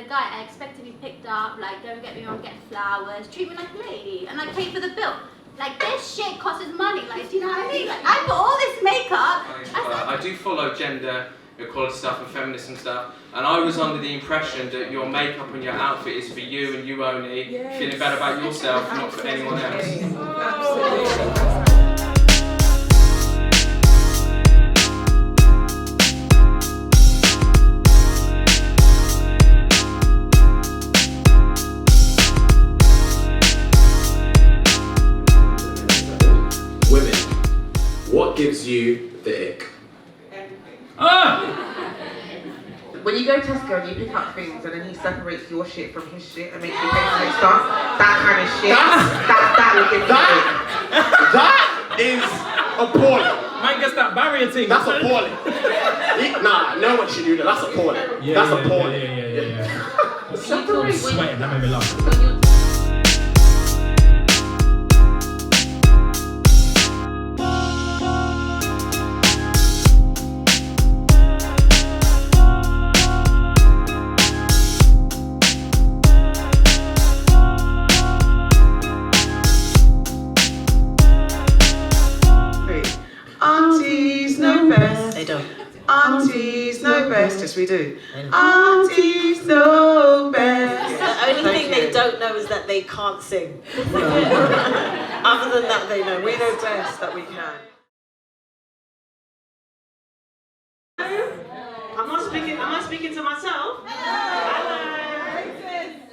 guy, I expect to be picked up, like, don't get me wrong, get flowers, treat me like a lady, and like pay for the bill. Like, this shit costs money, like, do you know what I mean? Like, I put all this makeup. I do follow gender equality stuff and feminism stuff, and I was under the impression that your makeup and your outfit is for you and you only, feeling better about yourself, not for anyone else. Absolutely. What gives you the ick? When you go to Tesco and you pick up things and then he separates your shit from his shit and makes you pay for his stuff, that kind of shit, that will give you the ick. That is appalling. Man gets that barrier thing. That's appalling. Nah, no one should do that. That's appalling. Yeah, that's appalling. Yeah. Separate Sweating, that made me laugh. Aunties know best. They don't. Aunties know best. Yes, we do. Aunties know best. The only thing they don't know is that they can't sing. Other than that, they know. We know best that we can. Am I speaking to myself? Hello.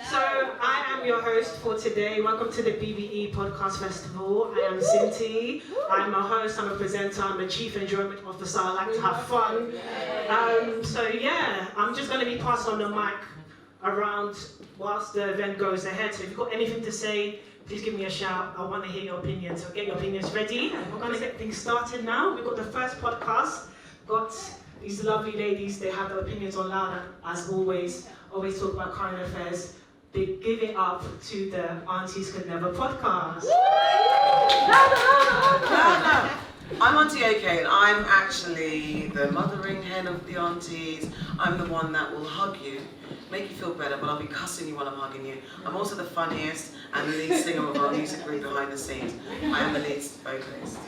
So I am your host for today. Welcome to the BBE Podcast Festival. I am CynTea. I'm a host, I'm a presenter, I'm a chief enjoyment officer. I like to have fun. So yeah, I'm just going to be passing on the mic around whilst the event goes ahead. So if you've got anything to say, please give me a shout. I want to hear your opinions. So get your opinions ready. We're going to get things started now. We've got the first podcast. Got these lovely ladies. They have their opinions on loud, as always. Always talk about current affairs. They give it up to the Aunties Could Never podcast. No. I'm Auntie AK and I'm actually the mothering hen of the aunties. I'm the one that will hug you, make you feel better, but I'll be cussing you while I'm hugging you. I'm also the funniest and the lead singer of our music group behind the scenes. I am the lead vocalist.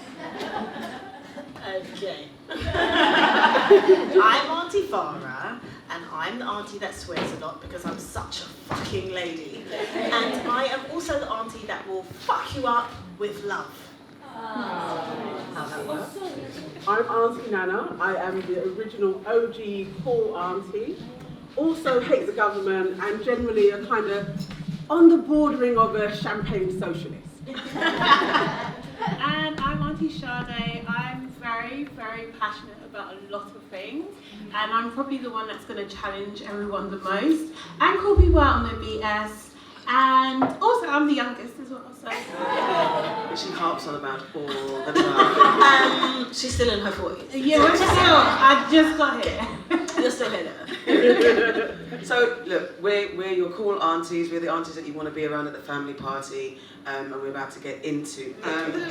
Okay. I'm Auntie Farah, and I'm the auntie that swears a lot because I'm such a fucking lady. And I am also the auntie that will fuck you up with love. How that works? I'm Auntie Nana. I am the original OG cool auntie. Also hate the government and generally a kind of on the bordering of a champagne socialist. And I'm Auntie Sade. I'm very, very passionate about a lot of things, and I'm probably the one that's going to challenge everyone the most and call people out on their BS. And also, I'm the youngest as well, so. She harps on about all the time. She's still in her 40s. Yeah, we're still. I just got here. You're still here. So look, we're your cool aunties. We're the aunties that you want to be around at the family party, and we're about to get into.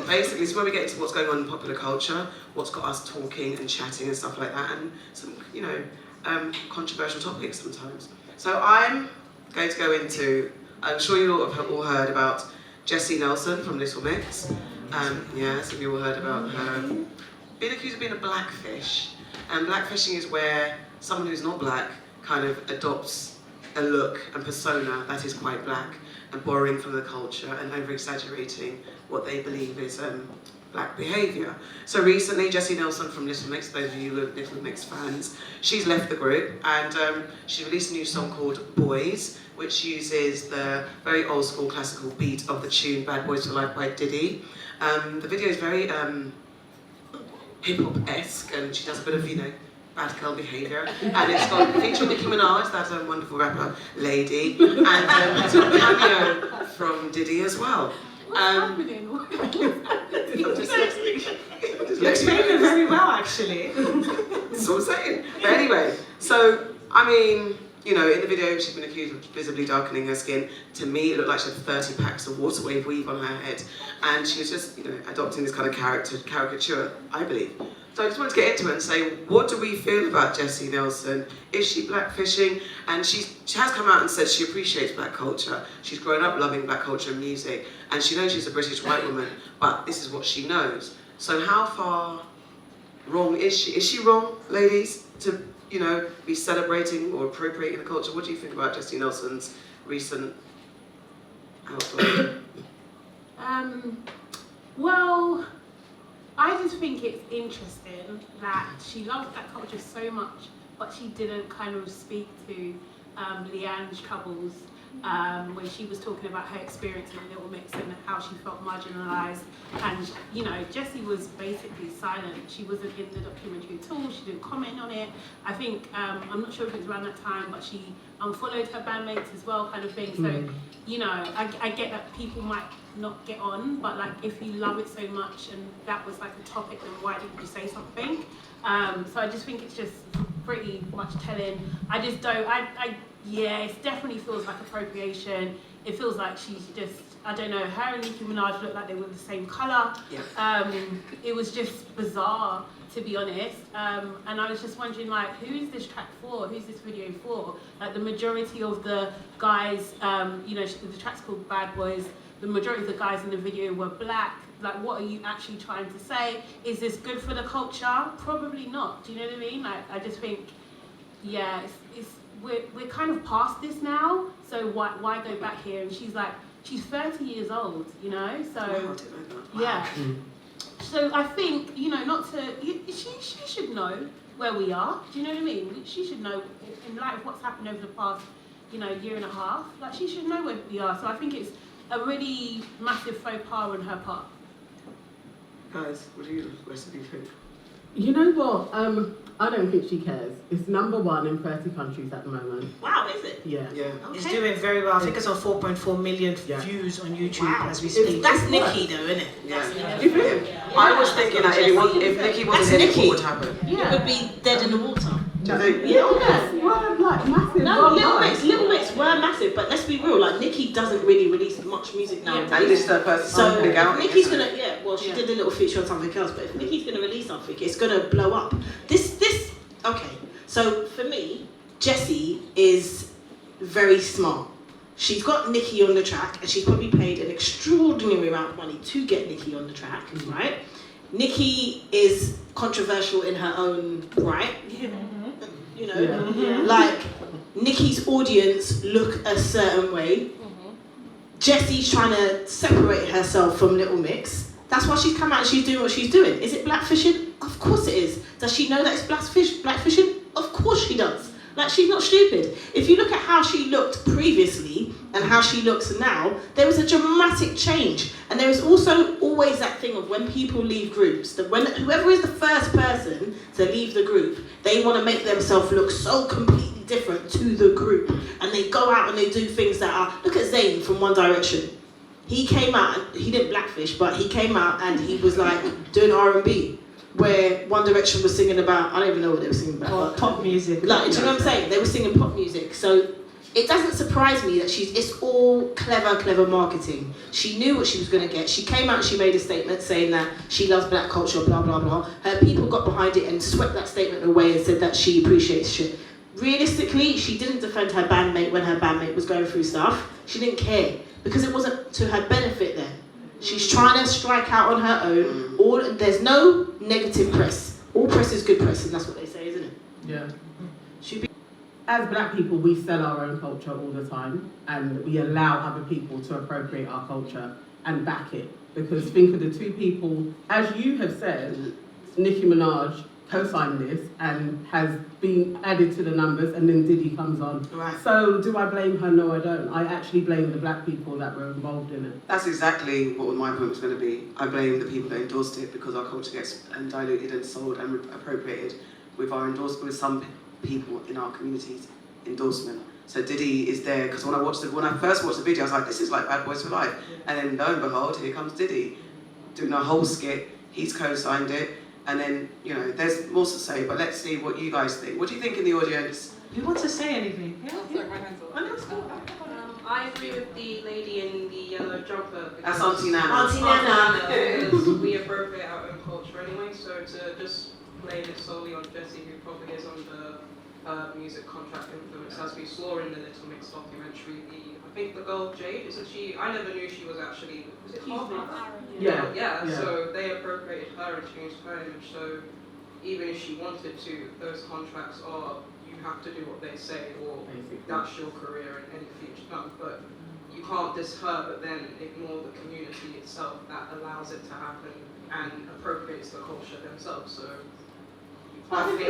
Basically, it's where we get into what's going on in popular culture, what's got us talking and chatting and stuff like that, and some, controversial topics sometimes. So I'm going to go into. I'm sure you all have all heard about Jesy Nelson from Little Mix. Some of you all heard about her being accused of being a blackfish. And blackfishing is where someone who's not black kind of adopts a look and persona that is quite black and borrowing from the culture and over-exaggerating what they believe is black behaviour. So recently, Jesy Nelson from Little Mix, those of you Little Mix fans, she's left the group and she released a new song called Boys, which uses the very old school classical beat of the tune Bad Boys for Life by Diddy. The video is very hip-hop-esque and she does a bit of, bad girl behaviour. And it's got featuring Nicki Minaj, that's a wonderful rapper lady, and it's got a cameo from Diddy as well. You're explaining it very well, actually. That's what I'm saying. But anyway, so, in the video, she's been accused of visibly darkening her skin. To me, it looked like she had 30 packs of water wave weave on her head. And she was just, adopting this kind of caricature, I believe. So I just wanted to get into it and say, what do we feel about Jesy Nelson? Is she blackfishing? And she has come out and said she appreciates black culture. She's grown up loving black culture and music, and she knows she's a British white woman, but this is what she knows. So how far wrong is she? Is she wrong, ladies, to, you know, be celebrating or appropriating the culture? What do you think about Jesy Nelson's recent outfit? Well, I just think it's interesting that she loves that culture so much, but she didn't kind of speak to Leanne's troubles when she was talking about her experience in Little Mix and how she felt marginalised. And, you know, Jesy was basically silent. She wasn't in the documentary at all. She didn't comment on it. I think, I'm not sure if it was around that time, but she unfollowed her bandmates as well, kind of thing. So, you know, I get that people might not get on, but like if you love it so much and that was like a topic, then why didn't you say something? So I just think it's just pretty much telling. I just don't, yeah, it definitely feels like appropriation. It feels like she's just, I don't know, her and Nicki Minaj looked like they were the same colour. Yeah. It was just bizarre, to be honest. And I was just wondering, like, who is this track for? Who's this video for? Like, the majority of the guys, you know, the track's called Bad Boys. The majority of the guys in the video were black. Like, what are you actually trying to say? Is this good for the culture? Probably not. Do you know what I mean? Like, I just think, yeah, we're kind of past this now. So why go back here? And she's like, she's 30 years old, you know. So yeah. So I think, you know, not to. She should know where we are. Do you know what I mean? She should know in light of what's happened over the past, you know, year and a half. Like, she should know where we are. So I think it's a really massive faux pas on her part. Guys, what do you recipe think? You know what? I don't think she cares. It's #1 in 30 countries at the moment. Wow, is it? Yeah. Yeah. It's doing very well. I think it's on 4.4 million views on YouTube as we speak. That's Nicki though, isn't it? Yeah. I was thinking that if Nicki wasn't in it, what would happen? Yeah. It would be dead in the water. Yes, were like massive. No, Little Mix were massive, but let's be real, like Nicki doesn't really release much music nowadays. And this is her first so big outing. Nicki's gonna, she did a little feature on something else, but if Nicki's gonna release something, it's gonna blow up. Okay, so for me, Jesy is very smart. She's got Nicki on the track, and she's probably paid an extraordinary amount of money to get Nicki on the track, right? Nicki is controversial in her own right. You know, like Nicki's audience look a certain way. Jesy's trying to separate herself from Little Mix. That's why she's come out and she's doing what she's doing. Is it blackfishing? Of course it is. Does she know that it's blackfishing? Of course she does. Like, she's not stupid. If you look at how she looked previously and how she looks now, there was a dramatic change. And there is also always that thing of when people leave groups, that when whoever is the first person to leave the group, they want to make themselves look so completely different to the group. And they go out and they do things that are, look at Zayn from One Direction. He came out, he didn't blackfish, but he came out and he was like doing R&B. Where One Direction was singing about, I don't even know what they were singing about. Pop music. Like, do you know what I'm saying? They were singing pop music. So it doesn't surprise me that it's all clever marketing. She knew what she was going to get. She came out and she made a statement saying that she loves black culture, blah, blah, blah. Her people got behind it and swept that statement away and said that she appreciates shit. Realistically, she didn't defend her bandmate when her bandmate was going through stuff. She didn't care because it wasn't to her benefit then. She's trying to strike out on her own. There's no negative press. All press is good press, and that's what they say, isn't it? Yeah. As black people, we sell our own culture all the time, and we allow other people to appropriate our culture and back it. Because think of the two people, as you have said, Nicki Minaj co-signed this and has been added to the numbers, and then Diddy comes on. Right. So do I blame her? No, I don't. I actually blame the black people that were involved in it. That's exactly what my point was going to be. I blame the people that endorsed it because our culture gets diluted and sold and appropriated with some people in our community's endorsement. So Diddy is there because when I first watched the video, I was like, this is like Bad Boys for Life. And then lo and behold, here comes Diddy doing a whole skit. He's co-signed it. And then, you know, there's more to say, but let's see what you guys think. What do you think in the audience? You want to say anything? Yeah. My hands up. I agree with the lady in the yellow jumper. That's Auntie Nana. Auntie Nana. Because we appropriate our own culture anyway, so to just blame it solely on Jesy, who probably is under music contract influence, as we saw in the Little Mix documentary. I think the girl Jade, isn't she? I never knew she was actually, was it half? Yeah, so they appropriated her and changed her image. So even if she wanted to, those contracts are, you have to do what they say, or that's your career in any future. No, but you can't diss her, but then ignore the community itself that allows it to happen and appropriates the culture themselves. So But then,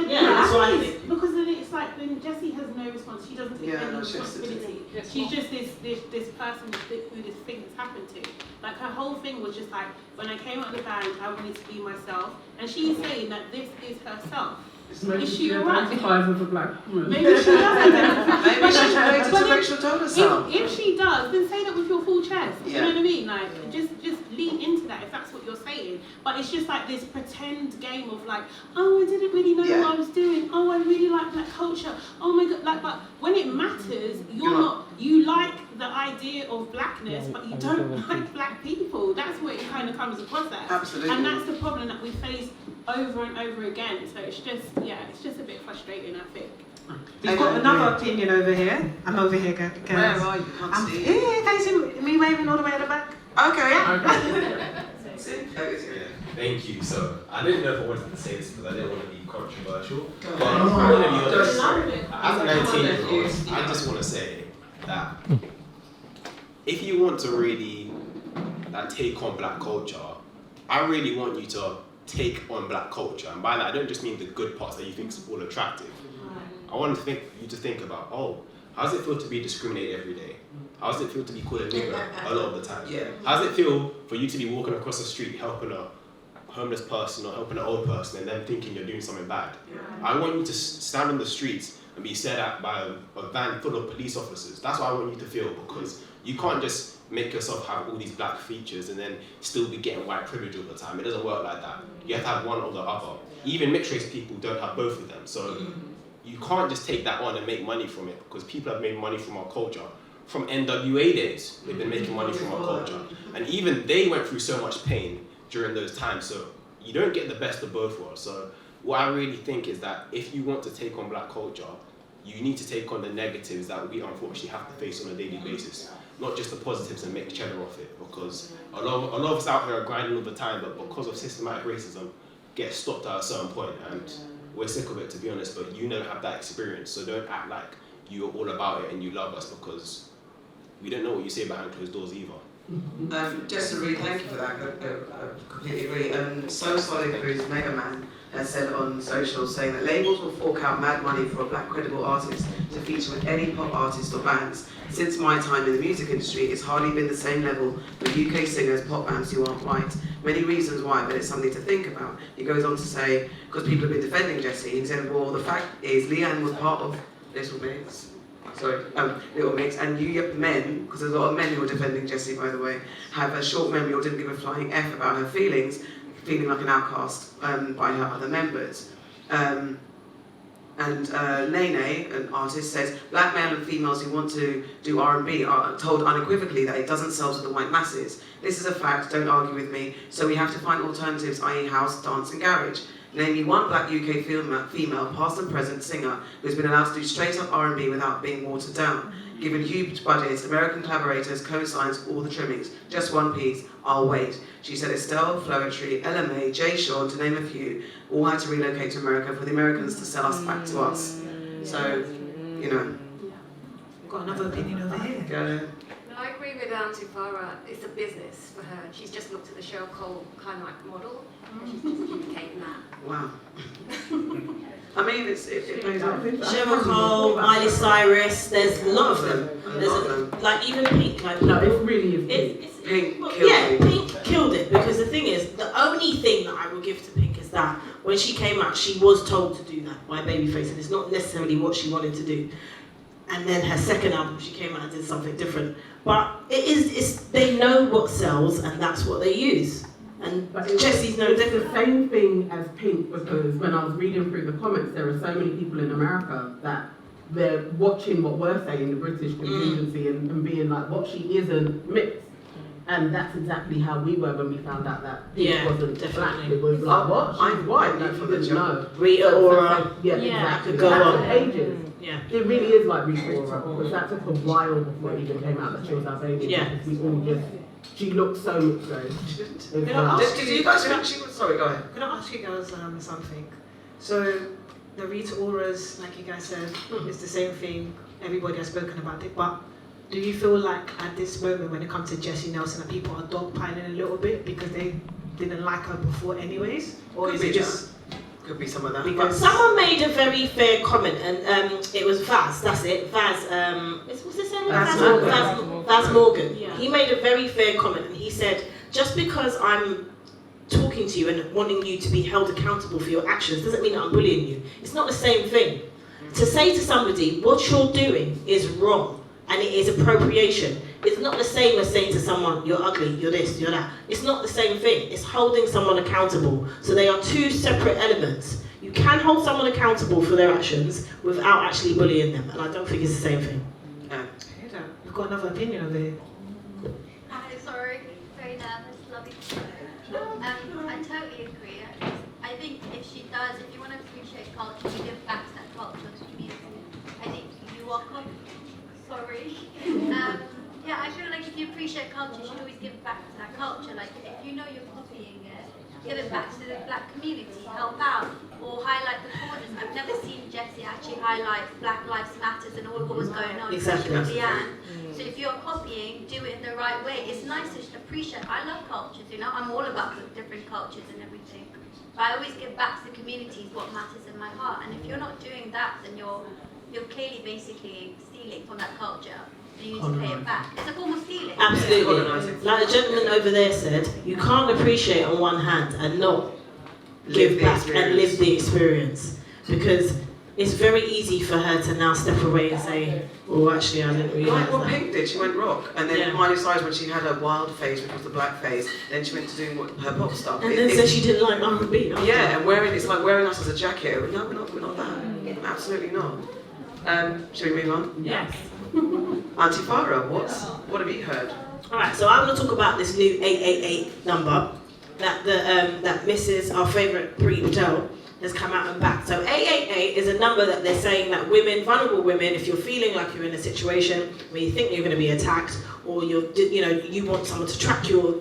that's what I think. Because then it's like, then Jesy has no response. She doesn't take any responsibility. She's just this person who this thing has happened to. Like, her whole thing was just like, when I came out of the band, I wanted to be myself. And she's saying that this is herself. Is she alright? As a black woman. Maybe she does identify. Maybe she's related to Rachel Dolezal. If she does, then say that with your full chest. Yeah. You know what I mean? Like, just lean into that if that's what you're saying. But it's just like this pretend game of like, oh, I didn't really know what I was doing. Oh, I really like black culture. Oh my god, like, but when it matters, you like the idea of blackness, but you don't like black people. That's what it kind of comes across as. Absolutely. And that's the problem that we face over and over again. So it's just a bit frustrating, I think. We've got another opinion over here. I'm over here, girls. Where are you? Can't see. Yeah, can you see me waving all the way at the back? Okay. Thank you. So I didn't know if I wanted to say this because I didn't want to be controversial. But I'm going to be honest. As a 19-year-old, I just want to say that if you want to really take on black culture, I really want you to take on black culture. And by that, I don't just mean the good parts that you think is all attractive. I want you to think about, how does it feel to be discriminated every day? How does it feel to be called a nigger a lot of the time? Yeah. How does it feel for you to be walking across the street helping a homeless person or helping an old person and then thinking you're doing something bad? I want you to stand on the streets and be stared at by a van full of police officers. That's what I want you to feel, because you can't just make yourself have all these black features and then still be getting white privilege all the time. It doesn't work like that. You have to have one or the other. Even mixed race people don't have both of them. So you can't just take that on and make money from it, because people have made money from our culture. From NWA days, they've been making money from our culture. And even they went through so much pain during those times. So you don't get the best of both worlds. So what I really think is that if you want to take on black culture, you need to take on the negatives that we unfortunately have to face on a daily basis. Not just the positives and make cheddar off it, because a lot of us out here are grinding all the time, but because of systematic racism, get stopped at a certain point, and we're sick of it, to be honest, but you never have that experience, so don't act like you're all about it and you love us, because we don't know what you say behind closed doors either. Jesy, thank you for that. I completely agree. So Solid Cruz Mega Man has said on social, saying that labels will fork out mad money for a black credible artist to feature with any pop artist or bands. Since my time in the music industry, it's hardly been the same level with UK singers, pop bands who aren't white. Many reasons why, but it's something to think about. He goes on to say, because people have been defending Jesy, he said, well, the fact is Leanne was part of Little Mix. Little Mix, and you men, because there's a lot of men who are defending Jesy, by the way, have a short memory or didn't give a flying F about her feelings, feeling like an outcast by her other members. And Nene, an artist, says, black male and females who want to do R&B are told unequivocally that it doesn't sell to the white masses. This is a fact, don't argue with me, so we have to find alternatives, i.e. house, dance and garage. Name me one black UK female, past and present singer who's been allowed to do straight up R&B without being watered down. Given huge budgets, American collaborators, co-signs, all the trimmings. Just one piece, I'll wait. She said Estelle, Floetry, LMA, Jay Sean, to name a few, all had to relocate to America for the Americans to sell us back to us. So, you know. Got another opinion over here. Go ahead. I agree with Auntie Farah. It's a business for her. She's just looked at the Cheryl Cole kind of like model, and she became that. Wow. I mean, it plays out. Cheryl Cole, Miley Cyrus, there's a lot of them. Like even Pink, like no, it really is. Pink killed it. Pink killed it, because the thing is, the only thing that I will give to Pink is that when she came out, she was told to do that by Babyface, and it's not necessarily what she wanted to do. And then her second album, she came out and did something different. But they know what sells, and that's what they use. And Jessy's no different. It's the same thing as Pink, because when I was reading through the comments, there are so many people in America that they're watching what we're saying, the British contingency, and being like, what she isn't mixed. And that's exactly how we were when we found out that it wasn't black. It was like, what? I'm white. Like, you didn't know. Rita Ora. Yeah, exactly. Go on. Ages. Yeah. It really is like Rita Ora, because that took a while before it even came out that she was our baby. Yeah. Because we all just, she looked so good. Can I ask Did you guys think she was, sorry, go ahead. Can I ask you guys something? So, the Rita Oras, like you guys said, it's the same thing. Everybody has spoken about it, but do you feel like at this moment when it comes to Jesy Nelson that people are dogpiling a little bit because they didn't like her before anyways? Or Could is be it just... Could be some of that. Because someone made a very fair comment, and it was Vaz, that's it, Vaz, what's his name? Vaz Morgan. Yeah. He made a very fair comment, and he said, just because I'm talking to you and wanting you to be held accountable for your actions doesn't mean that I'm bullying you. It's not the same thing. To say to somebody, what you're doing is wrong, and it is appropriation. It's not the same as saying to someone, you're ugly, you're this, you're that. It's not the same thing. It's holding someone accountable. So they are two separate elements. You can hold someone accountable for their actions without actually bullying them, and I don't think it's the same thing. You've got another opinion over here. Hi, sorry, very nervous, love you. I totally agree. I think if she does, if you want to appreciate culture, you give back to that culture to the community. I think you are sorry. Yeah, I feel like if you appreciate culture, you should always give back to that culture. Like, if you know you're copying it, give it back to the black community, help out, or highlight the causes. I've never seen Jesy actually highlight Black Lives Matters and all what was going on, Exactly. especially with Leanne. So if you're copying, do it in the right way. It's nice to appreciate. I love cultures, you know. I'm all about the different cultures and everything. But I always give back to the communities what matters in my heart. And if you're not doing that, then you're clearly basically stealing from that culture. You need to pay it back. It's a form of stealing. Absolutely. Like the gentleman over there said, you can't appreciate on one hand and not give back and live the experience. Because it's very easy for her to now step away and say, oh, actually, I didn't realise Like what that. Pink did, she went rock. And then Miley Cyrus, when she had her wild phase, which was the black phase, then she went to doing her pop stuff. And then said she didn't like R&B. Yeah, and it's like wearing us as a jacket. No, we're not that. Absolutely not. Shall we move on? Yes. Auntie Farah, what have you heard? Alright, so I'm going to talk about this new 888 number that that Mrs. our favourite Brie Patel has come out and backed. So 888 is a number that they're saying that women, vulnerable women, if you're feeling like you're in a situation where you think you're going to be attacked, or you want someone to track your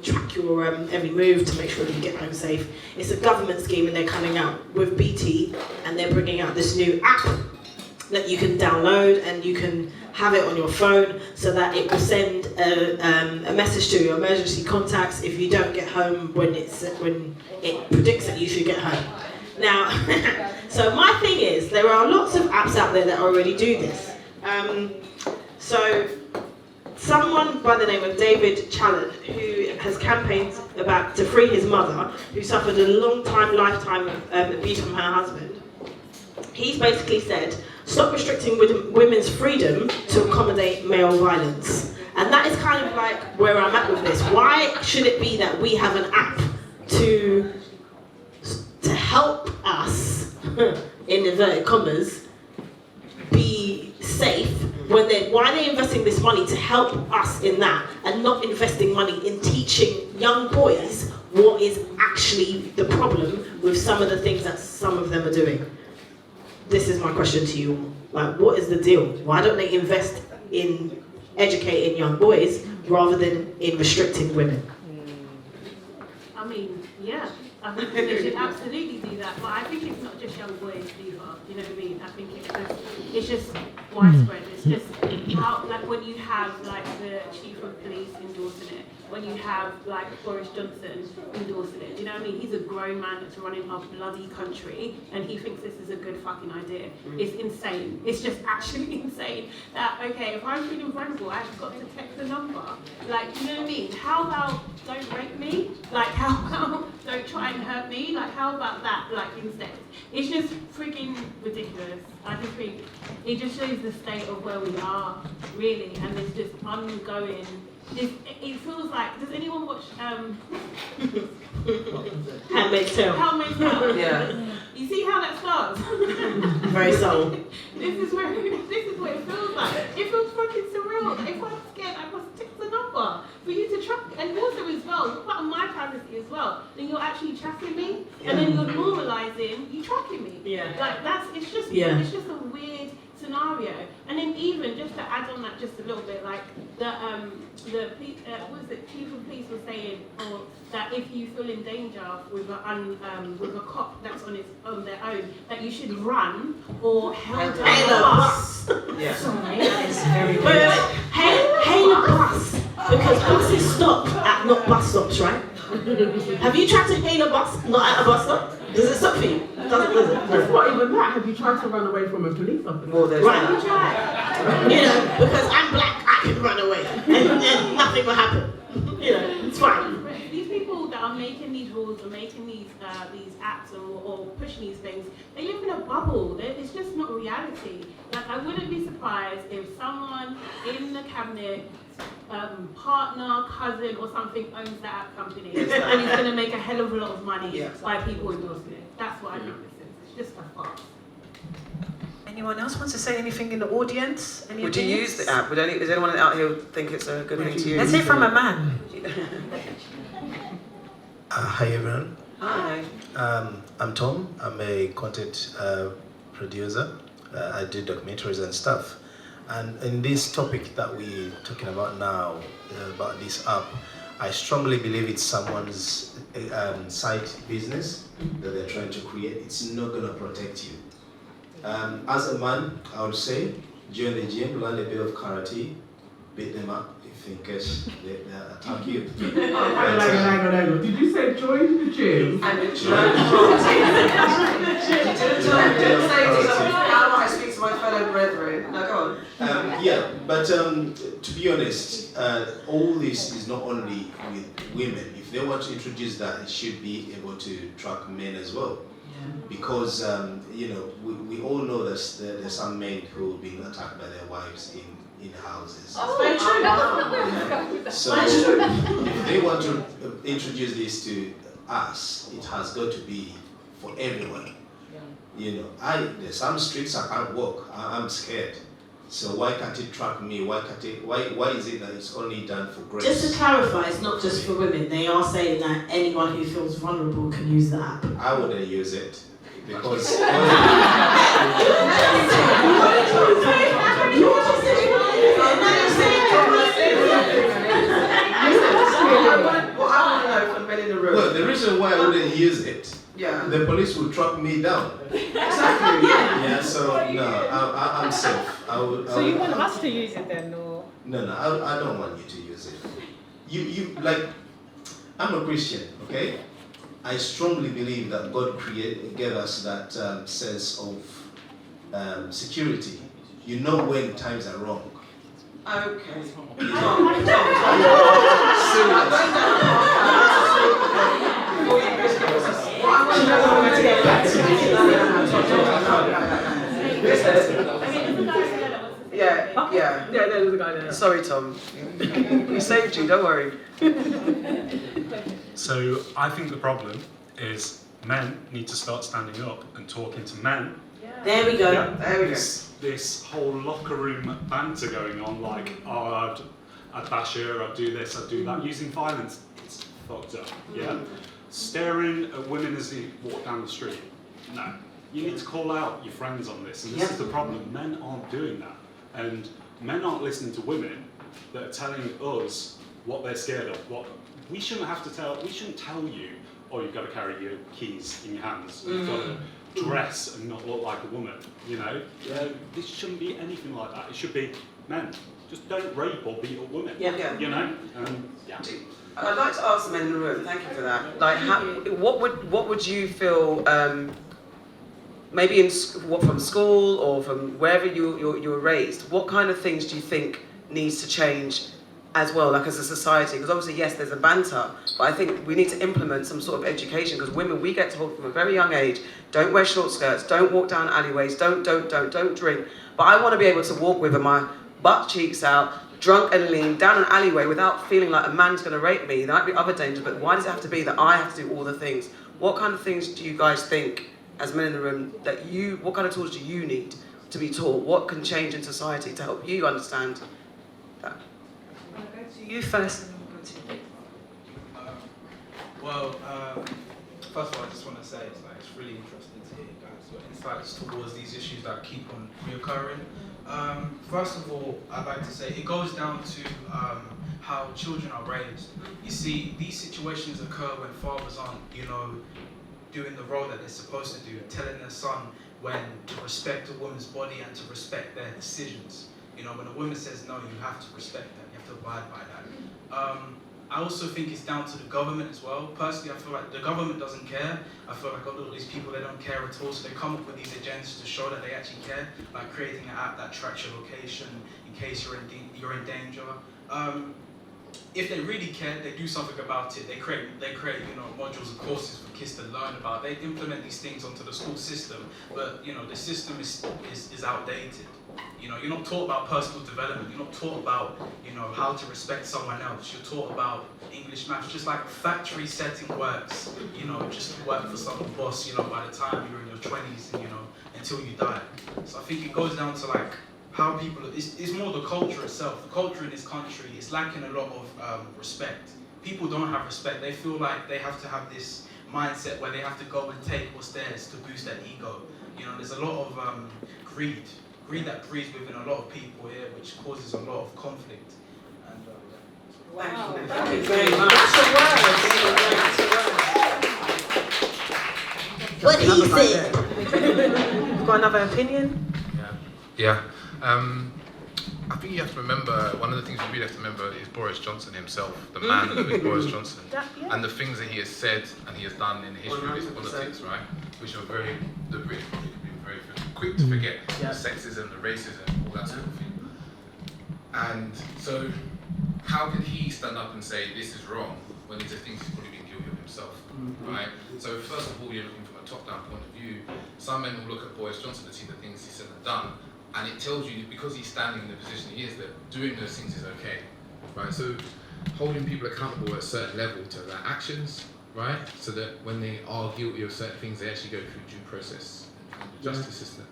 every move to make sure that you get home safe. It's a government scheme, and they're coming out with BT, and they're bringing out this new app that you can download, and you can have it on your phone so that it will send a message to your emergency contacts if you don't get home when it predicts that you should get home. Now, so my thing is, there are lots of apps out there that already do this. So someone by the name of David Challen, who has campaigned to free his mother, who suffered a lifetime abuse from her husband, he's basically said, stop restricting women's freedom to accommodate male violence. And that is kind of like where I'm at with this. Why should it be that we have an app to help us, in inverted commas, be safe, why are they investing this money to help us in that and not investing money in teaching young boys what is actually the problem with some of the things that some of them are doing? This is my question to you. Like, what is the deal? Why don't they invest in educating young boys rather than in restricting women? I mean, yeah, I think they should absolutely do that, but I think it's not just young boys either, you know what I mean? I think it's just widespread. It's just how, like, when you have, like, the chief of police endorsing it, when you have, like, Boris Johnson endorsing it, you know what I mean? He's a grown man that's running our bloody country, and he thinks this is a good fucking idea. It's insane. It's just actually insane that, okay, if I'm feeling vulnerable, I've got to text the number. Like, you know what I mean? How about don't rape me? Like, how about don't try and hurt me? Like, how about that, like, instead? It's just freaking ridiculous. I just think it just shows the state of where we are, really, and it's just ongoing. It feels like, does anyone watch Handmaid's Tale? Handmaid's Tale? Yeah. You see how that starts? Very subtle. This is what it feels like. It feels fucking surreal. If I'm scared, I must text the number for you to track. And well, you're part of my privacy as well. Then you're actually tracking me, and then you're normalizing you tracking me. Yeah. Like it's just a weird scenario. And then even just to add on that just a little bit, like what was it? Chief of Police was saying, or that if you feel in danger with a cop that's on their own, that you should run or hail down a bus. Yeah. Sorry. That is very good. Hail a bus, because buses stop at not bus stops, right? Have you tried to hail a bus not at a bus stop? Does it stop for you? Doesn't, does it? It's not even that. Have you tried to run away from a police officer? Well, there's Right. that. You know, because I'm black, I can run away, and nothing will happen. You know, it's fine. These people that are making these rules or making these apps or pushing these things, they live in a bubble. It's just not reality. Like, I wouldn't be surprised if someone in the cabinet, partner, cousin, or something owns that app company, and he's going to make a hell of a lot of money by people endorsing it. That's what I think this is. It's just a farce. Anyone else want to say anything in the audience? Any Would you opinions? use the app? Does anyone out here think it's a good thing to use? Let's hear from a man. Hi everyone. Hi. I'm Tom. I'm a content producer. I do documentaries and stuff. And in this topic that we're talking about now, about this app, I strongly believe it's someone's side business that they're trying to create. It's not going to protect you. As a man, I would say, join the gym, learn a bit of karate, beat them up in case they attack you. Hang on. Did you say join the gym? And learn karate. Didn't say how I speak to my fellow brethren. No, go on. Yeah, but to be honest, all this is not only with women. If they want to introduce that, it should be able to track men as well. Because you know, we all know that there's some men who have been attacked by their wives in houses. So if they want to introduce this to us, it has got to be for everyone. You know, there's some streets I can't walk. I'm scared. So why can't it track me? Why is it that it's only done for grace? Just to clarify, it's not just for women. They are saying that anyone who feels vulnerable can use the app. I wouldn't use it because well, the reason why I wouldn't use it, the police will track me down. Exactly. Yeah. So no, I'm safe. So you want us to use it then, or? No, I don't want you to use it. You like, I'm a Christian, okay? I strongly believe that God gave us that sense of security. You know when times are wrong. Okay. Yeah, there's a guy there. Sorry, Tom. We saved you, don't worry. So I think the problem is men need to start standing up and talking to men. There we go. Yeah. There we go. This whole locker room banter going on, like, oh, I'd bash her, I'd do this, I'd do that, using violence, it's fucked up, yeah? Staring at women as they walk down the street, no. You need to call out your friends on this, and this is the problem. Men aren't doing that, and men aren't listening to women that are telling us what they're scared of. What we shouldn't tell you, oh, you've got to carry your keys in your hands, you've got to dress and not look like a woman, you know? This shouldn't be anything like that. It should be, men, just don't rape or beat up women, you know? I'd like to ask the men in the room, thank you for that. Like, what would you feel, maybe from school or from wherever you were raised, what kind of things do you think needs to change as well, like as a society? Because obviously, yes, there's a banter, but I think we need to implement some sort of education, because women, we get told from a very young age, don't wear short skirts, don't walk down alleyways, don't drink. But I want to be able to walk with my butt cheeks out, drunk and lean, down an alleyway without feeling like a man's going to rape me. There might be other dangers, but why does it have to be that I have to do all the things? What kind of things do you guys think, as men in the room, what kind of tools do you need to be taught? What can change in society to help you understand that? You first, and then we'll go to you. Well, first of all, I just want to say it's really interesting to hear you guys your insights towards these issues that keep on reoccurring. First of all, I'd like to say it goes down to how children are raised. You see, these situations occur when fathers aren't, doing the role that they're supposed to do, telling their son when to respect a woman's body and to respect their decisions. When a woman says no, you have to respect that. You have to abide by that. I also think it's down to the government as well. Personally, I feel like the government doesn't care. I feel like a lot of these people, they don't care at all. So they come up with these agendas to show that they actually care, like creating an app that tracks your location in case you're in danger. If they really care, they do something about it. They create modules and courses for kids to learn about. They implement these things onto the school system, but the system is outdated. You're not taught about personal development. You're not taught about how to respect someone else. You're taught about English, maths, just like factory setting works. Just work for some boss. By the time you're in your 20s, and until you die. So I think it goes down to like how people. It's more the culture itself. The culture in this country is lacking a lot of respect. People don't have respect. They feel like they have to have this mindset where they have to go and take what's theirs to boost their ego. There's a lot of greed that breeds within a lot of people here, which causes a lot of conflict. And, Wow. Thank you very much. That's a word. What he said. Got another opinion? Yeah. I think you have to remember, one of the things you really have to remember is Boris Johnson himself, the man that is Boris Johnson, and the things that he has said and he has done in the history of his politics, right? Which are the British public have been very quick to forget. The sexism, the racism, all that sort of thing. And so, how can he stand up and say this is wrong when these are things he's probably been guilty of himself, right? So first of all, you're looking from a top-down point of view. Some men will look at Boris Johnson and see the things he said and done, and it tells you, because he's standing in the position he is, that doing those things is okay, right? So holding people accountable at a certain level to their actions, right? So that when they are guilty of certain things, they actually go through due process and the justice system.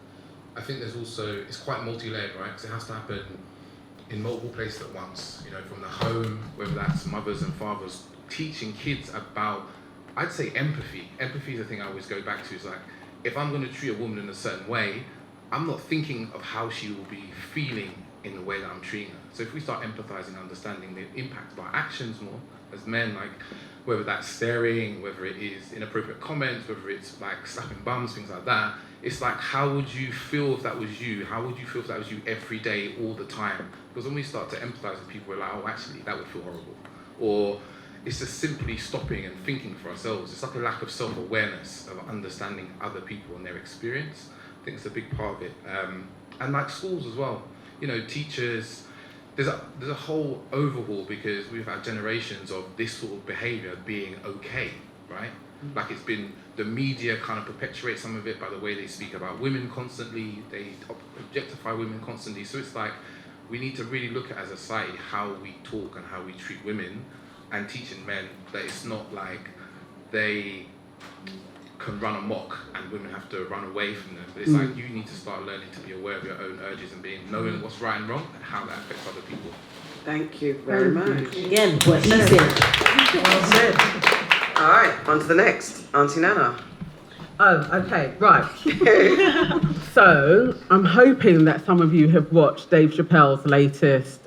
I think there's also, it's quite multi-layered, right? Because it has to happen in multiple places at once, from the home, whether that's mothers and fathers, teaching kids about, I'd say empathy. Empathy is the thing I always go back to, is like, if I'm going to treat a woman in a certain way, I'm not thinking of how she will be feeling in the way that I'm treating her. So if we start empathizing, understanding the impact of our actions more as men, like whether that's staring, whether it is inappropriate comments, whether it's like slapping bums, things like that, it's like, how would you feel if that was you? How would you feel if that was you every day, all the time? Because when we start to empathize with people, we're like, oh, actually, that would feel horrible. Or it's just simply stopping and thinking for ourselves. It's like a lack of self-awareness, of understanding other people and their experience. I think it's a big part of it. And like schools as well, teachers, there's a whole overhaul, because we've had generations of this sort of behavior being okay, right? Like it's been, the media kind of perpetuates some of it by the way they speak about women constantly, they objectify women constantly. So it's like, we need to really look at as a society how we talk and how we treat women, and teaching men that it's not like they can run amok and women have to run away from them. But it's like, you need to start learning to be aware of your own urges and knowing what's right and wrong and how that affects other people. Thank you very much. Again, what he said. Well said. All right, on to the next. Auntie Nana. Oh, okay, right. So, I'm hoping that some of you have watched Dave Chappelle's latest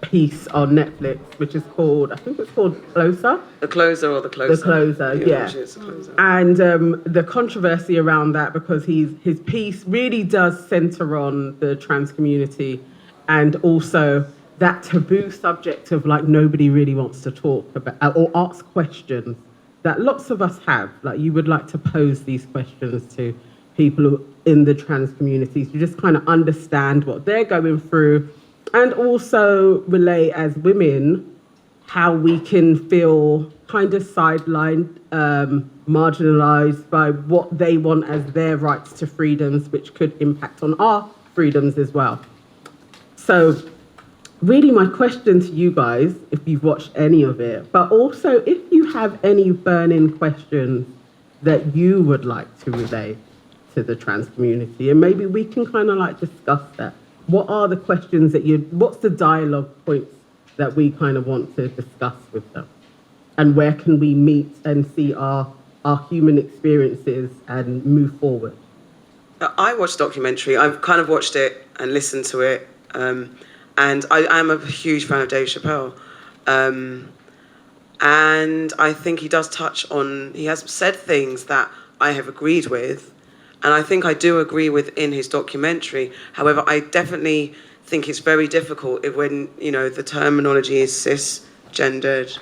piece on Netflix, which is called, I think it's called Closer. The Closer or The Closer? The Closer, yeah. And the controversy around that, because his piece really does centre on the trans community, and also that taboo subject of like nobody really wants to talk about or ask questions that lots of us have. Like, you would like to pose these questions to people in the trans community to just kind of understand what they're going through, and also relate as women how we can feel kind of sidelined, marginalised by what they want as their rights to freedoms, which could impact on our freedoms as well. So really my question to you guys, if you've watched any of it, but also if you have any burning questions that you would like to relay to the trans community, and maybe we can kind of like discuss that. What are the questions that what's the dialogue points that we kind of want to discuss with them? and where can we meet and see our human experiences and move forward? I watched the documentary. I've kind of watched it and listened to it, and I'm a huge fan of Dave Chappelle. And I think he does touch on, he has said things that I have agreed with, and I think I do agree with in his documentary. However, I definitely think it's very difficult when, you know, the terminology is cisgendered,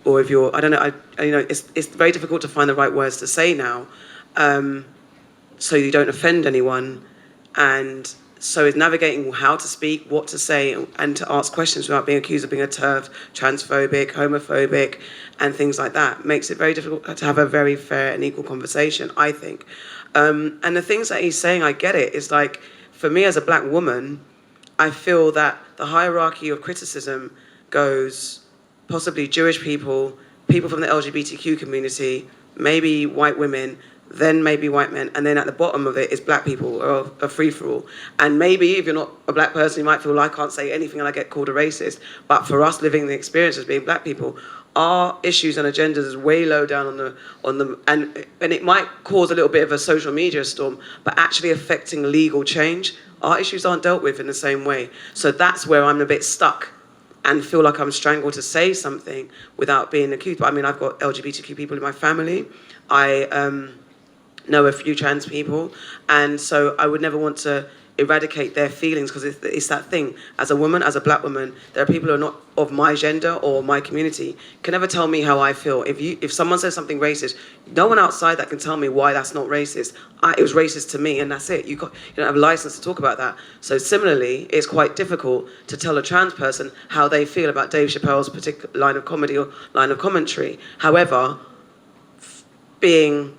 or if you're, I don't know, it's very difficult to find the right words to say now, so you don't offend anyone. And so it's navigating how to speak, what to say, and to ask questions without being accused of being a TERF, transphobic, homophobic, and things like that. Makes it very difficult to have a very fair and equal conversation, I think. And the things that he's saying, I get it. It's like, for me as a black woman, I feel that the hierarchy of criticism goes possibly Jewish people, people from the LGBTQ community, maybe white women, then maybe white men, and then at the bottom of it is black people, or a free-for-all. And maybe if you're not a black person, you might feel like I can't say anything and I get called a racist. But for us living the experience as being black people, our issues and agendas is way low down on the and it might cause a little bit of a social media storm, but actually affecting legal change, our issues aren't dealt with in the same way. So that's where I'm a bit stuck and feel like I'm strangled to say something without being accused. But I mean, I've got LGBTQ people in my family. I know a few trans people, and so I would never want to eradicate their feelings, because it's that thing. As a woman, as a black woman, there are people who are not of my gender or my community can never tell me how I feel. If someone says something racist, no one outside that can tell me why that's not racist. It was racist to me, and that's it. You don't have a license to talk about that. So similarly, it's quite difficult to tell a trans person how they feel about Dave Chappelle's particular line of comedy or line of commentary. However, being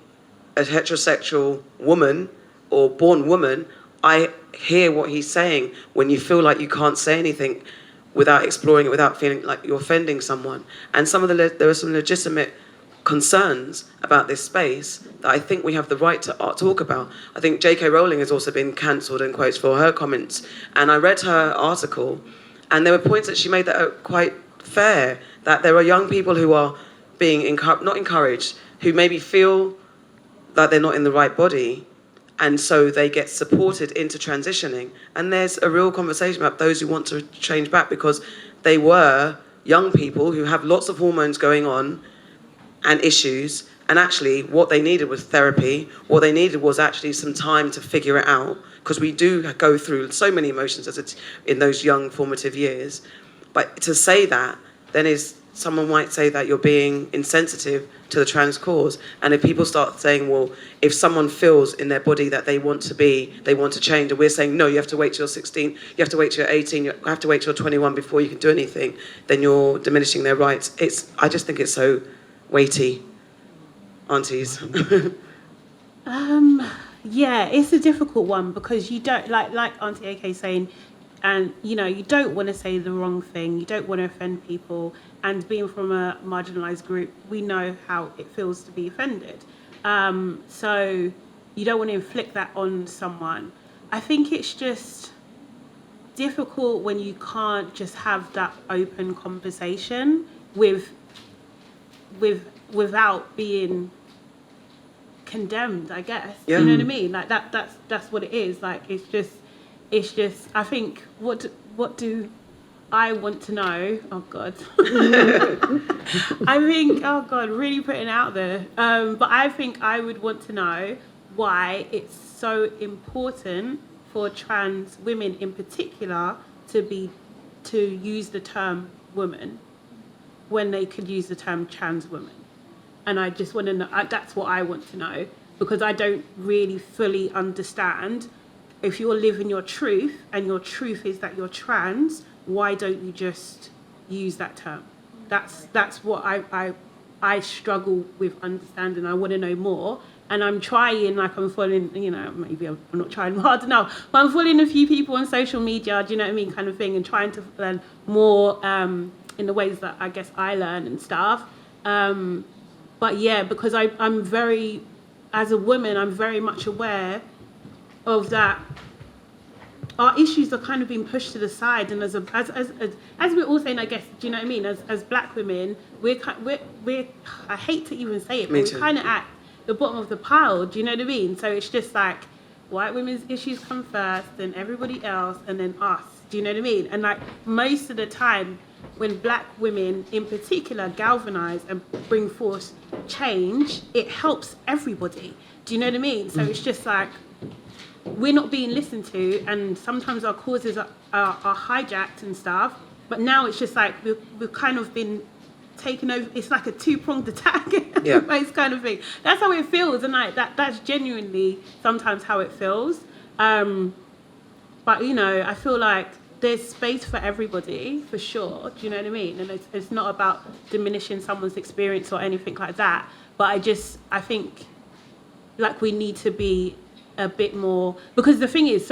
a heterosexual woman or born woman, I hear what he's saying when you feel like you can't say anything without exploring it, without feeling like you're offending someone. And there are some legitimate concerns about this space that I think we have the right to talk about. I think J.K. Rowling has also been cancelled in quotes for her comments. And I read her article, and there were points that she made that are quite fair, that there are young people who are being not encouraged, who maybe feel that they're not in the right body, and so they get supported into transitioning. And there's a real conversation about those who want to change back, because they were young people who have lots of hormones going on and issues, and actually what they needed was therapy. What they needed was actually some time to figure it out, because we do go through so many emotions in those young formative years. But to say that then someone might say that you're being insensitive to the trans cause. And if people start saying, well, if someone feels in their body that they want to change, and we're saying, no, you have to wait till you're 16, you have to wait till you're 18, you have to wait till you're 21 before you can do anything, then you're diminishing their rights. I just think it's so weighty, aunties. Yeah, it's a difficult one, because you don't, like Auntie AK saying, and you don't want to say the wrong thing, you don't want to offend people, and being from a marginalised group, we know how it feels to be offended. So you don't want to inflict that on someone. I think it's just difficult when you can't just have that open conversation without being condemned, I guess. Yeah. You know what I mean? Like that's what it is. Like it's just I think what do I want to know? Oh God. I think, oh God, really putting it out there. But I think I would want to know why it's so important for trans women in particular to use the term woman when they could use the term trans woman. And I just want to know, that's what I want to know, because I don't really fully understand. If you're living your truth and your truth is that you're trans, why don't you just use that term? That's what I struggle with understanding. I want to know more, and I'm trying, like I'm following, maybe I'm not trying hard enough, but I'm following a few people on social media, do you know what I mean, kind of thing, and trying to learn more in the ways that I guess I learn and stuff. But yeah, because I'm very, as a woman, I'm very much aware of that our issues are kind of being pushed to the side, and as we're all saying, I guess, do you know what I mean? As black women, we're I hate to even say it, but we're kind of at the bottom of the pile. Do you know what I mean? So it's just like white women's issues come first, then everybody else, and then us. Do you know what I mean? And like most of the time, when black women in particular galvanize and bring forth change, it helps everybody. Do you know what I mean? So it's just like we're not being listened to, and sometimes our causes are hijacked and stuff. But now it's just like we've kind of been taken over. It's like a two-pronged attack, it's kind of thing. That's how it feels, and like that's genuinely sometimes how it feels. But you know, I feel like there's space for everybody, for sure. Do you know what I mean? And it's not about diminishing someone's experience or anything like that. But I think like we need to be a bit more, because the thing is,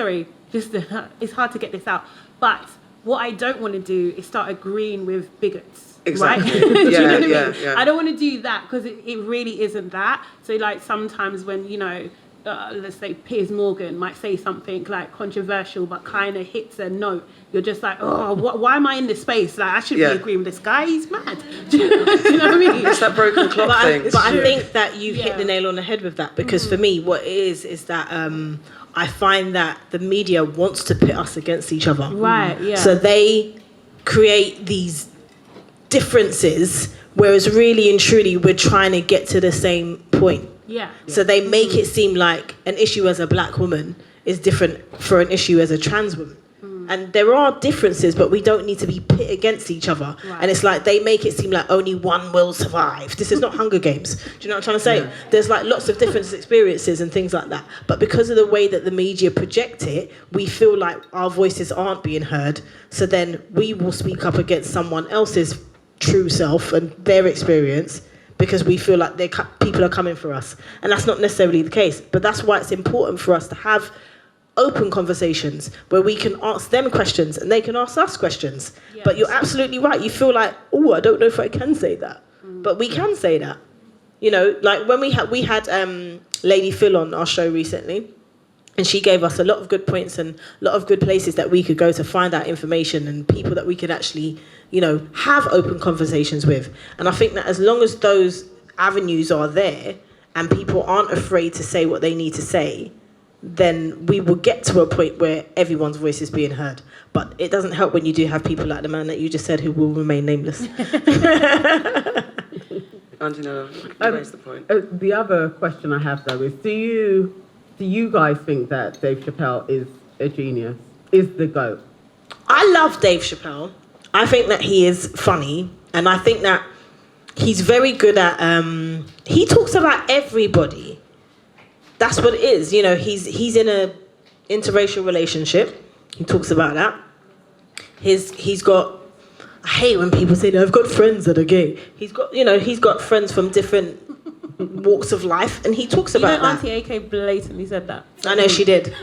it's hard to get this out, but what I don't want to do is start agreeing with bigots. Exactly. Right? Do you know what I mean? I don't want to do that, because it really isn't that. So like sometimes when, you know, let's say Piers Morgan might say something like controversial but kind of hits a note, you're just like, oh, why am I in this space? Like I should be agreeing with this guy, he's mad. Do you know what I mean? It's that broken clock thing. But I think that you hit the nail on the head with that, because for me what it is that I find that the media wants to pit us against each other. Right, yeah. So they create these differences, whereas really and truly we're trying to get to the same point. Yeah. So they make it seem like an issue as a black woman is different for an issue as a trans woman. And there are differences, but we don't need to be pit against each other. Right. And it's like they make it seem like only one will survive. This is not Hunger Games. Do you know what I'm trying to say? Yeah. There's like lots of different experiences and things like that. But because of the way that the media project it, we feel like our voices aren't being heard. So then we will speak up against someone else's true self and their experience, because we feel like people are coming for us. And that's not necessarily the case. But that's why it's important for us to have open conversations where we can ask them questions and they can ask us questions. Yes. But you're absolutely right. You feel like, oh, I don't know if I can say that. But we can say that. You know, like when we had Lady Phil on our show recently, and she gave us a lot of good points and a lot of good places that we could go to find out information and people that we could actually, you know, have open conversations with. And I think that as long as those avenues are there and people aren't afraid to say what they need to say, then we will get to a point where everyone's voice is being heard. But it doesn't help when you do have people like the man that you just said who will remain nameless. Auntie Nana, you raised the point. The other question I have though is, do you guys think that Dave Chappelle is a genius? Is the GOAT? I love Dave Chappelle. I think that he is funny, and I think that he's very good at he talks about everybody. That's what it is. You know, he's in a interracial relationship. He talks about that. He's got, I hate when people say, I've got friends that are gay. He's got friends from different walks of life, and he talks about that. Auntie AK blatantly said that. I know she did.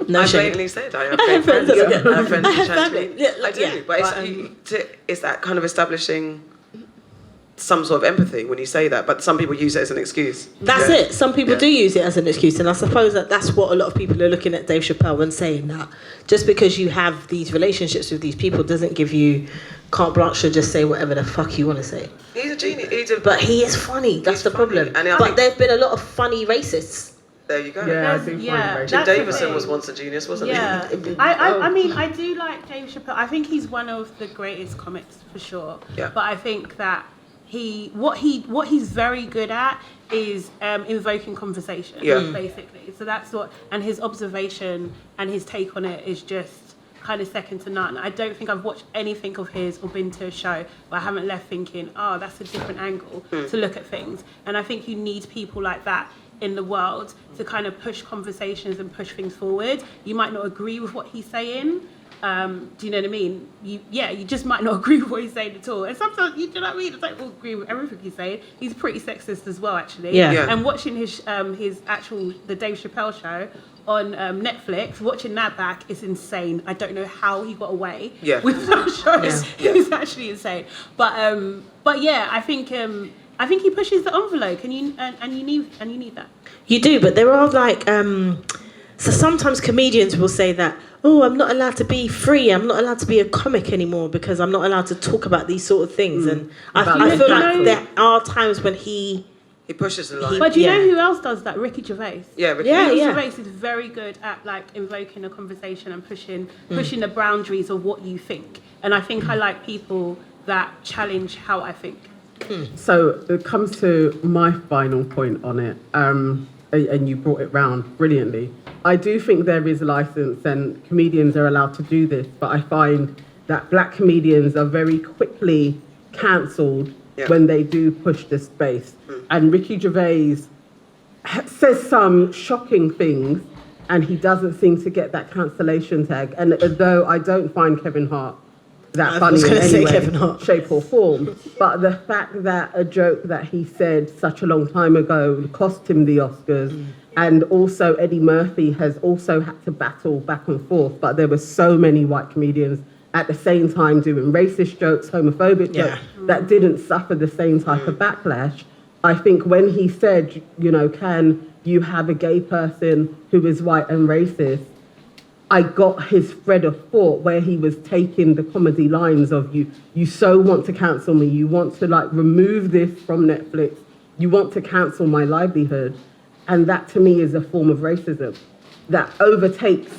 No I shame. blatantly said I have gay friends. I have friends who chat to me. I do, yeah, but it's that kind of establishing some sort of empathy when you say that, but some people use it as an excuse. That's it. Some people do use it as an excuse, and I suppose that's what a lot of people are looking at Dave Chappelle and saying, that just because you have these relationships with these people doesn't give you carte blanche to just say whatever the fuck you want to say. He's a genius. But he is funny. That's the problem. But there've been a lot of funny racists. There you go. Yeah, Jim Davison was once a genius, wasn't he? I mean, I do like Dave Chappelle. I think he's one of the greatest comics for sure. Yeah. But I think that what he's very good at is invoking conversation, basically. So that's and his observation and his take on it is just kind of second to none. I don't think I've watched anything of his or been to a show where I haven't left thinking, oh, that's a different angle to look at things. And I think you need people like that in the world to kind of push conversations and push things forward. You might not agree with what he's saying. Do you know what I mean? You just might not agree with what he's saying at all. And sometimes, you know what I mean? It's like, we'll agree with everything he's saying. He's pretty sexist as well, actually. Yeah. And watching the Dave Chappelle show on Netflix, watching that back is insane. I don't know how he got away with those shows. It's actually insane. But yeah, I think he pushes the envelope, and you need that. You do, but there are like so sometimes comedians will say that, oh, I'm not allowed to be free. I'm not allowed to be a comic anymore because I'm not allowed to talk about these sort of things. And I feel like there are times when he pushes the line. But do you know who else does that? Ricky Gervais. Yeah, Ricky Gervais is very good at like invoking a conversation and pushing the boundaries of what you think. And I think I like people that challenge how I think. So it comes to my final point on it, and you brought it round brilliantly. I do think there is license and comedians are allowed to do this, but I find that black comedians are very quickly cancelled when they do push the space. And Ricky Gervais says some shocking things and he doesn't seem to get that cancellation tag. And though I don't find Kevin Hart that funny in any way, shape or form, but the fact that a joke that he said such a long time ago cost him the Oscars, and also Eddie Murphy has also had to battle back and forth, but there were so many white comedians at the same time doing racist jokes, homophobic jokes, that didn't suffer the same type of backlash. I think when he said, you know, can you have a gay person who is white and racist, I got his thread of thought where he was taking the comedy lines of you so want to cancel me, you want to like remove this from Netflix, you want to cancel my livelihood. And that to me is a form of racism that overtakes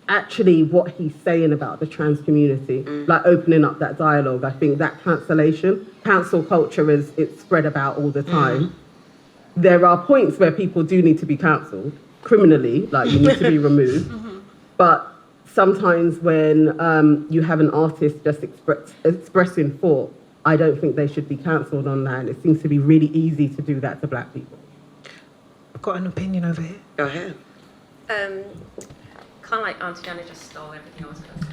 actually what he's saying about the trans community, like opening up that dialogue. I think that cancel culture is it's spread about all the time. There are points where people do need to be cancelled criminally, like you need to be removed. But sometimes when you have an artist just expressing thought, I don't think they should be cancelled on that. And it seems to be really easy to do that to black people. I've got an opinion over here. Go ahead. Kind of like Auntie Jana just stole everything I was going to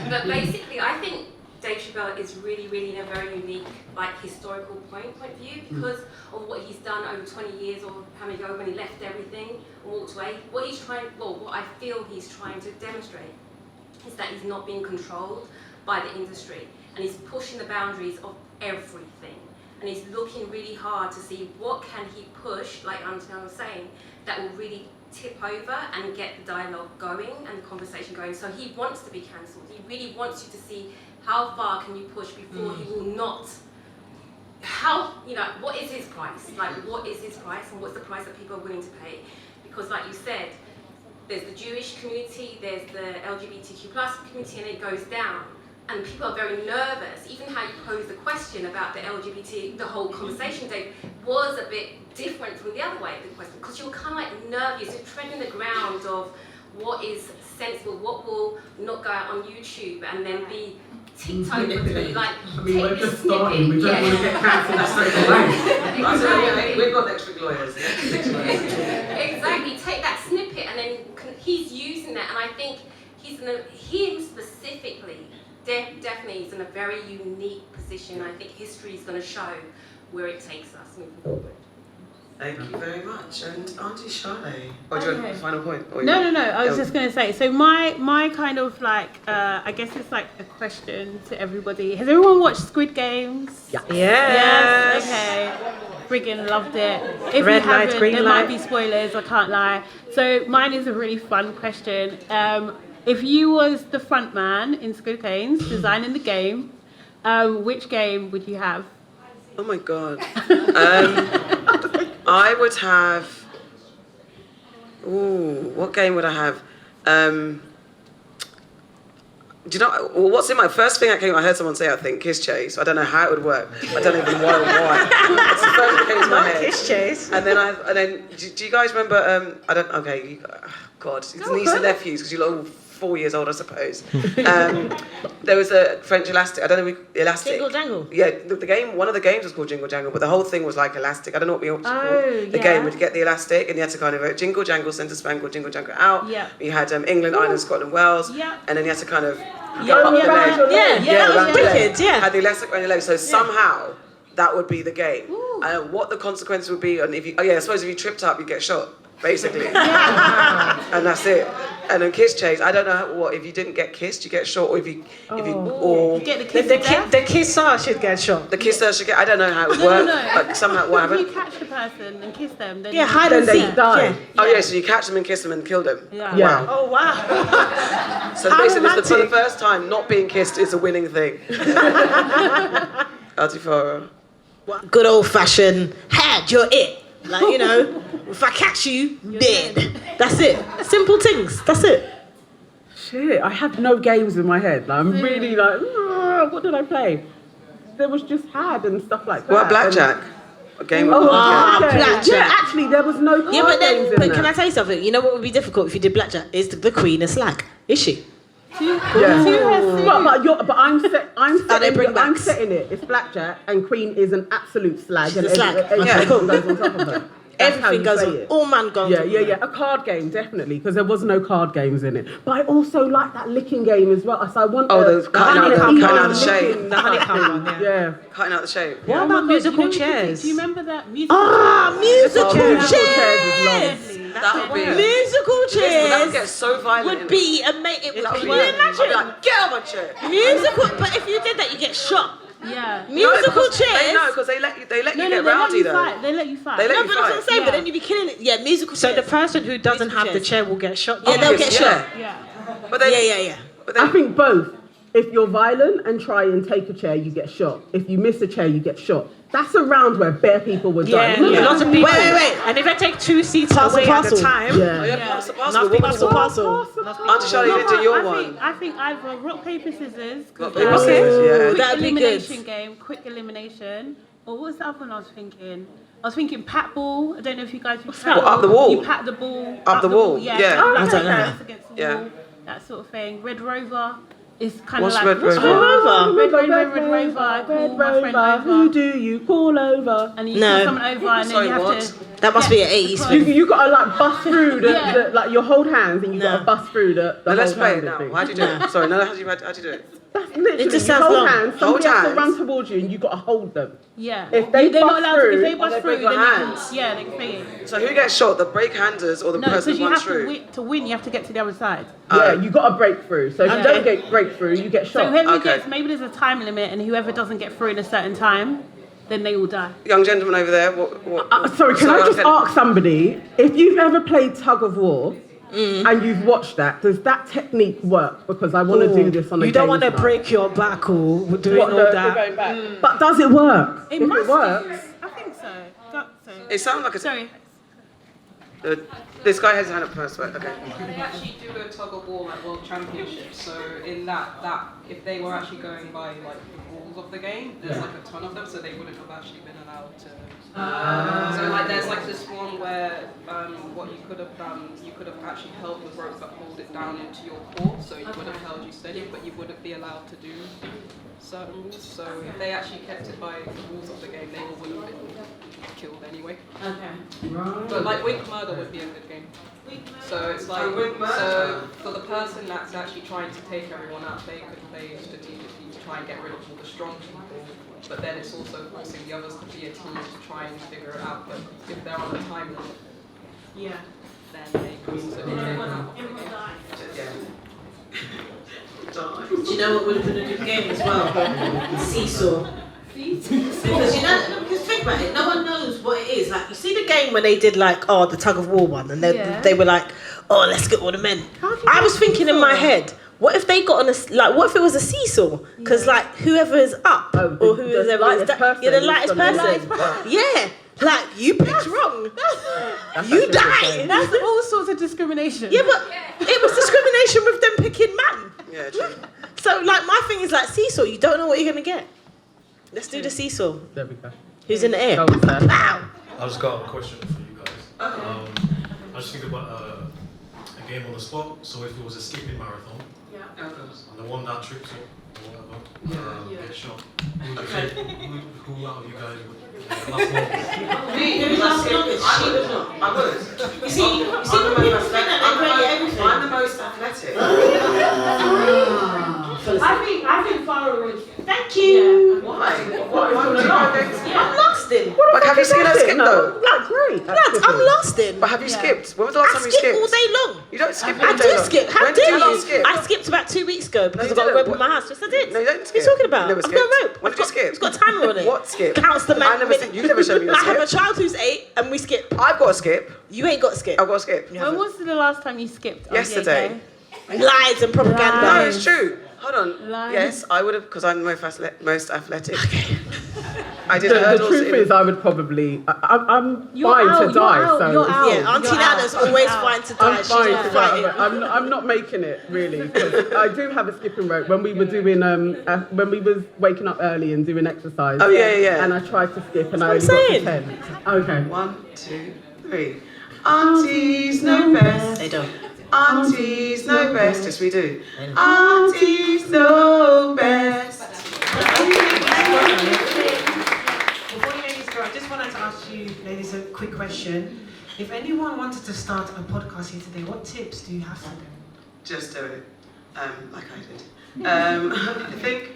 say. But basically, I think Dave Chappelle is really, really in a very unique, like, historical point of view because of what he's done over 20 years or how many ago when he left everything and walked away. What I feel he's trying to demonstrate is that he's not being controlled by the industry and he's pushing the boundaries of everything. And he's looking really hard to see what can he push, like Auntie Jana was saying, that will really tip over and get the dialogue going and the conversation going. So he wants to be cancelled. He really wants you to see how far can you push before he will not. How, you know, what is his price? Like, what is his price and what's the price that people are willing to pay? Because like you said, there's the Jewish community, there's the LGBTQ plus community, and it goes down. And people are very nervous. Even how you pose the question about the LGBT, the whole conversation, Dave, was a bit different from the other way of the question, because you're kind of like nervous, you're treading the ground of what is sensible, what will not go out on YouTube and then be TikTok, like, I mean, we're just starting, we don't want to get cancelled straight away. Exactly. We've got electric lawyers. Exactly, take that snippet and then he's using that, and I think him specifically, definitely is in a very unique position. I think history is going to show where it takes us moving forward. Thank you very much. And Auntie Charlotte. Oh, do you want a final point? Or No. I was just going to say, so my kind of like, I guess it's like a question to everybody. Has everyone watched Squid Games? Yeah. Yes. Okay. Friggin' loved it. If Red you light, haven't, green there light. might be spoilers, I can't lie. So mine is a really fun question. If you was the front man in Squid Games, designing the game, which game would you have? Oh my God. I would have. Ooh, what game would I have? Do you know what's in my first thing that came? I heard someone say, I think Kiss Chase. I don't know how it would work. I don't even know why. It's the first thing that came to my head. Kiss Chase. And then do you guys remember? I don't. Okay, God, it's niece and nephews because you're all 4 years old, I suppose. There was a French elastic. I don't know elastic. Jingle Jangle. Yeah, the game. One of the games was called Jingle Jangle, but the whole thing was like elastic. I don't know what we all called the game. Would you get the elastic, and you had to kind of Jingle Jangle, Centre Spangle, Jingle Jangle out. Yeah. You had England, Ireland, Scotland, Wales. Yeah. And then you had to kind of Yeah, up the leg. Yeah, that was wicked. Yeah. Had the elastic around your leg. So somehow that would be the game. And what the consequences would be, and if you, I suppose if you tripped up, you get shot. basically. And that's it. And then kiss change. I don't know if you didn't get kissed, you get shot, or if you get the kiss. The kisser should get shot. The kisser should get. I don't know how it works, but somehow what If you happened? catch the person and kiss them, then hide and seek. Oh yeah, so you catch them and kiss them and kill them. Yeah. Wow. Oh wow. So basically, for the first time, not being kissed is a winning thing. Altifara. Good old fashioned had, you're it. Like, you know, if I catch you, dead. That's it. Simple things. That's it. Shit, I had no games in my head. Like, I'm really like, what did I play? There was just had and stuff like that. What, blackjack? A game of blackjack. Yeah, actually, there was no card Yeah, but games in then, can there. I tell you something? You know what would be difficult if you did blackjack? Is the queen a slag? Is she? Yeah. But I'm back. setting it. It's blackjack and queen is an absolute slag. She's and a slag. everything Okay. goes on top of her. That's how Everything you goes play on. it. All man goes on. Yeah. A card game, definitely, because there was no card games in it. But I also like that licking game as well. So I want the cutting out the shape. licking, The honeycomb one, yeah. Cutting out the shape. What about musical chairs? Do you remember that musical? Musical chairs. That would be. Musical chairs. That would get so violent. Would be amazing. That would Can be. you I'd be imagine? like, get out of my chair. Musical, but if you did that, you get shot. Yeah. Musical chairs. No, because they let you No, get they let rowdy you though. fight. They let you fight. They let No, you but that's what I'm fight. saying. But then you'd be killing it. Yeah, musical chairs. So the person who doesn't have the chairs. chair will get shot. Yeah, they'll get shot. Yeah. But then, Yeah. I think both. If you're violent and try and take a chair, you get shot. If you miss a chair, you get shot. That's a round where bare people were dying. Lots of people. Wait. And if I take 2 seats Parcel, away at parcel. a time, Parcel. Nothing parcel, parcel. Auntie Charlie, you do your one. I think either rock, paper, scissors. Rock, paper, scissors, yeah. Quick That'd be good. elimination game, quick elimination. Or what was the other one I was thinking? I was thinking pat ball. I don't know if you guys. What, up the wall? You pat the ball. Up the wall, Yeah. yeah. Like I don't know. hands against the Yeah. wall. That sort of thing. Red Rover is kind of What's like. Red Rover? Red Rover. I call my friend over. Who do you call over? And you No. call someone over and then Sorry, you have what? to. That must be an 80s thing. You gotta like bust through Yeah. the like you hold hands and you gotta bust through the Now let's whole play hand it now. thing. How'd you do it? Sorry, no, how'd you do it? That's literally, It just you sounds hold long. hands, somebody has to hands. run towards you and you gotta hold them. Yeah. If they're not bust allowed to. through, If they or bust they through, break your then they hands. can. Yeah, they can pay it. So who gets shot? The break handers or the No, person because who you runs have through? to win. You have to get to the other side. Yeah, you gotta break through. So if you don't get break through, you get So shot. whoever Okay. gets, maybe there's a time limit, and whoever doesn't get through in a certain time, then they will die. Young gentleman over there. What? Sorry, can I just okay. ask somebody, if you've ever played tug of war and you've watched that, does that technique work? Because I want to do this on a You don't want to games night. break your back or doing What, all the that. going back? But does it work? It If must it works, I think so. So. It sounds like a. Sorry. This guy has his hand up first. Right? Okay. They actually do a tug of war like world championships. So in that if they were actually going by like the rules of the game, there's like a ton of them, so they wouldn't have actually been allowed to. So like there's like this one where what you could have done, you could have actually held the rope but hold it down into your core, so you would have held you steady, but you wouldn't be allowed to do certain rules. So if they actually kept it by the rules of the game, they all would have been killed anyway. Okay. But like Wink Murder would be a good game. So it's like, Wink Murder. so for the person that's actually trying to take everyone out, they could play strategically to try and get rid of all the strong people. But then it's also forcing the others to be a team to try and figure it out. But if they're on a time limit, then they can also take everyone out of the game. Do you know what would have been a good game as well? Seesaw. Because because think about it, no one knows what it is. Like you see the game when they did like the tug of war one, and they were like, let's get all the men. I was thinking in my head, what if they got on what if it was a seesaw? Because like whoever is up or whoever is down, the lightest person. Yeah. Like, you picked wrong. You die. That's all sorts of discrimination. Yeah, but it was discrimination with them picking man. Yeah, true. So, like, my thing is like seesaw. You don't know what you're going to get. Let's do the seesaw. there we go. Who's in the air? Go with that. Pow! I just got a question for you guys. I just think about a game on the spot. So if it was a skipping marathon, and the one that trips up or whatever gets shot, who out of you guys would last longest? Who lasts longest? I would. You see when people think that they play everything. I'm the most athletic. I think Farah would. Thank you. Why? Why would you go against me? I'm lost in. Like, have you seen her skip though? Like, great. Lads, I'm lost in. But have you skipped? When was the last time you skipped? I skip all day long. You don't skip I all day do long. skip. How When did dare you you? last skip? I skipped about 2 weeks ago because you I got a didn't. rope in my house. Yes, I did. No, you don't What skip. are you talking about? You never I've skipped. got a rope. When did you skip? It's got a timer on it. What skip? Counts the I never seen. You never showed me a I have a skip. child who's 8 and we skip. I've got a skip. You ain't got a skip. I've got a skip. When was the last time you skipped? Yesterday. Lies and propaganda. No, it's true. Hold on. Lies. Yes, I would have, because I'm the most athletic. I did The hurdles. truth is, I would probably. I'm You're fine out, to you're die. out, So you're out. Yeah, Auntie Nana's always fine to die. I'm She's fine not to die, fighting. but I'm not making it really. 'Cause I do have a skipping rope when we were doing when we was waking up early and doing exercise. Oh, yeah. And I tried to skip and I only That's what I'm got to 10. Okay. 1, 2, 3. Aunties know best. They don't. Aunties know best. Yes, we do. Aunties know best. Before you ladies go, I just wanted to ask you ladies a quick question. If anyone wanted to start a podcast here today, what tips do you have for them? Just do it, like I did. I think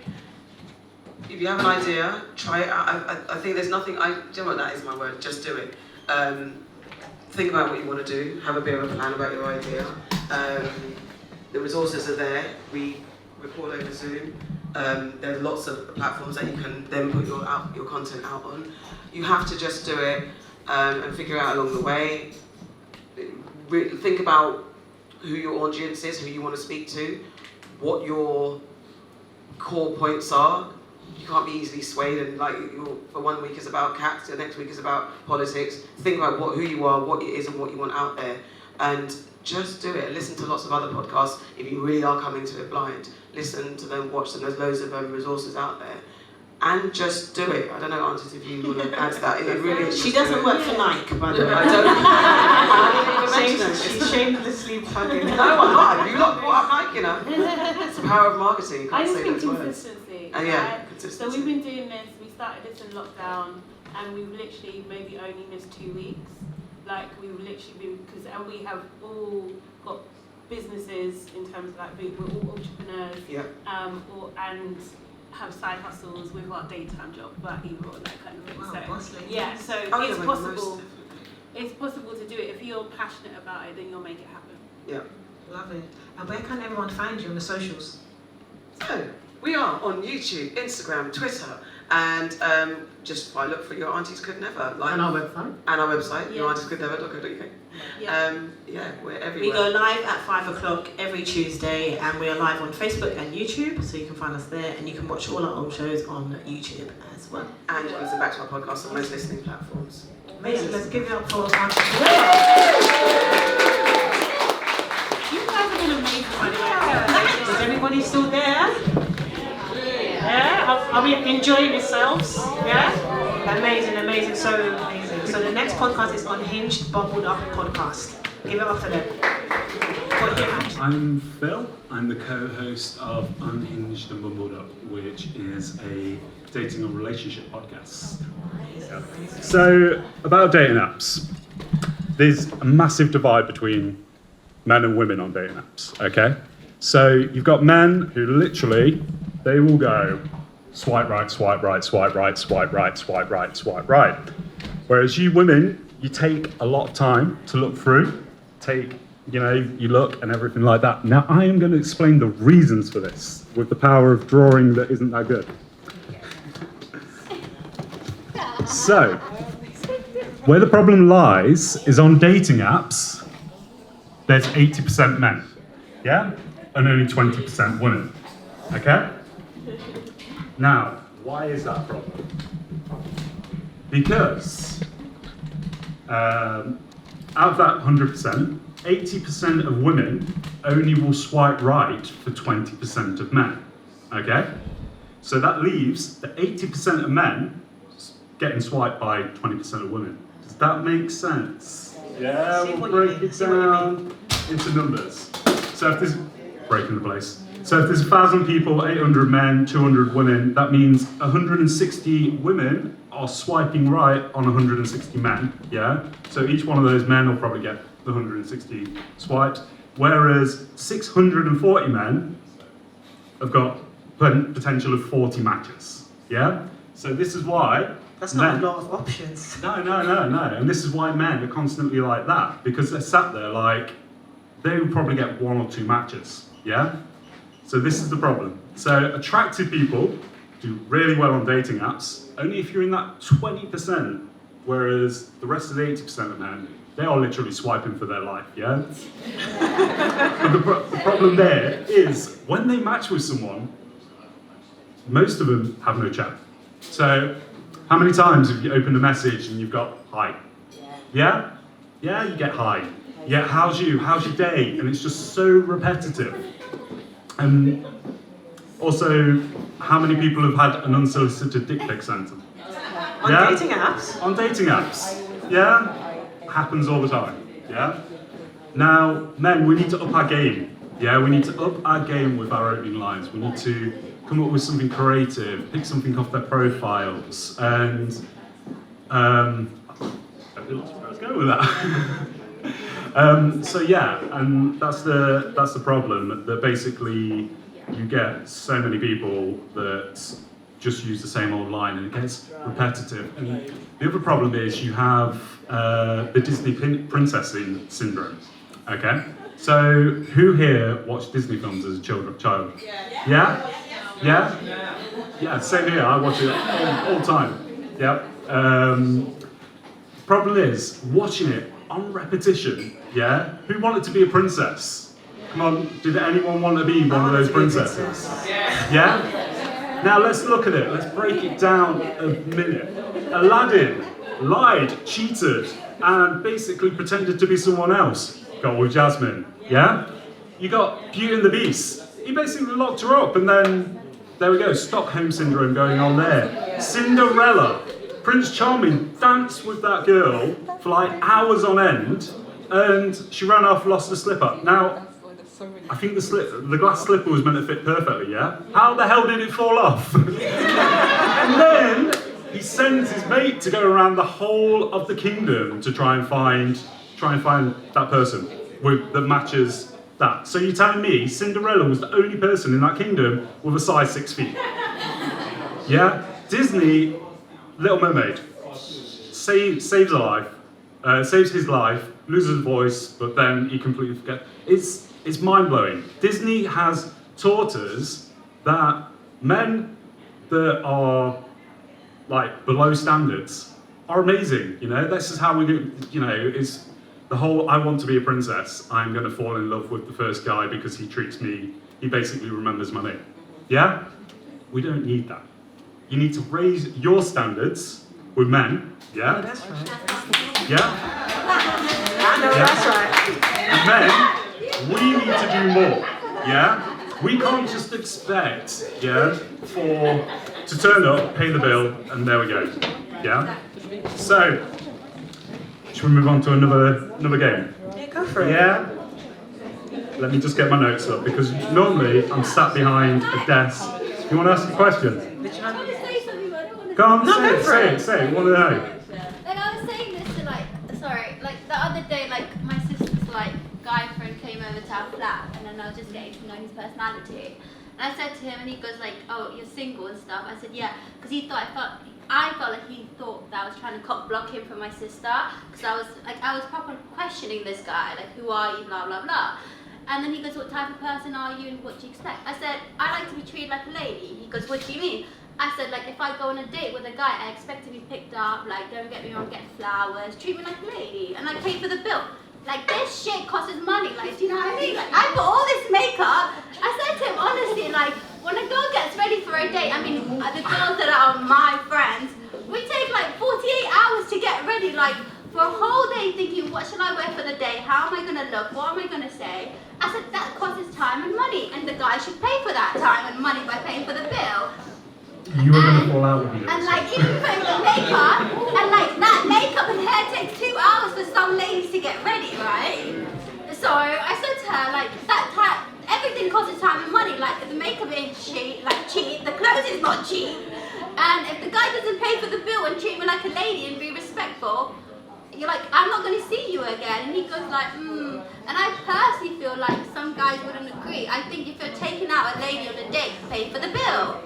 if you have an idea, try it out. I think there's nothing. Do you know what? That is my word. Just do it. Think about what you want to do. Have a bit of a plan about your idea. The resources are there. We record over Zoom. There's lots of platforms that you can then put your content out on. You have to just do it and figure out along the way. Think about who your audience is, who you want to speak to, what your core points are. You can't be easily swayed and for 1 week is about cats, the next week is about politics. Think about who you are, what it is and what you want out there. And just do it. Listen to lots of other podcasts if you really are coming to it blind. Listen to them, watch them, there's loads of resources out there. And just do it. I don't know, Aunties, if you want to add to that. It really is. She doesn't work for Nike, by the way. I don't even mention it. She's shamelessly plugging. No, I'm not. You lot brought up Nike, you know. It's the power of marketing. You I can't just say think those words. consistency. And yeah, right? consistency. So we've been doing this, we started this in lockdown, and we've literally maybe only missed 2 weeks. Like, we've literally been, and we have all got businesses in terms of we're all entrepreneurs, and have side hustles with our daytime job, but either or that kind of thing. Wow, So, boss lady. yeah, so Oh, it's yeah, possible. It's possible to do it. If you're passionate about it, then you'll make it happen. Yeah. Love it. And where can everyone find you on the socials? So, we are on YouTube, Instagram, Twitter, and just look for Your Aunties Could Never. And our website. And our website, Yeah. yourauntiescouldnever.co.uk. We're everywhere. We go live at 5 o'clock every Tuesday, and we are live on Facebook and YouTube, so you can find us there, and you can watch all our old shows on YouTube as well. And you can listen back to our podcast on most listening platforms. Amazing. Let's give it up for Aunties Could Never. You guys have been amazing, by the way. Is everybody still there? Yeah? Are we enjoying yourselves? Yeah? Amazing, amazing, so amazing. So the next podcast is Unhinged Bumbled Up podcast. Give it up for them. I'm Phil. I'm the co-host of Unhinged and Bumbled Up, which is a dating and relationship podcast. So, about dating apps. There's a massive divide between men and women on dating apps, okay? So, you've got men who literally, they will go swipe right, swipe right, swipe right, swipe right, swipe right, swipe right. Whereas you women, you take a lot of time to look through, you look and everything like that. Now, I am going to explain the reasons for this with the power of drawing that isn't that good. So, where the problem lies is on dating apps, there's 80% men, yeah? And only 20% women, okay? Now, why is that a problem? Because out of that 100%, 80% of women only will swipe right for 20% of men, okay? So that leaves the 80% of men getting swiped by 20% of women. Does that make sense? Yeah, we'll break it down into numbers. So if there's, breaking the place. So if there's 1,000 people, 800 men, 200 women, that means 160 women are swiping right on 160 men, yeah? So each one of those men will probably get the 160 swipes, whereas 640 men have got potential of 40 matches, yeah? So this is why. That's not a lot of options. No. And this is why men are constantly like that, because they're sat there like, they will probably get 1 or 2 matches, yeah? So this is the problem. So attractive people do really well on dating apps, only if you're in that 20%, whereas the rest of the 80% of men, they are literally swiping for their life, yeah? But the problem there is, when they match with someone, most of them have no chat. So, how many times have you opened a message and you've got hi? Yeah? Yeah, you get hi. Yeah, how's your day? And it's just so repetitive. And also, how many people have had an unsolicited dick pic sent to them? On dating apps? On dating apps, yeah? Happens all the time, yeah? Now, men, we need to up our game, yeah? We need to up our game with our opening lines. We need to come up with something creative, pick something off their profiles, and let's go with that. So yeah, and that's the problem, that basically you get so many people that just use the same old line and it gets repetitive. And the other problem is you have the Disney princess syndrome, okay? So who here watched Disney films as a child? Yeah? Yeah, same here, I watch it all the time, yeah. Problem is, watching it on repetition, yeah? Who wanted to be a princess? Come on, did anyone want to be one of those princesses? Yeah? Now let's look at it, let's break it down a minute. Aladdin lied, cheated, and basically pretended to be someone else. Got with Jasmine, yeah? You got Beauty and the Beast. He basically locked her up, and then, there we go, Stockholm Syndrome going on there. Cinderella, Prince Charming danced with that girl for like hours on end, and she ran off, lost the slipper. Now, I think the glass slipper was meant to fit perfectly, yeah? How the hell did it fall off? And then he sends his mate to go around the whole of the kingdom to try and find that person that matches that. So you're telling me Cinderella was the only person in that kingdom with a size 6 feet? Yeah? Disney, Little Mermaid, saves his life, loses his voice, but then he completely forgets. It's mind-blowing. Disney has taught us that men that are like below standards are amazing. You know, this is how we do. You know, it's the whole "I want to be a princess. I'm going to fall in love with the first guy because he treats me. He basically remembers my name." Yeah, we don't need that. You need to raise your standards with men. Yeah. Oh, that's right. Yeah. I know that's right. And men, we need to do more, yeah? We can't just expect, yeah, to turn up, pay the bill, and there we go, yeah? So, should we move on to another game? Yeah, go for it. Yeah? Let me just get my notes up, because normally I'm sat behind a desk. You want to ask a question? Go on, say it, what do I know? Like I was saying this to like the other day, like my sister's like guy friend came over to our flat, and then I was just getting to know his personality. And I said to him, and he goes like, "Oh, you're single and stuff." I said, "Yeah," because I felt like he thought that I was trying to cock block him from my sister, because I was properly questioning this guy, like, "Who are you?" Blah blah blah. And then he goes, "What type of person are you, and what do you expect?" I said, "I like to be treated like a lady." He goes, "What do you mean?" I said, like, if I go on a date with a guy, I expect to be picked up, like, don't get me wrong, get flowers, treat me like a lady, and like pay for the bill. Like, this shit costs money, like, do you know what I mean? Like, I put all this makeup. I said to him, honestly, like, when a girl gets ready for a date, I mean, the girls that are my friends, we take like 48 hours to get ready, like, for a whole day thinking, what shall I wear for the day? How am I gonna look? What am I gonna say? I said, that costs time and money, and the guy should pay for that time and money by paying for the bill. You were going to fall out with me. And like even putting the makeup, and like that makeup and hair takes 2 hours for some ladies to get ready, right? So I said to her, like, everything costs time and money. Like, the makeup ain't cheap, the clothes is not cheap. And if the guy doesn't pay for the bill and treat me like a lady and be respectful, you're like, I'm not going to see you again. And he goes like, And I personally feel like some guys wouldn't agree. I think if you're taking out a lady on a date, pay for the bill.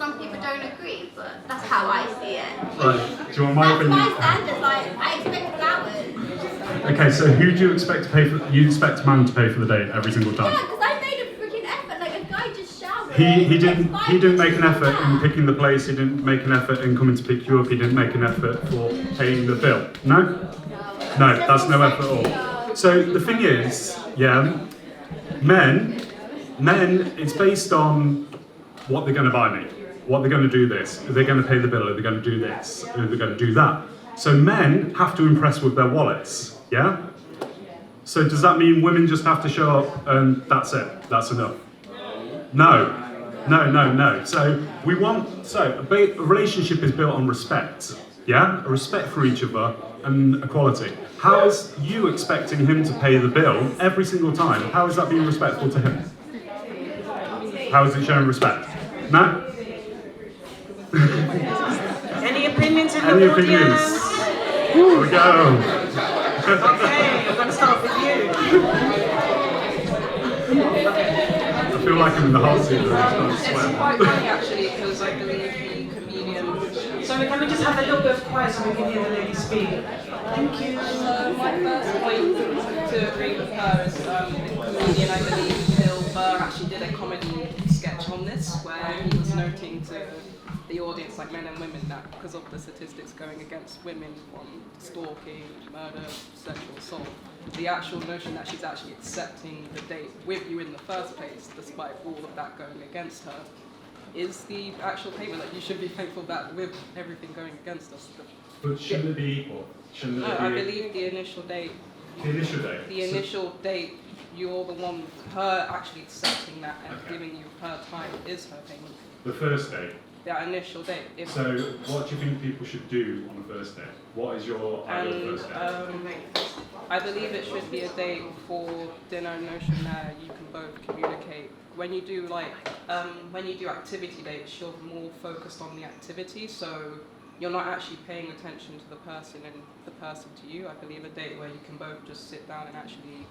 some people don't agree, but that's how I see it. Right. Do you want my opinion? That's my standards. Like, I expect flowers. Okay, so who do you expect to pay for? You expect a man to pay for the date every single time? Yeah, because I made a freaking effort. Like, a guy just showered. He didn't make an effort in picking the place. He didn't make an effort in coming to pick you up. He didn't make an effort for paying the bill. No, that's no effort at all. So the thing is, yeah, men, it's based on what they're going to buy me, what they're going to do this, are they going to pay the bill, are they going to do this, are they going to do that. So men have to impress with their wallets, yeah? So does that mean women just have to show up and that's it, that's enough? No. So a relationship is built on respect, yeah? A respect for each other and equality. How is you expecting him to pay the bill every single time? How is that being respectful to him? How is it showing respect? No? Any opinions in the Any audience? opinions? Here we go. Okay, I'm going to start with you. I feel like I'm in the hot seat. It's quite funny actually, because I believe the comedian. Sorry, can we just have a little bit of quiet so we can hear the lady speak? Thank you. So my first point to agree with her is the comedian, I believe, Bill Burr actually did a comedy sketch on this where he was noting to the audience, like men and women, that because of the statistics going against women from stalking, murder, sexual assault, the actual notion that she's actually accepting the date with you in the first place, despite all of that going against her, is the actual payment. Like, you should be thankful that with everything going against us. But shouldn't it be equal? No, I believe the initial date. The initial date? The initial date, you're the one, her actually accepting that and giving you her time is her payment. The first date? That initial date. So what do you think people should do on the first date? What is your ideal first date? I believe it should be a date for dinner, notion that you can both communicate. When you do activity dates, you're more focused on the activity, so you're not actually paying attention to the person and the person to you. I believe a date where you can both just sit down and actually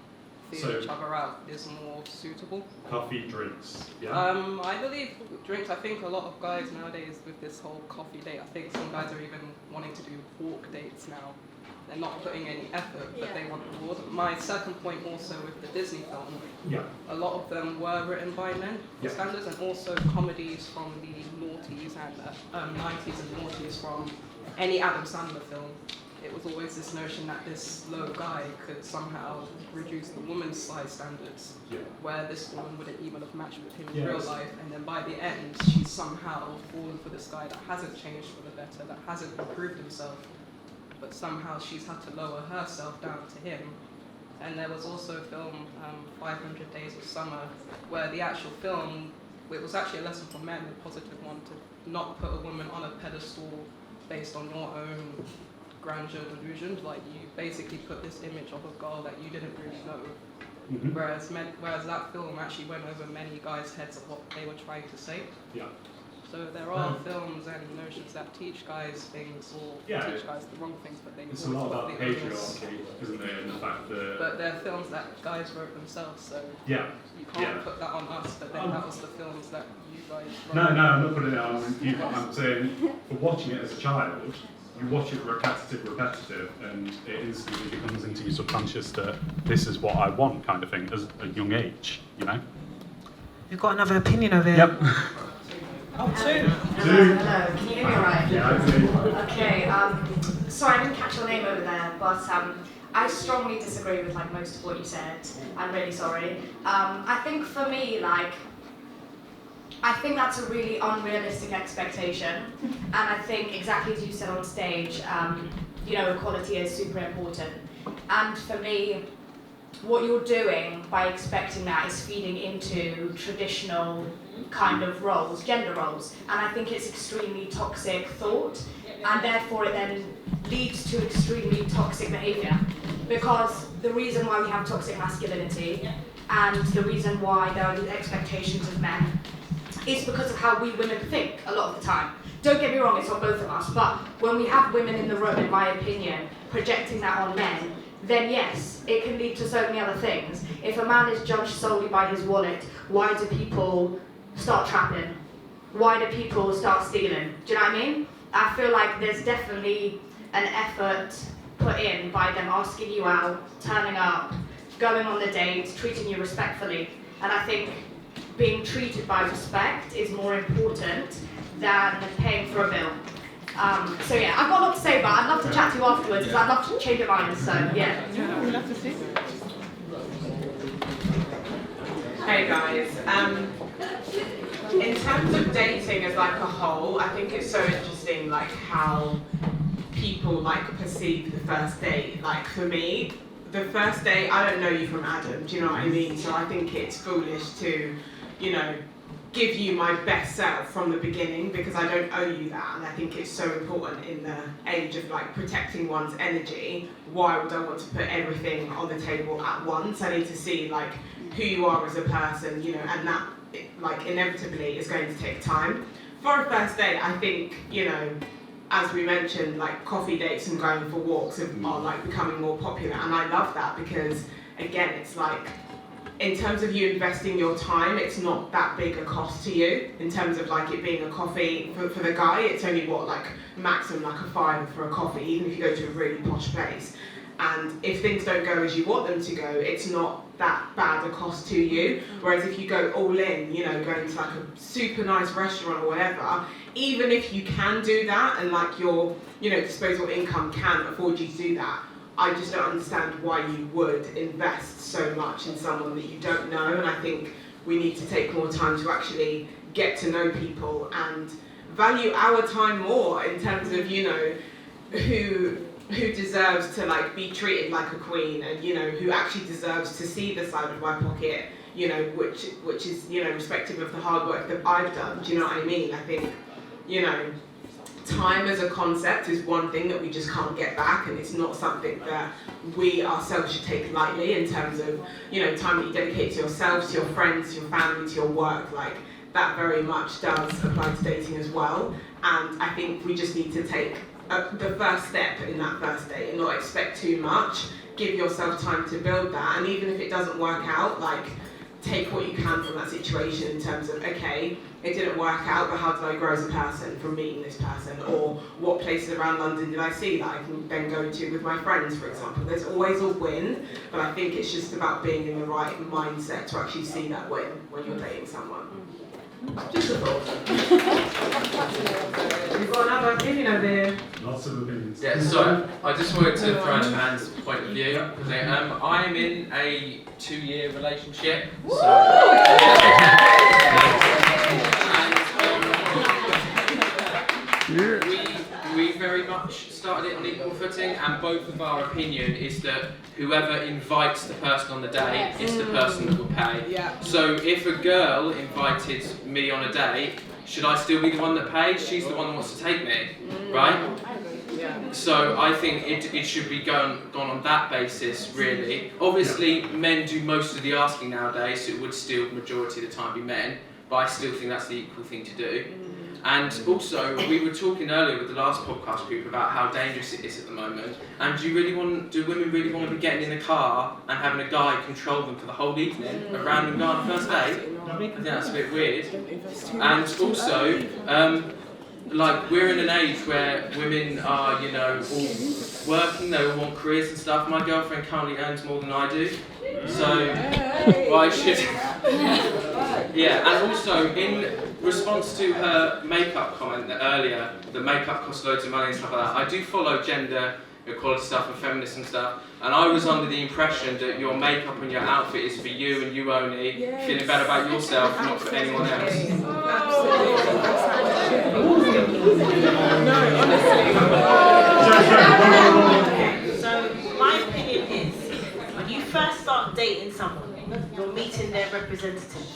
feel each other out is more suitable. Coffee, drinks, yeah? I believe drinks. I think a lot of guys nowadays with this whole coffee date, I think some guys are even wanting to do walk dates now. They're not putting any effort, but they want reward. My second point also with the Disney film, a lot of them were written by men standards, and also comedies from the noughties and 90s and noughties from any Adam Sandler film. It was always this notion that this low guy could somehow reduce the woman's size standards, where this woman wouldn't even have matched with him in real life, and then by the end, she's somehow fallen for this guy that hasn't changed for the better, that hasn't improved himself, but somehow she's had to lower herself down to him. And there was also a film, 500 Days of Summer, where the actual film, it was actually a lesson for men, a positive one, to not put a woman on a pedestal based on your own grandeur delusion. Like, you basically put this image of a girl that you didn't really know. Whereas that film actually went over many guys' heads of what they were trying to say. So there are films and notions that teach guys things or teach guys the wrong things, but they It's a lot about patriarchy, isn't it, and the fact that... But they're films that guys wrote themselves, so you can't put that on us, but then that was the films that you guys wrote. No, I'm not putting it on you, but I'm saying, for watching it as a child, you watch it repetitive, and it instantly becomes into your subconscious that this is what I want, kind of thing, as a young age, you know? You've got another opinion over here. Yep. Oh, two. Hello, can you hear me all right? Yeah, I do. Okay, sorry I didn't catch your name over there, but I strongly disagree with like most of what you said. I'm really sorry. I think for me, like, I think that's a really unrealistic expectation, and I think exactly as you said on stage, you know, equality is super important. And for me, what you're doing by expecting that is feeding into traditional kind of roles, gender roles, and I think it's extremely toxic thought, and therefore it then leads to extremely toxic behaviour, because the reason why we have toxic masculinity and the reason why there are these expectations of men is because of how we women think a lot of the time. Don't get me wrong, it's on both of us, but when we have women in the room, in my opinion, projecting that on men, then yes, it can lead to so many other things. If a man is judged solely by his wallet, why do people start trapping? why do people start stealing? Do you know what I mean? I feel like there's definitely an effort put in by them asking you out, turning up, going on the date, treating you respectfully. And I think being treated by respect is more important than paying for a bill. So yeah, I've got a lot to say, but I'd love to chat to you afterwards, because I'd love to change your mind, so yeah. We'd love to see. Hey guys, in terms of dating as like a whole, I think it's so interesting like how people like perceive the first date. Like for me, the first date, I don't know you from Adam, do you know what I mean? So I think it's foolish to, you know, give you my best self from the beginning, because I don't owe you that, and I think it's so important in the age of like protecting one's energy. Why would I want to put everything on the table at once? I need to see like who you are as a person, you know, and that like inevitably is going to take time. For a first date, I think, you know, as we mentioned, like coffee dates and going for walks are like becoming more popular, and I love that because again, it's like, in terms of you investing your time, it's not that big a cost to you. In terms of like it being a coffee, for the guy, it's only what, like maximum like a $5 for a coffee, even if you go to a really posh place. And if things don't go as you want them to go, it's not that bad a cost to you. Whereas if you go all in, you know, going to like a super nice restaurant or whatever, even if you can do that and like your, you know, disposable income can afford you to do that, I just don't understand why you would invest so much in someone that you don't know. And I think we need to take more time to actually get to know people and value our time more in terms of, you know, who deserves to like be treated like a queen, and you know, who actually deserves to see the side of my pocket, you know, which is, you know, respective of the hard work that I've done. Do you know what I mean? I think, you know, time as a concept is one thing that we just can't get back, and it's not something that we ourselves should take lightly in terms of, you know, time that you dedicate to yourselves, to your friends, to your family, to your work. Like that very much does apply to dating as well. And I think we just need to take the first step in that first date and not expect too much. Give yourself time to build that, and even if it doesn't work out, like take what you can from that situation in terms of, okay, it didn't work out, but how did I grow as a person from meeting this person? Or what places around London did I see that I can then go to with my friends, for example? There's always a win, but I think it's just about being in the right mindset to actually see that win when you're dating someone. Just a thought. You've got another opinion over here. Lots of opinions. Yeah, so I just wanted to throw in a man's point of view. I am in a 2-year relationship. We very much started it on equal footing, and both of our opinion is that whoever invites the person on the date is the person that will pay. Yeah. So if a girl invited me on a date, should I still be the one that pays? She's the one that wants to take me, right? So I think it should be gone on that basis, really. Obviously, men do most of the asking nowadays, so it would still, majority of the time, be men, but I still think that's the equal thing to do. And also, we were talking earlier with the last podcast group about how dangerous it is at the moment. And do women really want to be getting in the car and having a guy control them for the whole evening, a random guy on the first date? I think that's a bit weird. And also, like, we're in an age where women are, you know, all working, they all want careers and stuff. My girlfriend currently earns more than I do. So, why should... Yeah, and also, in response to her makeup comment earlier, the makeup costs loads of money and stuff like that, I do follow gender equality stuff and feminist and stuff, and I was under the impression that your makeup and your outfit is for you and you only, feeling better about yourself, not for anyone else. No, honestly. So my opinion is, when you first start dating someone, you're meeting their representative.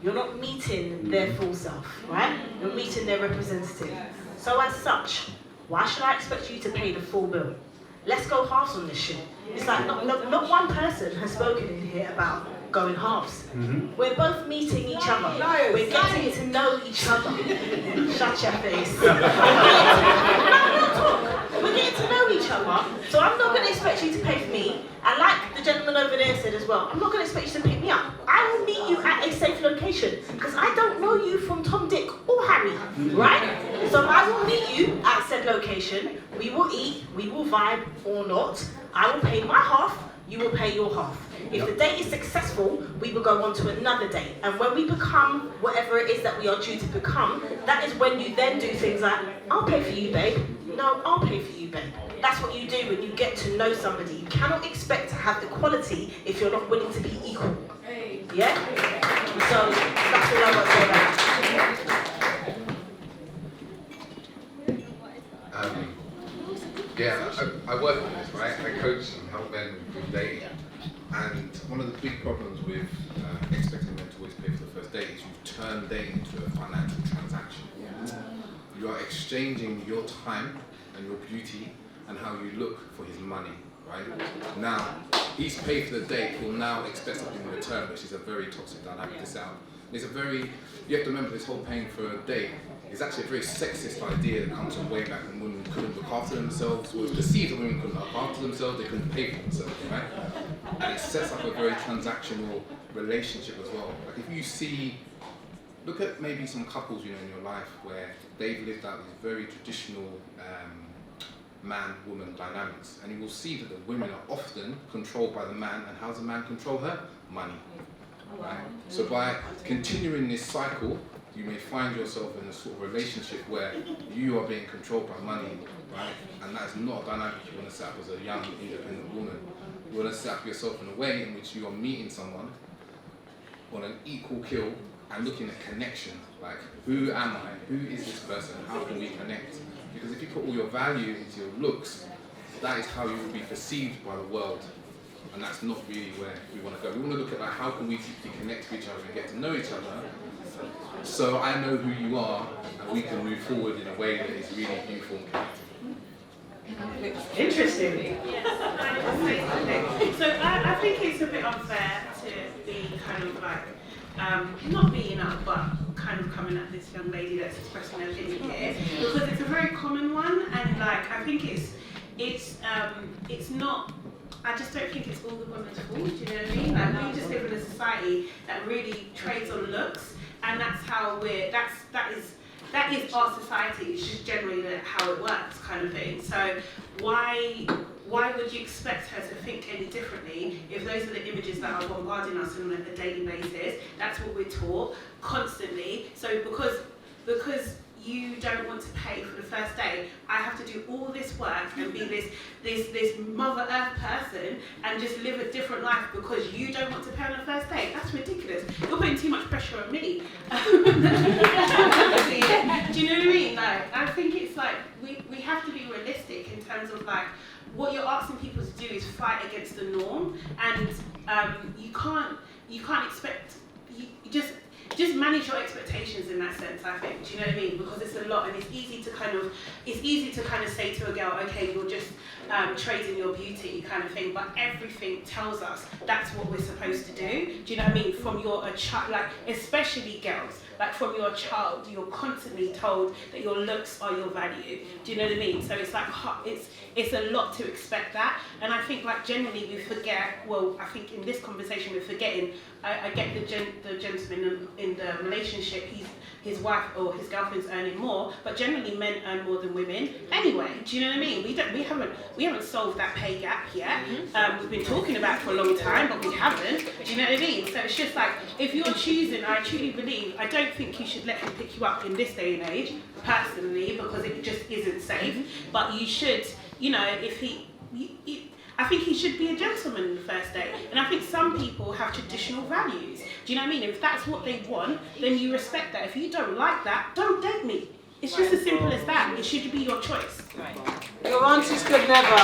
You're not meeting their full self, right? You're meeting their representative. So as such, why should I expect you to pay the full bill? Let's go halves on this shit. It's like not one person has spoken in here about going halves. We're both meeting each other. We're getting to know each other. Shut your face. We're getting to know each other. So I'm not going to expect you to pay for me. And like the gentleman over there said as well, I'm not going to expect you to pick me up. I will meet you at a safe location because I don't know you from Tom, Dick or Harry. said location, we will eat, we will vibe or not. I will pay my half, you will pay your half. If the date is successful, we will go on to another date. And when we become whatever it is that we are due to become, that is when you then do things like, I'll pay for you, babe. No, I'll pay for you, babe. That's what you do when you get to know somebody. You cannot expect to have equality if you're not willing to be equal. Yeah? So that's all I want to say about that. I work on this, right? I coach and help men with dating. And one of the big problems with expecting men to always pay for the first date is you've turned dating into a financial transaction. You are exchanging your time and your beauty and how you look for his money, right? Now, he's paid for the date, he'll now expect something in return, which is a very toxic dynamic to set up. You have to remember this whole paying for a date is actually a very sexist idea that comes from way back when women couldn't look after themselves, or it was perceived that women couldn't look after themselves, they couldn't pay for themselves, right? And it sets up a very transactional relationship as well. Like if you look at maybe some couples, in your life where they've lived out these very traditional man-woman dynamics, and you will see that the women are often controlled by the man, and how does the man control her? Money. Right? So by continuing this cycle, you may find yourself in a sort of relationship where you are being controlled by money, right? And that is not a dynamic you want to set up as a young, independent woman. You want to set up yourself in a way in which you are meeting someone on an equal keel and looking at connection. Like, who am I? Who is this person? How can we connect? Because if you put all your value into your looks, that is how you will be perceived by the world. And that's not really where we want to go. We want to look at how can we deeply connect to each other and get to know each other, so I know who you are and we can move forward in a way that is really beautiful and connected. Interesting. Yes, so I think it's a bit unfair to be kind of like, not beating up, but kind of coming at this young lady that's expressing her opinion here, because it's a very common one, and like I think it's not. I just don't think it's all the women's fault. Do you know what I mean? Like we just live in a society that really trades on looks, and that's how that is our society. It's just generally how it works, kind of thing. So why would you expect her to think any differently if those are the images that are bombarding us on a daily basis? That's what we're taught constantly. So because you don't want to pay for the first day, I have to do all this work and be this Mother Earth person and just live a different life because you don't want to pay on the first day. That's ridiculous. You're putting too much pressure on me. Do you know what I mean? Like, I think it's like we have to be realistic in terms of like what you're asking people to do is fight against the norm, and you can't expect just manage your expectations in that sense, I think. Do you know what I mean? Because it's a lot, and it's easy to kind of say to a girl, okay, you're just trading your beauty kind of thing, but everything tells us that's what we're supposed to do. Do you know what I mean? From your child, like especially girls, like from your child, you're constantly told that your looks are your value. Do you know what I mean? So it's like it's a lot to expect that, and I think like generally we forget. Well, I think in this conversation we're forgetting. I get the gentleman in the relationship. His wife or his girlfriend's earning more, but generally men earn more than women anyway. Do you know what I mean? We haven't solved that pay gap yet. We've been talking about it for a long time, but we haven't. Do you know what I mean? So it's just like if you're choosing, I truly believe I don't think you should let him pick you up in this day and age, personally, because it just isn't safe. But you should, I think he should be a gentleman on the first date. And I think some people have traditional values. Do you know what I mean? If that's what they want, then you respect that. If you don't like that, don't date me. It's just as simple as that. It should be your choice. Your aunties could never.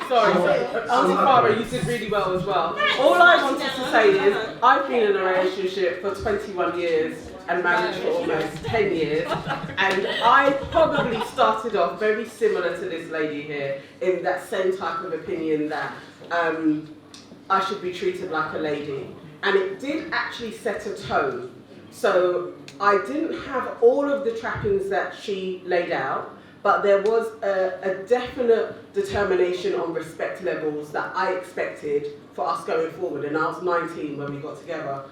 Sorry. Auntie Farah, you did really well as well. All I wanted to say is, I've been in a relationship for 21 years and married for almost 10 years, and I probably started off very similar to this lady here, in that same type of opinion that I should be treated like a lady. And it did actually set a tone. So I didn't have all of the trappings that she laid out, but there was a definite determination on respect levels that I expected for us going forward. And I was 19 when we got together.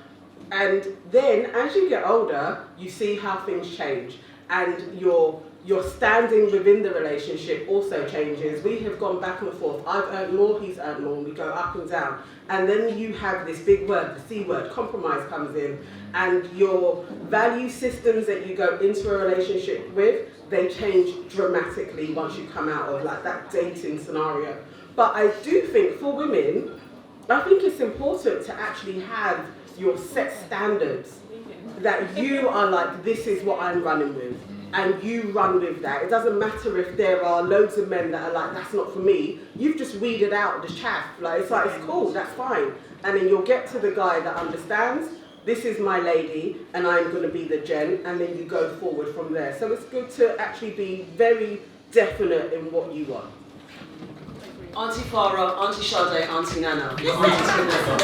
And then as you get older, you see how things change, and your standing within the relationship also changes. We have gone back and forth. I've earned more, he's earned more, and we go up and down. And then you have this big word, the C word, compromise comes in, and your value systems that you go into a relationship with, they change dramatically once you come out of like that dating scenario. But I do think for women, I think it's important to actually have your set standards, that you are like, this is what I'm running with, and you run with that. It doesn't matter if there are loads of men that are like, that's not for me. You've just weeded out the chaff. Like, it's cool, that's fine. And then you'll get to the guy that understands, this is my lady, and I'm going to be the gent, and then you go forward from there. So it's good to actually be very definite in what you want. Auntie Farah, Auntie Sade, Auntie Nana. Your aunties could never.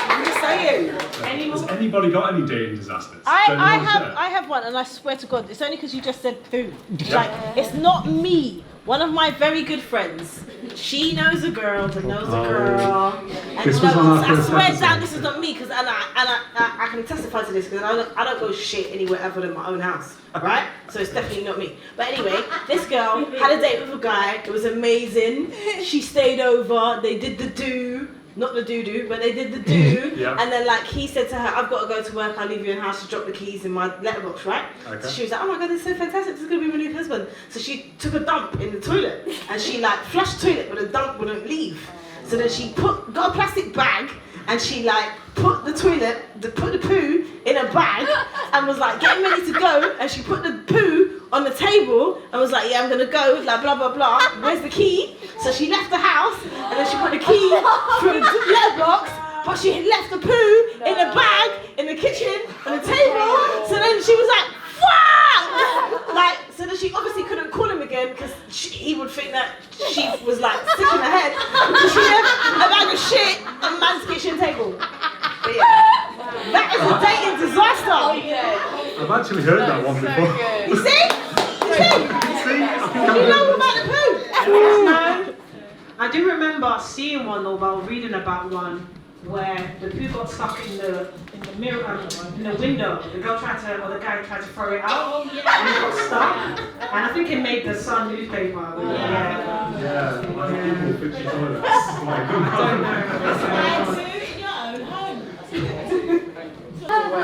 I'm just saying. Has anybody got any dating disasters? I have one, and I swear to God, it's only because you just said poo. Like, it's not me. One of my very good friends, she knows a girl that knows a girl. And This was on our I first swear episode. down, this is not me, because I can testify to this, because I don't go shit anywhere other than my own house, right? So it's definitely not me. But anyway, this girl had a date with a guy. It was amazing. She stayed over. They did the do. Not the doo-doo, but they did the do. Yeah. And then like he said to her, I've got to go to work, I'll leave you in the house to drop the keys in my letterbox, right? Okay. So she was like, oh my God, this is so fantastic, this is going to be my new husband. So she took a dump in the toilet, and she like flushed the toilet, but the dump wouldn't leave. So then she got a plastic bag, and she like put the poo in a bag, and was like getting ready to go, and she put the poo on the table, and was like, yeah, I'm gonna go, like blah, blah, blah, where's the key? So she left the house, and then she put the key through the letterbox, but she had left the poo in a bag, in the kitchen, on the table, so then she was like, fuck! Like, so then she obviously couldn't call him again, because he would think that she was like sick in her head, because she left a bag of shit on the man's kitchen table. But yeah, that is a dating disaster. I've actually heard that one before. You see? I You know about the poo? No. I do remember seeing one, though, while reading about one where the poo got stuck in the mirror, in the window. The girl tried to, or the guy tried to throw it out, and it got stuck. And I think it made the Sun newspaper. Yeah, like people fixing toilets.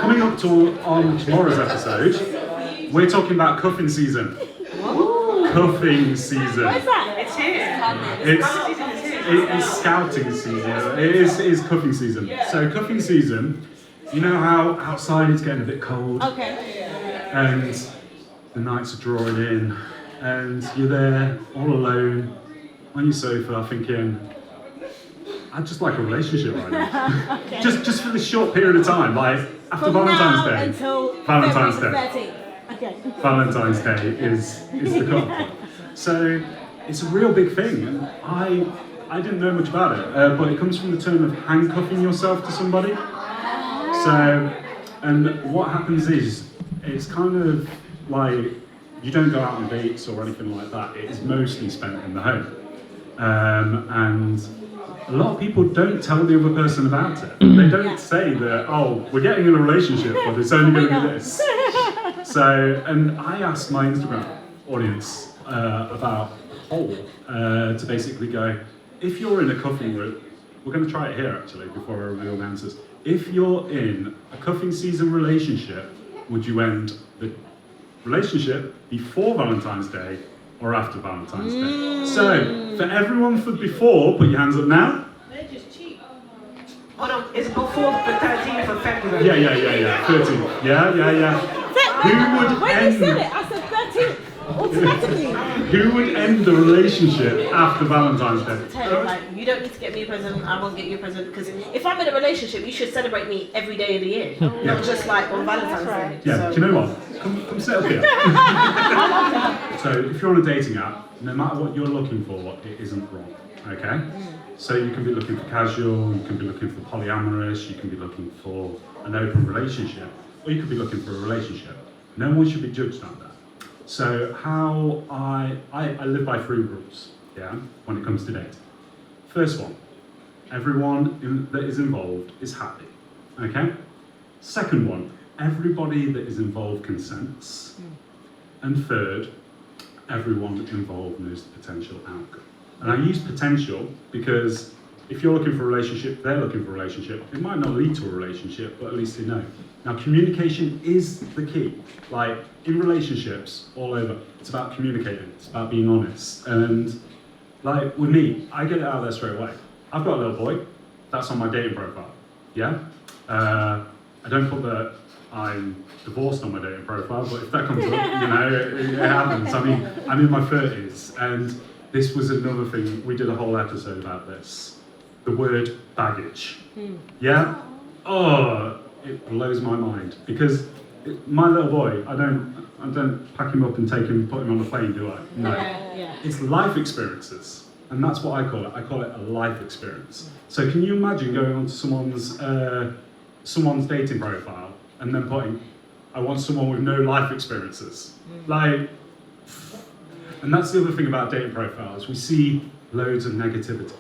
Coming up on tomorrow's episode, we're talking about cuffing season. Cuffing season. What is that? It's here. It's scouting season. It is cuffing season. So cuffing season, you know how outside it's getting a bit cold. Okay. And the nights are drawing in, and you're there all alone on your sofa thinking, I'd just like a relationship right now. Okay. just for this short period of time, like after From Valentine's now Day. until Valentine's February Day. the 13th. Okay. Valentine's Day is the cut. So it's a real big thing, and I didn't know much about it, but it comes from the term of handcuffing yourself to somebody. So, and what happens is, it's kind of like, you don't go out on dates or anything like that, it is mostly spent in the home. And a lot of people don't tell the other person about it. They don't say that, oh, we're getting in a relationship, but it's only going to be this. So, and I asked my Instagram audience about a poll to basically go, if you're in a cuffing group, we're going to try it here actually before I reveal the answers. If you're in a cuffing season relationship, would you end the relationship before Valentine's Day or after Valentine's Day? So, for everyone for before, put your hands up now. They're just cheap. Hold on, it's before the 13th of February. Yeah. 13th. Yeah. Who would When end? you said it, I said 13th. Automatically. Who would end the relationship after Valentine's Day? Tell him, like, you don't need to get me a present, I won't get you a present, because if I'm in a relationship, you should celebrate me every day of the year, not just like on Valentine's Day. Yeah, do you know what? Come sit up here. So if you're on a dating app, no matter what you're looking for, it isn't wrong, okay? So you can be looking for casual, you can be looking for polyamorous, you can be looking for an open relationship, or you could be looking for a relationship. No one should be judged on that. So how I live by 3 rules, yeah, when it comes to dating. First one, everyone that is involved is happy. Okay? Second one, everybody that is involved consents. And third, everyone involved knows the potential outcome. And I use potential because if you're looking for a relationship, they're looking for a relationship. It might not lead to a relationship, but at least they know. Now, communication is the key. Like, in relationships, all over, it's about communicating, it's about being honest. And, like, with me, I get it out there straight away. I've got a little boy, that's on my dating profile, yeah? I don't put that I'm divorced on my dating profile, but if that comes up, you know, it happens. I mean, I'm in my 30s, and this was another thing, we did a whole episode about this. The word baggage, yeah? Oh, it blows my mind, because my little boy, I don't pack him up and take him, put him on a plane, do I? No. It's life experiences, and that's what I call it. I call it a life experience. So can you imagine going onto someone's dating profile and then putting, I want someone with no life experiences? Like, and that's the other thing about dating profiles. We see loads of negativity,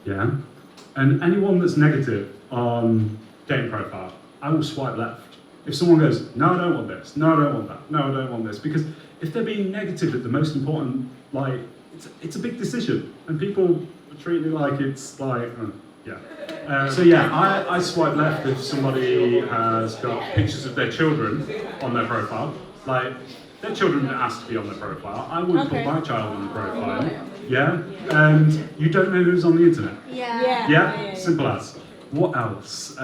yeah? And anyone that's negative on dating profile, I will swipe left. If someone goes, no, I don't want this, no, I don't want that, no, I don't want this, because if they're being negative at the most important, like, it's a big decision, and people treat it like it's like, yeah. So yeah, I swipe left if somebody has got pictures of their children on their profile. Like, their children didn't ask to be on their profile. I wouldn't put my child on the profile. Yeah? And you don't know who's on the internet. Yeah? Simple as. What else?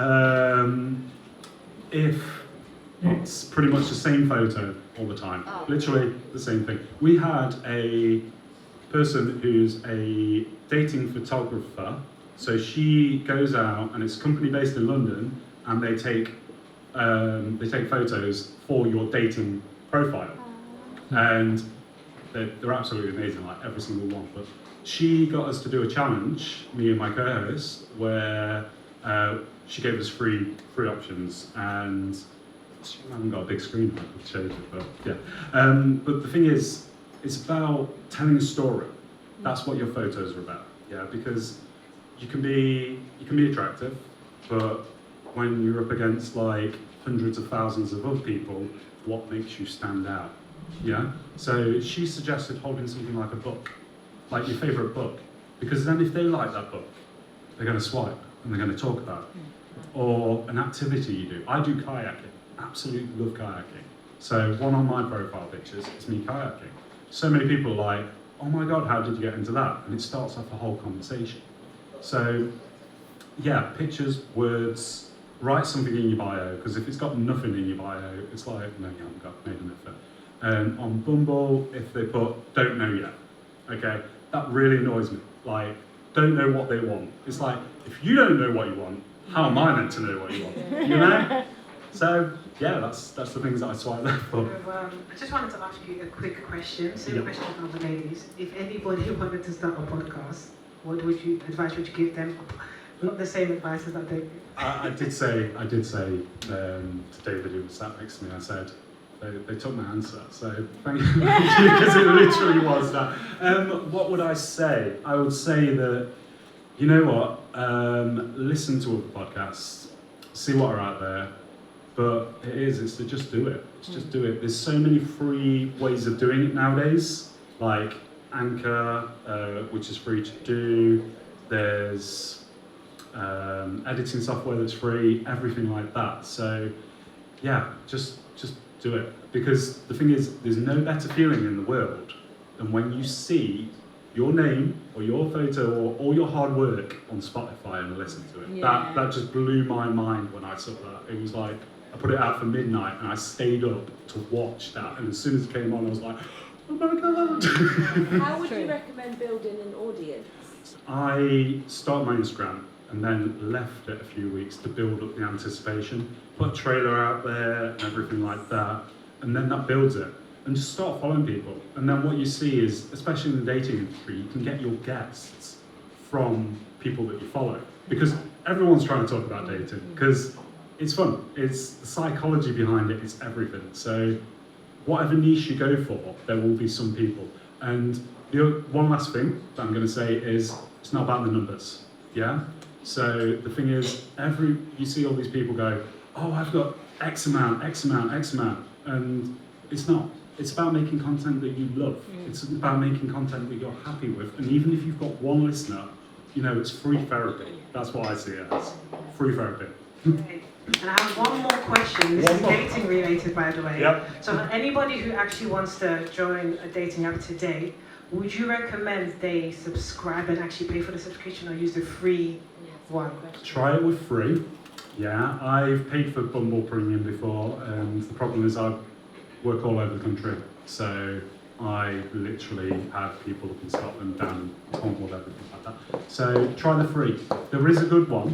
If it's pretty much the same photo all the time. Literally the same thing. We had a person who's a dating photographer. So she goes out, and it's a company based in London, and they take photos for your dating profile. And they're absolutely amazing, like every single one. But she got us to do a challenge, me and my co-host, where she gave us three options, and she hasn't got a big screen, I could show you, but yeah. But the thing is, it's about telling a story. That's what your photos are about, yeah, because you can be attractive, but when you're up against like hundreds of thousands of other people, what makes you stand out? Yeah? So she suggested holding something like a book, like your favourite book, because then if they like that book, they're going to swipe and they're going to talk about it. Or an activity you do. I do kayaking, absolutely love kayaking. So one on my profile pictures is me kayaking. So many people are like, oh my God, how did you get into that? And it starts off a whole conversation. So yeah, pictures, words, write something in your bio, because if it's got nothing in your bio, it's like, no, you haven't made an effort. And on Bumble, if they put, don't know yet, okay? That really annoys me. Like, don't know what they want. It's like, if you don't know what you want, how am I meant to know what you want? You know? So, yeah, that's the things that I swipe left for. I just wanted to ask you a quick question, same question from the ladies. If anybody wanted to start a podcast, what advice would you give them? Not the same advice as that they. I did say to David, who was sat next to me, I said, they took my answer, so thank you, because it literally was that. What would I say? I would say that, you know what, listen to other podcasts, see what are out there, but it's to just do it. It's just do it. There's so many free ways of doing it nowadays, like Anchor, which is free to do. There's editing software that's free, everything like that. So yeah, just do it. Because the thing is, there's no better feeling in the world than when you see your name or your photo or all your hard work on Spotify and listen to it. Yeah. That just blew my mind when I saw that. It was like, I put it out for midnight and I stayed up to watch that, and as soon as it came on I was like, oh my God. How would you recommend building an audience? I started my Instagram and then left it a few weeks to build up the anticipation, put a trailer out there and everything like that, and then that builds it. And just start following people. And then what you see is, especially in the dating industry, you can get your guests from people that you follow. Because everyone's trying to talk about dating, because it's fun. It's the psychology behind it, it's everything. So whatever niche you go for, there will be some people. And the one last thing that I'm going to say is, it's not about the numbers, yeah? So the thing is, you see all these people go, oh, I've got X amount, and it's not. It's about making content that you love. It's about making content that you're happy with. And even if you've got one listener, it's free therapy. That's what I see it as. Free therapy. Okay. And I have one more question. This is dating related, by the way. Yep. So anybody who actually wants to join a dating app today, would you recommend they subscribe and actually pay for the subscription or use the free one? Try it with free. Yeah, I've paid for Bumble Premium before, and the problem is I work all over the country. So I literally have people up in Scotland, down in Cornwall, everything like that. So try the free. There is a good one.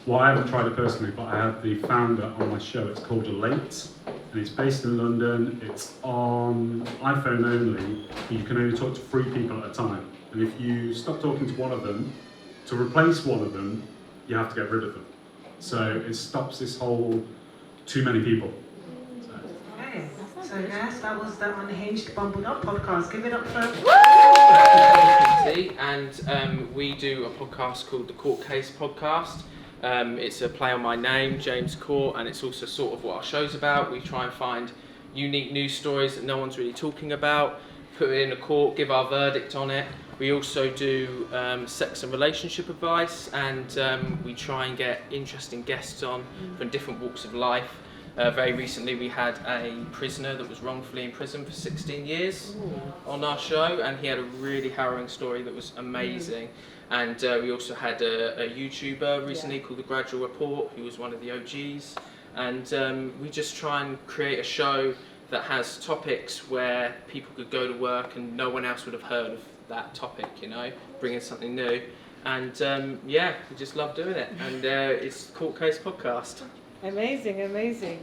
Well, I haven't tried it personally, but I had the founder on my show. It's called Elate, and it's based in London. It's on iPhone only, but you can only talk to 3 people at a time. And if you stop talking to one of them, to replace one of them, you have to get rid of them. So it stops this whole too many people. Okay, so guys, that was the Unhinged Bumbled Up podcast. Give it up for... And we do a podcast called the Court Case Podcast. It's a play on my name, James Court, and it's also sort of what our show's about. We try and find unique news stories that no one's really talking about, put it in a court, give our verdict on it. We also do sex and relationship advice, and we try and get interesting guests on from different walks of life. Very recently we had a prisoner that was wrongfully in prison for 16 years on our show, and he had a really harrowing story that was amazing. And we also had a YouTuber recently called The Gradual Report, who was one of the OGs. And we just try and create a show that has topics where people could go to work and no one else would have heard of that topic, bringing something new. And we just love doing it. And it's the Court Case Podcast. Amazing, amazing.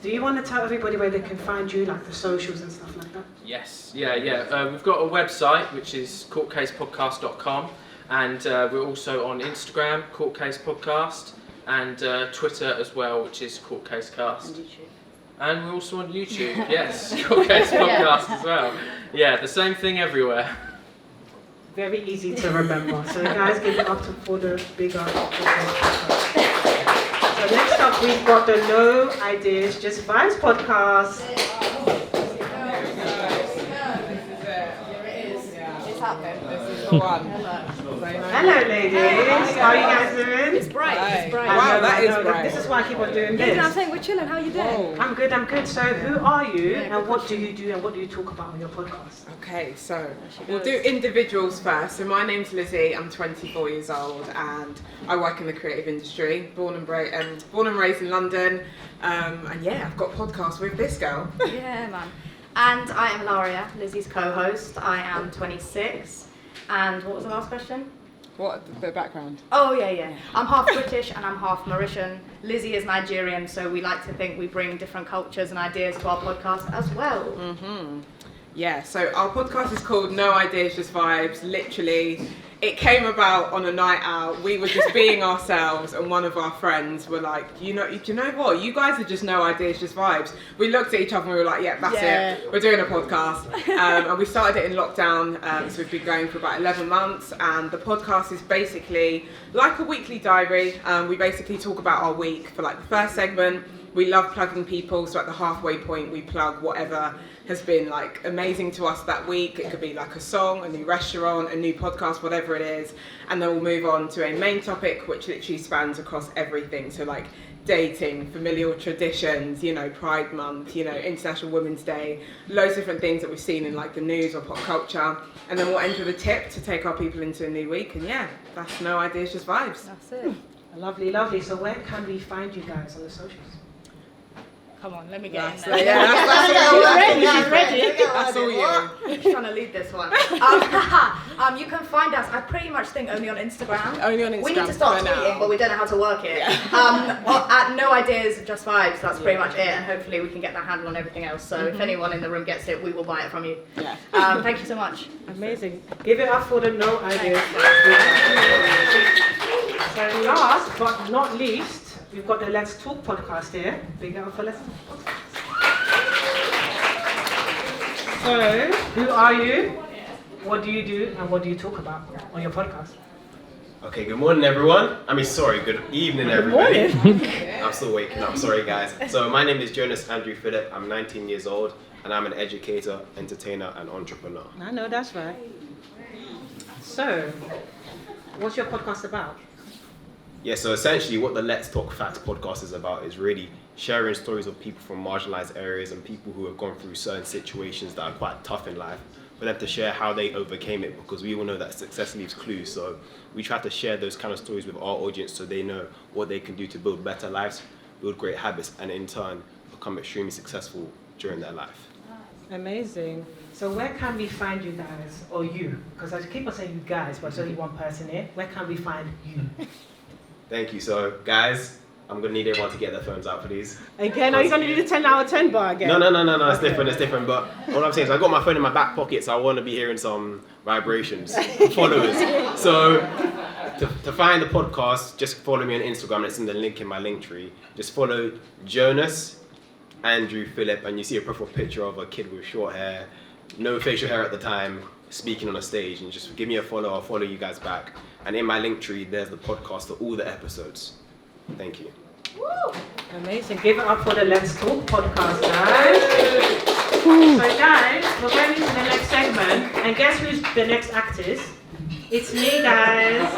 Do you want to tell everybody where they can find you, like the socials and stuff like that? Yes, we've got a website, which is courtcasepodcast.com. And we're also on Instagram, Court Case Podcast, and Twitter as well, which is Court Case Cast. And we're also on YouTube, yes, Court Case Podcast as well. Yeah, the same thing everywhere. Very easy to remember. So guys, give it up for the bigger podcast. So next up, we've got the No Ideas, Just Vibes podcast. It's happening. This is the one. Hello, ladies. How are you guys doing? It's bright. It's bright. Wow, that is bright. This is why I keep on doing this. Yeah, I'm saying we're chilling. How are you doing? I'm good. So who are you, and what do you do, and what do you talk about on your podcast? Okay, so we'll do individuals first. So my name's Lizzie. I'm 24 years old, and I work in the creative industry. Born and raised in London, and I've got podcasts with this girl. Yeah, man. And I am Laria, Lizzie's co-host. I am 26. And what was the last question? What, the background? Oh, yeah. I'm half British and I'm half Mauritian. Lizzie is Nigerian, so we like to think we bring different cultures and ideas to our podcast as well. Mm-hmm. Yeah, so our podcast is called No Ideas, Just Vibes. Literally, it came about on a night out. We were just being ourselves, and one of our friends were like, you know what? You guys are just No Ideas, Just Vibes. We looked at each other and we were like, yeah, that's it. We're doing a podcast. And we started it in lockdown, so we've been going for about 11 months. And the podcast is basically like a weekly diary. We basically talk about our week for like the first segment. We love plugging people, so at the halfway point we plug whatever has been like amazing to us that week. It could be like a song, a new restaurant, a new podcast, whatever it is. And then we'll move on to a main topic, which literally spans across everything. So like dating, familial traditions, Pride Month, International Women's Day, loads of different things that we've seen in like the news or pop culture. And then we'll end with a tip to take our people into a new week. And that's No Ideas, Just Vibes. That's it. Lovely. So where can we find you guys on the socials? Come on, let me get in That's there. She's ready. That's all you. I'm trying to lead this one. You can find us, I pretty much think, only on Instagram. Only on Instagram. We need to start for tweeting, now. but we don't know how to work it. At No Ideas, Just Vibes. That's pretty much it, and hopefully we can get that handle on everything else. So if anyone in the room gets it, we will buy it from you. Yeah. Thank you so much. Amazing. Give it up for the No Ideas. So last but not least, we've got the Let's Talk podcast here. Big up for Let's Talk podcast. So, who are you? What do you do? And what do you talk about on your podcast? Okay, good morning everyone. Good evening everybody. I'm still waking up, sorry guys. So my name is Jonas Andrew Phillip, I'm 19 years old and I'm an educator, entertainer and entrepreneur. I know, that's right. So, what's your podcast about? Yeah, so essentially what the Let's Talk Facts podcast is about is really sharing stories of people from marginalized areas and people who have gone through certain situations that are quite tough in life, for them to share how they overcame it, because we all know that success leaves clues. So we try to share those kind of stories with our audience so they know what they can do to build better lives, build great habits, and in turn become extremely successful during their life. Amazing. So where can we find you guys, or you? Because I keep on saying you guys, but there's only one person here. Where can we find you? Thank you. So guys, I'm gonna need everyone to get their phones out, please. Again, are you gonna do the 10 out of 10 bar again? No, it's different. But all I'm saying is I got my phone in my back pocket, so I want to be hearing some vibrations, followers. So to find the podcast, just follow me on Instagram. It's in the link in my link tree. Just follow Jonas Andrew Phillip, and you see a profile picture of a kid with short hair, no facial hair at the time, speaking on a stage, and just give me a follow. I'll follow you guys back. And in my link tree, there's the podcast for all the episodes. Thank you. Woo! Amazing. Give it up for the Let's Talk podcast, guys. So guys, we're going into the next segment, and guess who's the next actors? It's me, guys.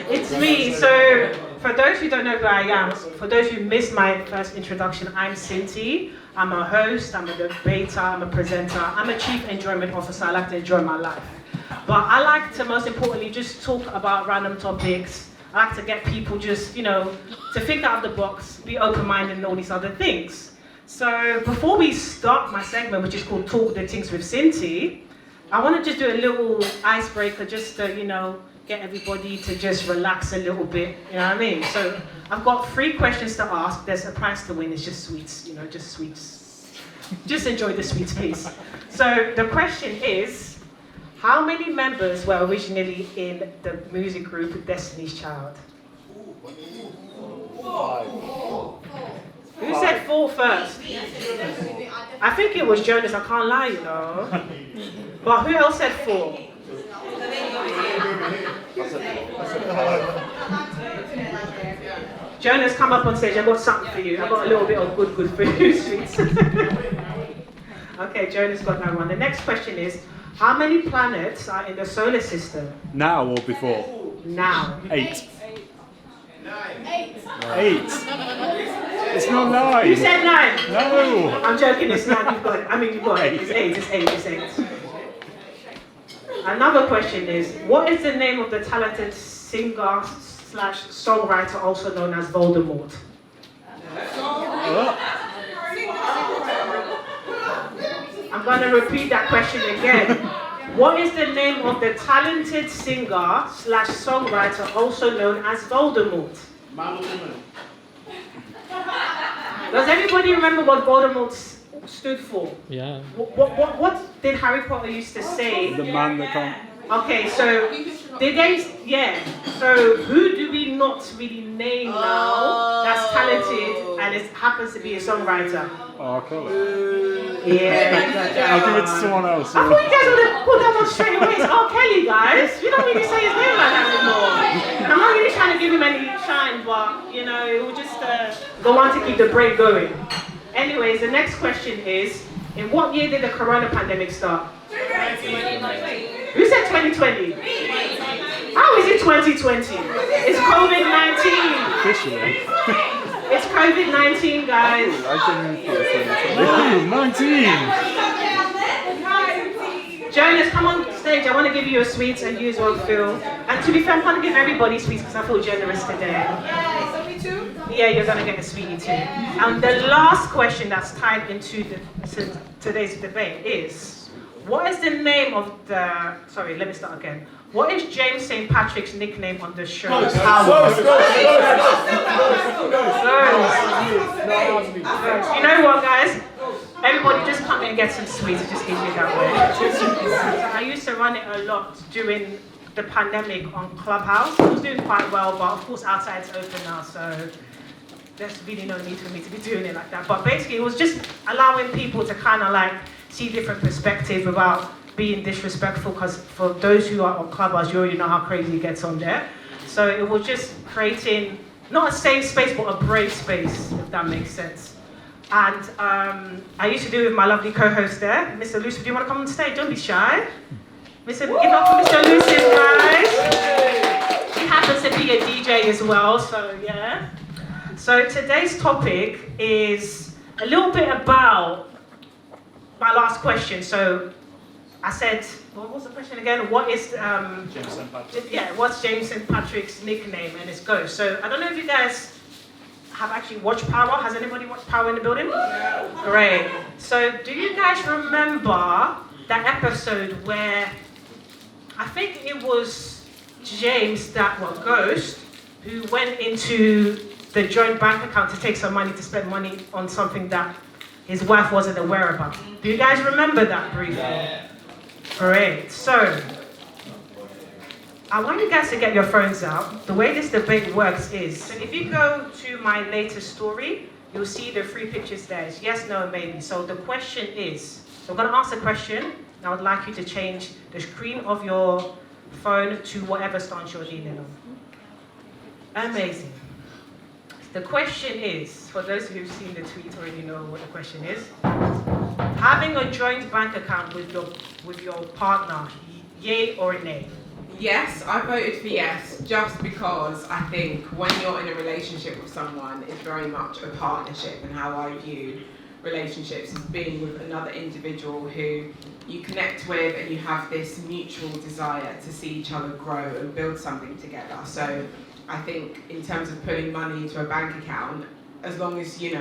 It's me. So for those who don't know who I am, for those who missed my first introduction, I'm CynTea. I'm a host, I'm a debater, I'm a presenter, I'm a chief enjoyment officer. I like to enjoy my life. But I like to, most importantly, just talk about random topics. I like to get people just, to think out of the box, be open-minded and all these other things. So before we start my segment, which is called Talk the Tings with CynTea, I want to just do a little icebreaker just to, get everybody to just relax a little bit, you know what I mean? So I've got 3 questions to ask. There's a prize to win, it's just sweets, just sweets. Just enjoy the sweets, please. So the question is, how many members were originally in the music group Destiny's Child? Who said 4 first? I think it was Jonas, I can't lie, But who else said 4? Jonas, come up on stage, I've got something for you. I've got a little bit of good food, sweets. Okay, Jonas got that one. The next question is, how many planets are in the solar system? Now or before? Now. 8. 8. It's not 9. You said 9? No. I'm joking, it's 9. You've got it. You've got it. It's 8. Another question is, what is the name of the talented singer / songwriter also known as Voldemort? I'm going to repeat that question again. What is the name of the talented singer / songwriter also known as Voldemort? Does everybody remember what Voldemort stood for? Yeah. What did Harry Potter used to say? The man that can't... Okay, so did they? Yeah. So who do we not really name now that's talented and it happens to be a songwriter? Oh, Kelly. Yeah. I'll give it to someone else. I thought you guys would have put that one straight away. It's R. Kelly, guys. You don't really say his name like that anymore. I'm not really trying to give him any shine, but it will just go on to keep the brain going. Anyways, the next question is, in what year did the corona pandemic start? 2020. Who said 2020? How is it 2020? It's COVID-19. Officially. It's COVID-19, guys. Oh, 19. Jonas, come on stage. I want to give you a sweet and you as well, Phil. And to be fair, I'm going to give everybody sweets because I feel generous today. Yeah, so me too? Yeah, you're going to get a sweetie too. And the last question that's tied into today's debate is, what is the name of the... Sorry, let me start again. What is James St. Patrick's nickname on the show? You know what, guys? Everybody just come in and get some sweets. It just gives me that way. So I used to run it a lot during the pandemic on Clubhouse. It was doing quite well, but of course outside it's open now, so there's really no need for me to be doing it like that. But basically it was just allowing people to kind of like see different perspectives without being disrespectful, because for those who are on Clubhouse, you already know how crazy it gets on there. So it was just creating, not a safe space, but a brave space, if that makes sense. And I used to do it with my lovely co-host there, Mr. Lucifer. Do you want to come on stage? Don't be shy. Give up for Mr. Lucifer, guys. He happens to be a DJ as well, so yeah. So today's topic is a little bit about my last question. So I said, what was the question again? What is James St. Patrick. Yeah, what's James St. Patrick's nickname? And it's Ghost. So I don't know if you guys have actually watched Power. Has anybody watched Power in the building? Yeah. Great. So do you guys remember that episode where I think it was James Ghost, who went into the joint bank account to take some money to spend money on something that his wife wasn't aware about? Do you guys remember that briefly? Yeah. Great. So I want you guys to get your phones out. The way this debate works is, so if you go to my latest story, you'll see the 3 pictures there. It's yes, no, maybe. So the question is, so I'm going to ask a question. I would like you to change the screen of your phone to whatever stance you're leaning on. Amazing. The question is, for those who've seen the tweet already know what the question is. Having a joint bank account with your partner, yay or nay? Yes, I voted for yes, just because I think when you're in a relationship with someone, it's very much a partnership, and how I view relationships as being with another individual who you connect with, and you have this mutual desire to see each other grow and build something together. So I think in terms of putting money into a bank account, as long as you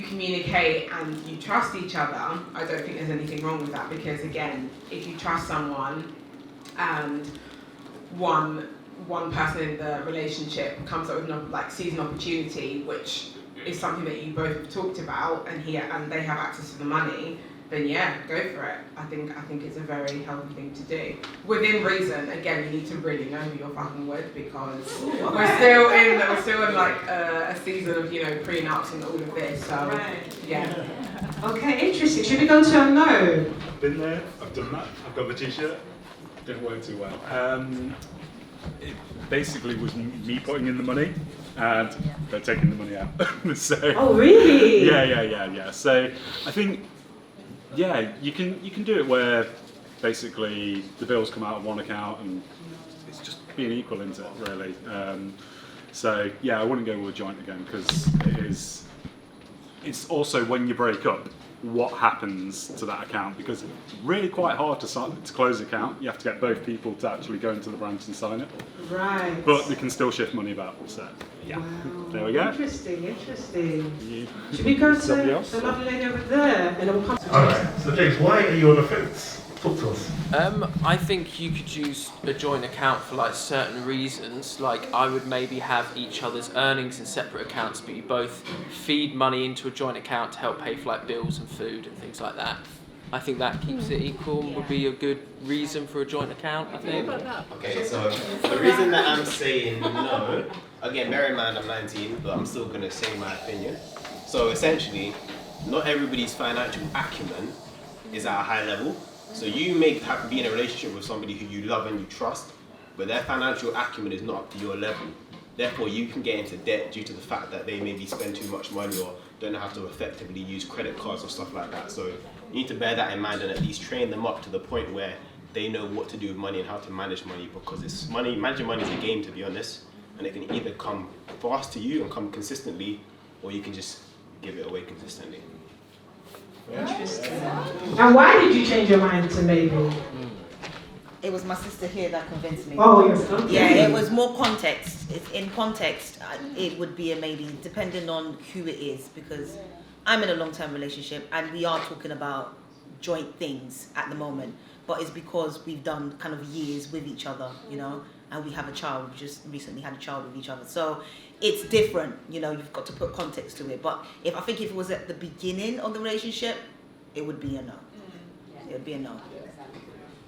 communicate and you trust each other, I don't think there's anything wrong with that, because again, if you trust someone and one person in the relationship comes up with sees an opportunity, which is something that you both have talked about, and they have access to the money, then yeah, go for it. I think it's a very healthy thing to do. Within reason. Again, you need to really know who you're fucking with, because we're still in a season of prenups and all of this. So yeah. Okay, interesting. Should we go to a no? I've been there, I've done that, I've got the t-shirt. Didn't work too well. It basically was me putting in the money and they're taking the money out. So, oh really? Yeah. So I think, yeah, you can do it where basically the bills come out of one account and it's just being equal, isn't it, really? So yeah, I wouldn't go with a joint again, because it's also when you break up, what happens to that account, because it's really quite hard to close an account. You have to get both people to actually go into the branch and sign it. Right. But they can still shift money about, so yeah. Wow. There we go. Interesting. Yeah. Should we go to the lovely lady over there, and then we'll come to Alright, so James, why are you on the fence? Talk to us. I think you could use a joint account for certain reasons. I would maybe have each other's earnings in separate accounts, but you both feed money into a joint account to help pay for bills and food and things like that. I think that keeps it equal and would be a good reason for a joint account, I think. Okay, so the reason that I'm saying no, again, bear in mind I'm 19, but I'm still going to say my opinion. So essentially, not everybody's financial acumen is at a high level. So you may have to be in a relationship with somebody who you love and you trust, but their financial acumen is not up to your level. Therefore, you can get into debt due to the fact that they maybe spend too much money or don't know how to effectively use credit cards or stuff like that. So you need to bear that in mind and at least train them up to the point where they know what to do with money and how to manage money, because managing money is a game, to be honest, and it can either come fast to you and come consistently, or you can just give it away consistently. Interesting. And why did you change your mind to maybe? It was my sister here that convinced me. Oh, yes. Okay. Yeah, it was more context. In context, it would be a maybe, depending on who it is, because I'm in a long-term relationship and we are talking about joint things at the moment, but it's because we've done kind of years with each other, and we have a child. We just recently had a child with each other. So it's different, you've got to put context to it. But if it was at the beginning of the relationship, it would be a no. It would be a no.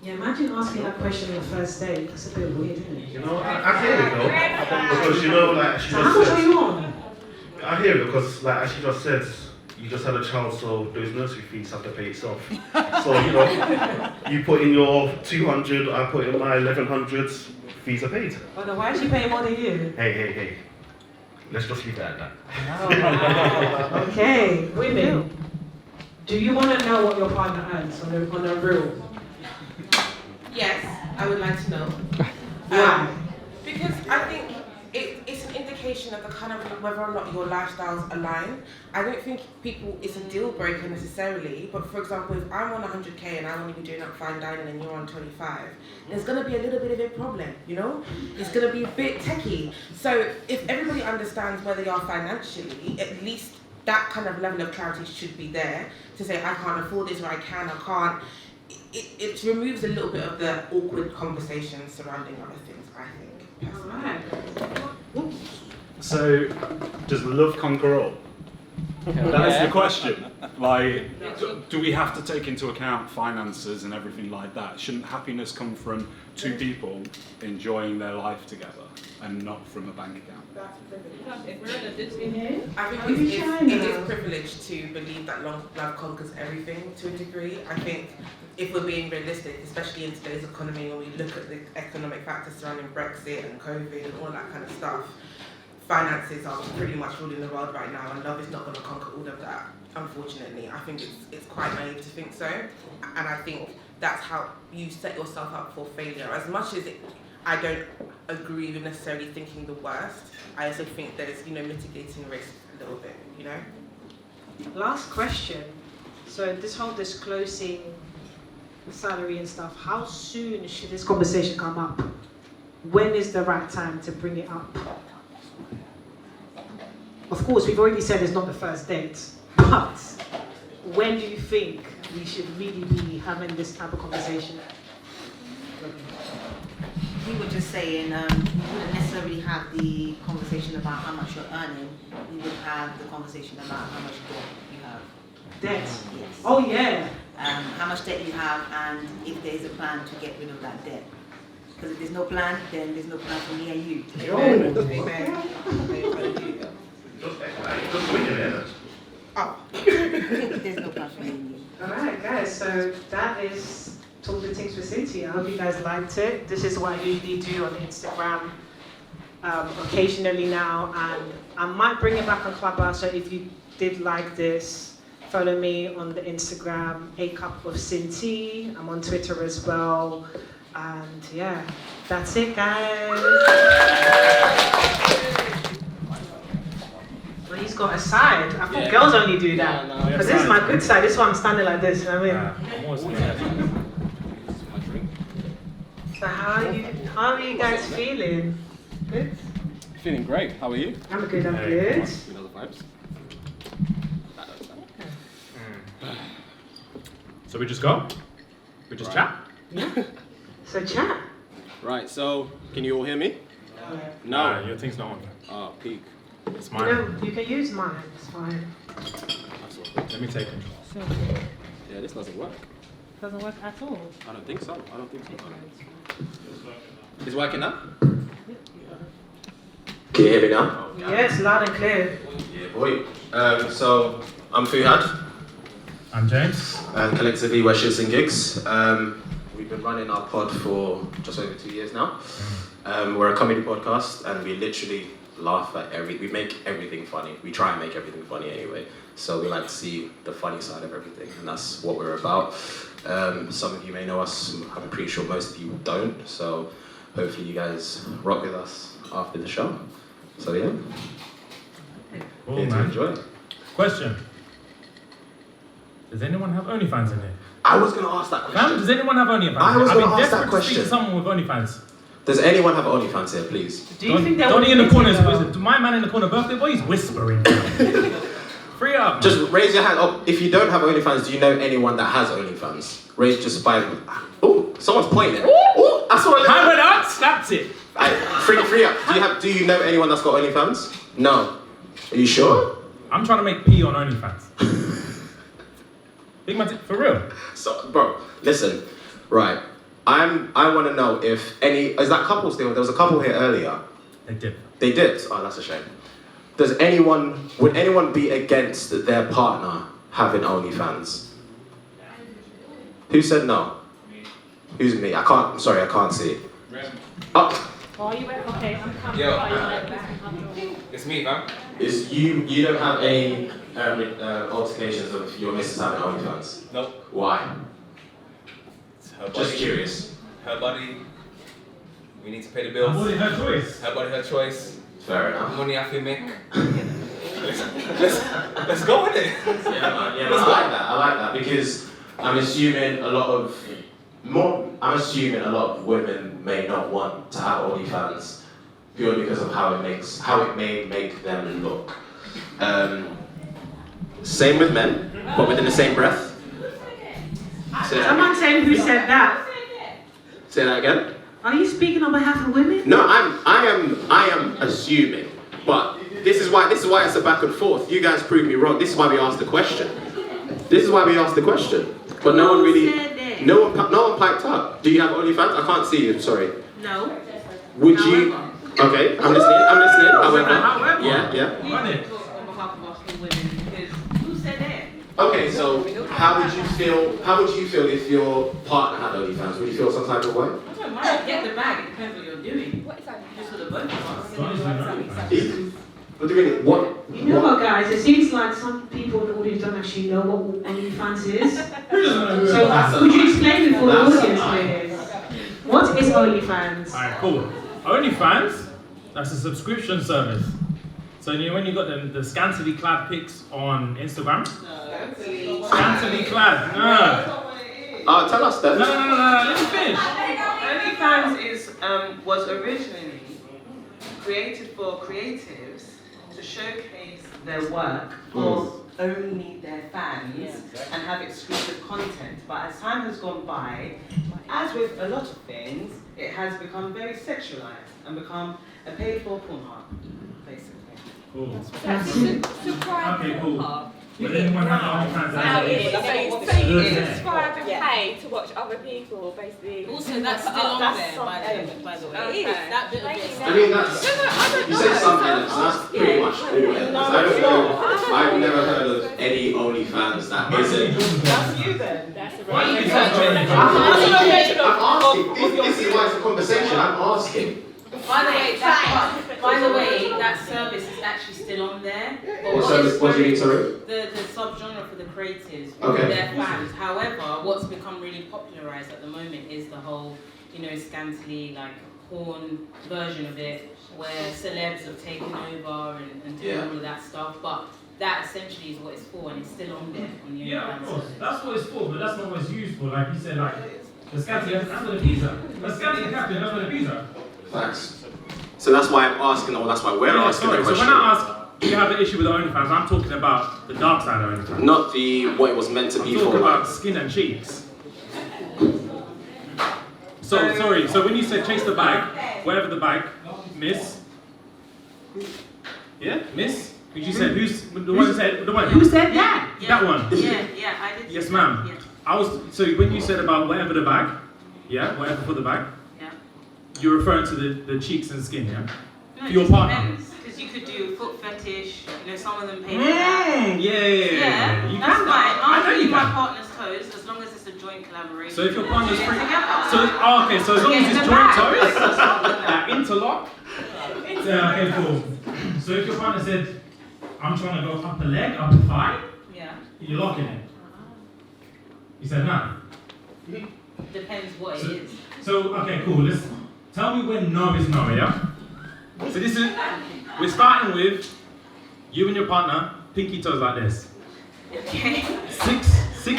Yeah, imagine asking that question on the first date. That's a bit weird, isn't it? I hear it though, because she how much are you on? I hear it because, as she just said, you just had a child, so those nursery fees have to pay itself. So, you know, you put in your 200, I put in my 1100s, fees are paid. Well, then why is she paying more than you? Hey. Let's just leave it at that. Oh, wow. Okay, women, do you want to know what your partner earns on a real? Yes, I would like to know. Why? Because I think it's an indication of the kind of whether or not your lifestyles align. I don't think it's a deal breaker necessarily, but for example, if I'm on 100k and I want to be doing up fine dining and you're on 25, there's going to be a little bit of a problem, you know? It's going to be a bit techie. So if everybody understands where they are financially, at least that kind of level of clarity should be there to say, I can't afford this or I can't. It removes a little bit of the awkward conversations surrounding other things, I think, personally. So, does love conquer all? That is the question. Like, do we have to take into account finances and everything like that? Shouldn't happiness come from two people enjoying their life together and not from a bank account? I think it is privileged to believe that love conquers everything to a degree. I think if we're being realistic, especially in today's economy, when we look at the economic factors surrounding Brexit and COVID and all that kind of stuff, finances are pretty much ruling the world right now, and love is not going to conquer all of that, unfortunately. I think it's quite naive to think so, and I think that's how you set yourself up for failure. As much as I don't agree with necessarily thinking the worst, I also think there's, mitigating risk a little bit, Last question. So this whole disclosing salary and stuff, how soon should this conversation come up? When is the right time to bring it up? Of course, we've already said it's not the first date, but when do you think we should really be having this type of conversation? We were just saying, we wouldn't necessarily have the conversation about how much you're earning. We would have the conversation about how much debt you have. Debt? Yes. Oh yeah. How much debt you have, and if there is a plan to get rid of that debt. Because if there's no plan, then there's no plan for me and you. There's no plan for me and you. Alright guys, so that is Talk the Tings with CynTea. I hope you guys liked it. This is what I usually do on Instagram occasionally now, and I might bring it back on Clubhouse, so if you did like this, follow me on the Instagram, A Cup of CynTea. I'm on Twitter as well. And yeah, that's it, guys. Well, he's got a side. I thought girls only do that. Because this is my good side. This is why I'm standing like this. You know what I mean? So how are you guys feeling? Good? Feeling great. How are you? I'm good. I'm good. You know the vibes. So we just go? We just chat? Yeah. So chat. Right, so can you all hear me? No, your thing's not on. Oh, peak. It's You mine. know, you can use mine. It's fine. Let me take control. So, Yeah, this doesn't work. doesn't work at all. I don't think so. It's working now? Can you hear me now? Yes, loud and clear. Yeah, boy. So I'm Fuhad. I'm James. And collectively we're Shits and Gigs. We've been running our pod for just over 2 years now. We're a comedy podcast, and we literally laugh at we make everything funny. We try and make everything funny anyway. So we like to see the funny side of everything, and that's what we're about. Some of you may know us. I'm pretty sure most of you don't. So hopefully you guys rock with us after the show. So yeah, Cool, here to man. enjoy. Question. Does anyone have OnlyFans in here? I was going to ask that question. Fam, does anyone have OnlyFans? I was I've gonna been ask that desperate to speak question. to someone with OnlyFans. Does anyone have OnlyFans here, please? Do you think that Donnie in the corner is whispering. My man in the corner, birthday boy, he's whispering. Free up. Just raise your hand up. If you don't have OnlyFans, do you know anyone that has OnlyFans? Raise just by. Oh, someone's pointing. Oh, I saw a little. Hand went out, slapped it. Free up. Do you know anyone that's got OnlyFans? No. Are you sure? I'm trying to make P on OnlyFans. Big man, for real. So, bro, listen. Right. I want to know if any. Is that couple still? There was a couple here earlier. They did. They did. Oh, that's a shame. would anyone be against their partner having OnlyFans? Who said no? Who's me? I can't see it. Oh. Oh, you went, okay, I'm coming. Yo. It's me, fam. You don't have any altercations of your missus having OnlyFans? Nope. Why? Her Just body, curious. Her body. We need to pay the bills. Her body, her choice. Her body, her choice. Fair enough. Money I can make. let's go with it. Yeah, I like that because I'm assuming a lot of women may not want to have OnlyFans purely because of how it may make them look. Same with men, but within the same breath. Someone saying who said that? Say that again. Are you speaking on behalf of women? No, I am assuming, but this is why it's a back and forth. You guys prove me wrong. This is why we asked the question. But no one piped up. Do you have OnlyFans? I can't see you. Sorry. No. Would you? Okay, I'm listening. However. Yeah. On behalf of us women, because who said that? Okay, so how would you feel if your partner had OnlyFans? Would you feel some type of way? I don't mind. Get the bag. It depends what you're doing. What is that? Just for the both of us. What do you mean? What? You know what, guys? It seems like some people in the audience don't actually know what OnlyFans is. So could you explain it for the audience, please? What is OnlyFans? Alright, cool. OnlyFans, that's a subscription service. So when you got the scantily clad pics on Instagram? Scantily clad. Tell us that. No, let me finish. OnlyFans was originally created for creatives to showcase their work for only their fans and have exclusive content. But as time has gone by, as with a lot of things, it has become very sexualized and become a paid-for porn hub, basically. Cool. Okay, cool. But anyone have OnlyFans? So you subscribe and pay to watch other people, basically. Also, that's still on there, by the way. It is. That bit of it. I mean, you said some elements, that's pretty much all elements. I don't know, I've never heard of any OnlyFans that isn't. That's you then. That's I'm asking, this is why it's a conversation, I'm asking. By the way, that service is actually still on there. But What service? What do you mean, sorry? The subgenre for the creatives, Okay. their fans. However, what's become really popularized at the moment is the whole, scantily porn version of it, where celebs have taken over and doing all of that stuff. But that essentially is what it's for, and it's still on there on the Yeah, of OnlyFans course. service. That's what it's for, but that's not what it's used for. Like you said, the scantily, that's what the visa. The scantily captain, that's what the visa. Facts. So that's why I'm asking, or that's why we're asking the question. So when I ask, do you have an issue with OnlyFans, I'm talking about the dark side of OnlyFans. Not what it was meant to be for. I'm talking about skin and cheeks. So when you said chase the bag, whatever the bag, miss. Yeah, miss? Because you said, who's the one who said, the one? Who said that? That one. Yeah, I did. Yes, ma'am. So when you said about whatever the bag, whatever for the bag, you're referring to the cheeks and skin, yeah? No, For your partner. because you could do foot fetish, some of them pay for Yeah. That's fine. I know I'll you do my can. partner's toes as long as it's a joint collaboration. So if your partner's free, together. so as long as it's joint toes, interlock. Okay, cool. So if your partner said, I'm trying to go up a leg, up a thigh, you're locking it. You said no. Depends what it is. So okay, cool. Tell me when no is no, yeah? So we're starting with you and your partner, pinky toes like this. Okay. Six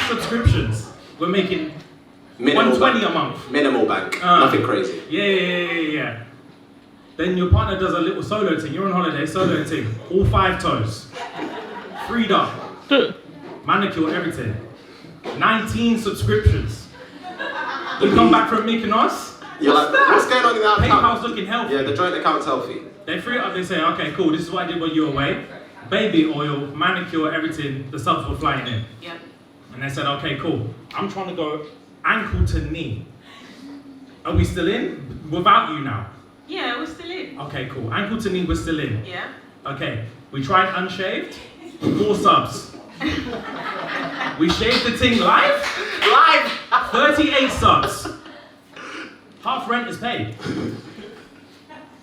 subscriptions. We're making Minimal 120 bank. a month. Minimal bank. Nothing crazy. Yeah. Then your partner does a little solo thing. You're on holiday, solo thing. All 5 toes. Freed up. Manicure, everything. 19 subscriptions. You come back from Mykonos. You're like, what's going on in that account? PayPal's looking healthy. Yeah, the joint account's healthy. They free it up, they say, okay, cool, this is what I did while you were away. Baby oil, manicure, everything, the subs were flying in. Yep. And they said, okay, cool. I'm trying to go ankle to knee. Are we still in? Without you now? Yeah, we're still in. Okay, cool. Ankle to knee, we're still in. Yeah. Okay. We tried unshaved, 4 subs. We shaved the thing live? 38 subs. Half rent is paid.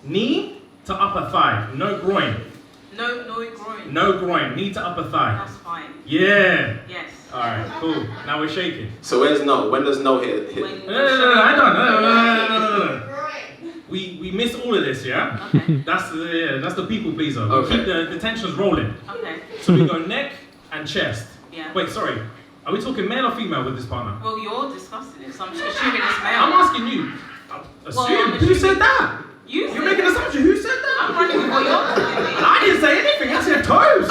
Knee to upper thigh, no groin. No groin. No groin, knee to upper thigh. That's fine. Yeah. Yes. Alright, cool. Now we're shaking. So where's no? When does no hit? No, I don't know. We miss all of this, yeah? Okay. That's the people pleaser. We Okay. keep the tensions rolling. Okay. So we go neck and chest. Yeah. Wait, sorry. Are we talking male or female with this partner? Well, you're discussing it, so I'm assuming it's male. I'm asking you. Assume. Who said that? You're making an assumption. Who said that? I'm running with what you're doing. I didn't say anything. I said toes.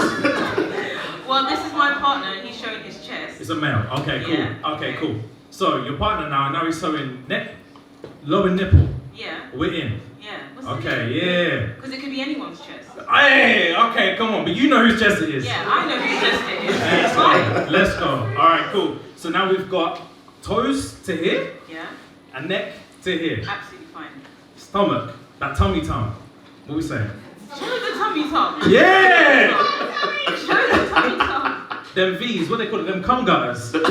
Well, this is my partner, and he's showing his chest. It's a male. Okay, cool. Yeah. Okay, cool. So your partner now he's showing neck, lower nipple. Yeah. We're in. Yeah. Okay, yeah. Because it could be anyone's chest. Hey, okay, come on. But you know whose chest it is. Yeah, I know whose chest it is. Let's It's fine. go. Let's go. All right, cool. So now we've got toes to here Yeah. and neck to here. Absolutely fine. Stomach, that tummy tum. What we saying? Show the tummy tum. Yeah! Show the tummy tum. Them V's, what they call it? Them cum gutters. Them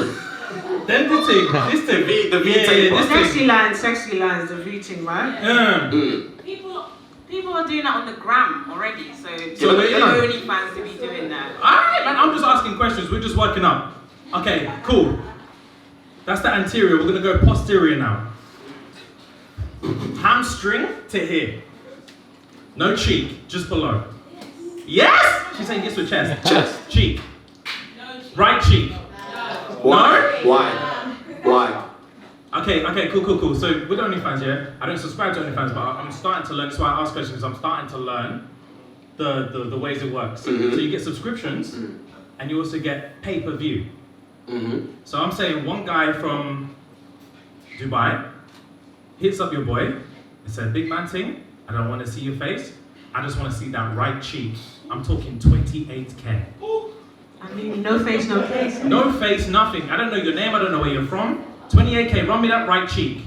the thing. This thing. The V Yeah, taper. this thing. Sexy lines, the V thing, right? People are doing that on the gram already, so So the we're in. OnlyFans to be doing that. Alright, man, I'm just asking questions. We're just working up. Okay, cool. That's the anterior. We're gonna go posterior now. Hamstring to here. No cheek, just below. Yes! She's saying yes with chest. Chest. Cheek. Right cheek. Why? No? Why? Okay, cool. So with OnlyFans, yeah, I don't subscribe to OnlyFans, but I'm starting to learn. That's why I ask questions. I'm starting to learn the ways it works. Mm-hmm. So you get subscriptions, and you also get pay-per-view. Mm-hmm. So I'm saying one guy from Dubai hits up your boy and said, "Big man thing, I don't want to see your face. I just want to see that right cheek." I'm talking 28K. I mean, no face, no case. No face, nothing. I don't know your name. I don't know where you're from. 28K, run me that right cheek.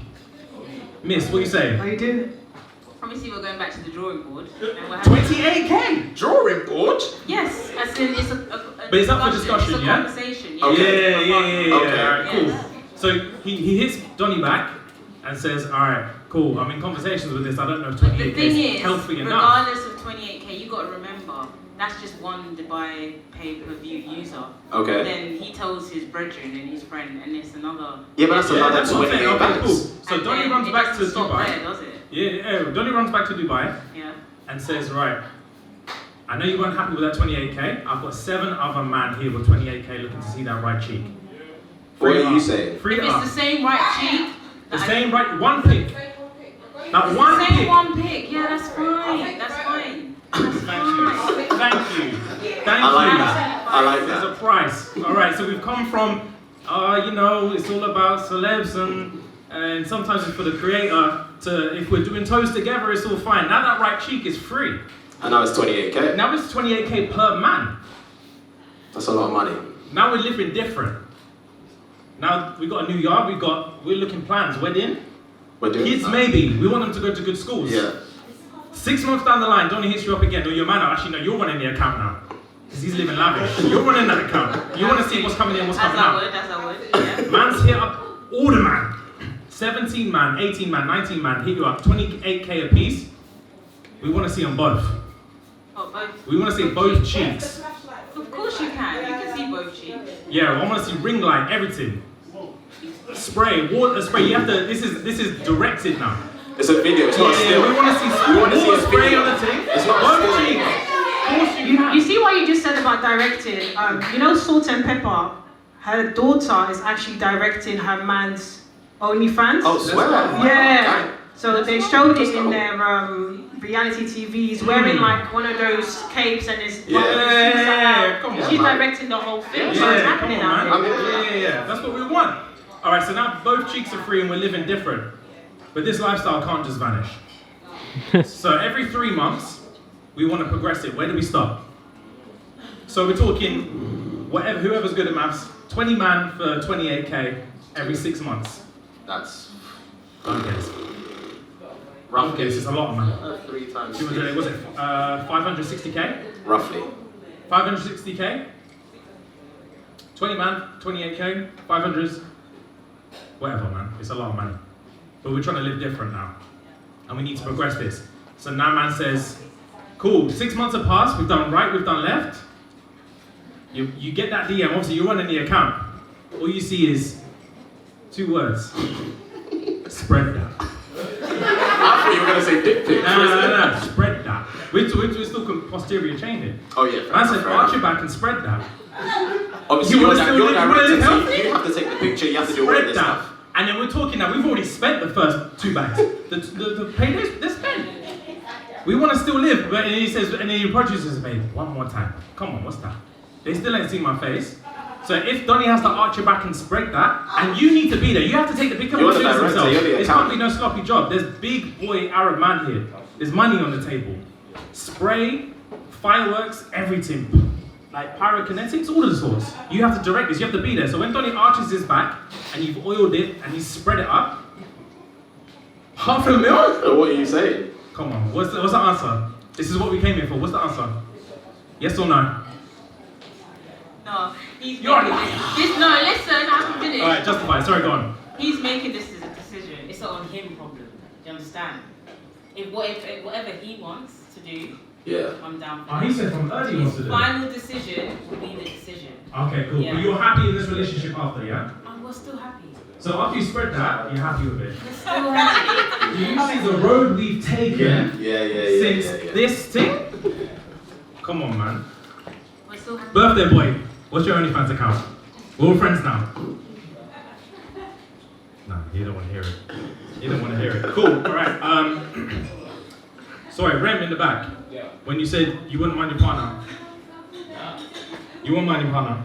Miss, what you saying? How you doing? Obviously, we're going back to the drawing board. And we're 28K? Drawing board? Yes, as in it's a But it's up for discussion, it's a yeah? conversation. Yeah, Yeah. yeah. Okay. Alright, cool. So he hits Donnie back and says, alright, cool, I'm in conversations with this. I don't know if But 28K the thing is is, healthy enough. regardless of 28K, you got to remember, that's just one Dubai pay-per-view user. Okay. Then he tells his brethren and his friend, and it's another. Yeah, but that's another that's what I'm 28 saying. Okay, bags. cool. So And Donnie then runs it back to doesn't stop Dubai. there, does it? Yeah, Donnie runs back to Dubai Yeah. and says, right, I know you weren't happy with that 28K. I've got 7 other man here with 28K looking to see that right cheek. What are you saying? Free If it it's up. the same right cheek. The same right, one pick. That one Same pick. one pick. Yeah, that's fine. That's fine. That's fine. Thank you. I like that. I like There's that. a price. All right, so we've come from, it's all about celebs and sometimes it's for the creator to, if we're doing toes together, it's all fine. Now that right cheek is free. And now it's 28K. Now it's 28K per man. That's a lot of money. Now we're living different. Now we got a new yard, we're looking plans, wedding. We're doing Kids that. maybe, we want them to go to good schools. Yeah. 6 months down the line, Donnie hits you up again, or your man, actually no, you're running the account now. Because he's living lavish. You're running that account. You want to see what's coming in, what's coming out. As I would, yeah. Man's hit up all the man. 17 man, 18 man, 19 man, hit you up, 28K a piece. We want to see them both. Oh, both. We want to see both cheeks. Of course you can. You can see both cheeks. Yeah, I want to see ring light, everything. Spray, water spray. You have to. This is directed now. It's a video. It's not still. We want to see water spray on the thing. It's not both still. cheeks. You see what you just said about directing? Salt and Pepper, her daughter is actually directing her man's OnlyFans. Oh, swear. Yeah. So they showed it in their reality TVs, wearing like one of those capes and his Yeah, come on, she's man. directing the whole thing. So Yeah, it's come happening on, out man. there. Yeah. That's what we want. All right, so now both cheeks are free and we're living different. But this lifestyle can't just vanish. So every 3 months, we want to progress it. Where do we stop? So we're talking whoever's good at maths, 20 man for 28K every 6 months. That's Okay. Rough guess, it's a lot of money. 3 times. Was it 560K? Roughly. 560k? 20 man, 28k, 500s, whatever man, it's a lot of money. But we're trying to live different now. And we need to progress this. So now man says, cool, 6 months have passed, we've done right, we've done left. You get that DM, obviously you're running the account. All you see is 2 words. Spread that. I thought you were going to say dick pics. No, spread that. We're still posterior chaining. Oh yeah. Man said, arch your back and spread that. Obviously, you're directed, so healthy? you have to take the picture, you have to do all Spread this that. stuff. And then we're talking now, we've already spent the first 2 bags. The paydays, they're spent. We want to still live, but and he says, and then he approaches us, babe, one more time. Come on, what's that? They still ain't seen my face. So if Donnie has to arch your back and spread that, and you need to be there, you have to take the big You're the director, you're the It's can't be no sloppy job. There's big boy Arab man here. There's money on the table. Spray, fireworks, everything. Like pyrokinetics, all of the sorts. You have to direct this, you have to be there. So when Donnie arches his back, and you've oiled it, and you spread it up, $500,000? What are you saying? Come on, what's the answer? This is what we came here for, what's the answer? Yes or no? No, he's You're making this. No, listen, I can finish. Alright, justify, sorry, go on. He's making this as a decision. It's not on him problem. Do you understand? If whatever he wants to do, yeah, I'm down for Oh, he said from early he wants to do it. final decision will be the decision. Okay, cool. Yeah. But you're happy in this relationship after, yeah? We're still happy. So after you spread that, you're happy with it. We're still happy. Do you see the road we've taken since yeah. this thing? Come on, man. We're still happy. Birthday boy, what's your OnlyFans account? We're all friends now. No, you don't want to hear it. You don't want to hear it. Cool, alright. Sorry, Rem in the back. Yeah. When you said you wouldn't mind your partner. You wouldn't mind your partner?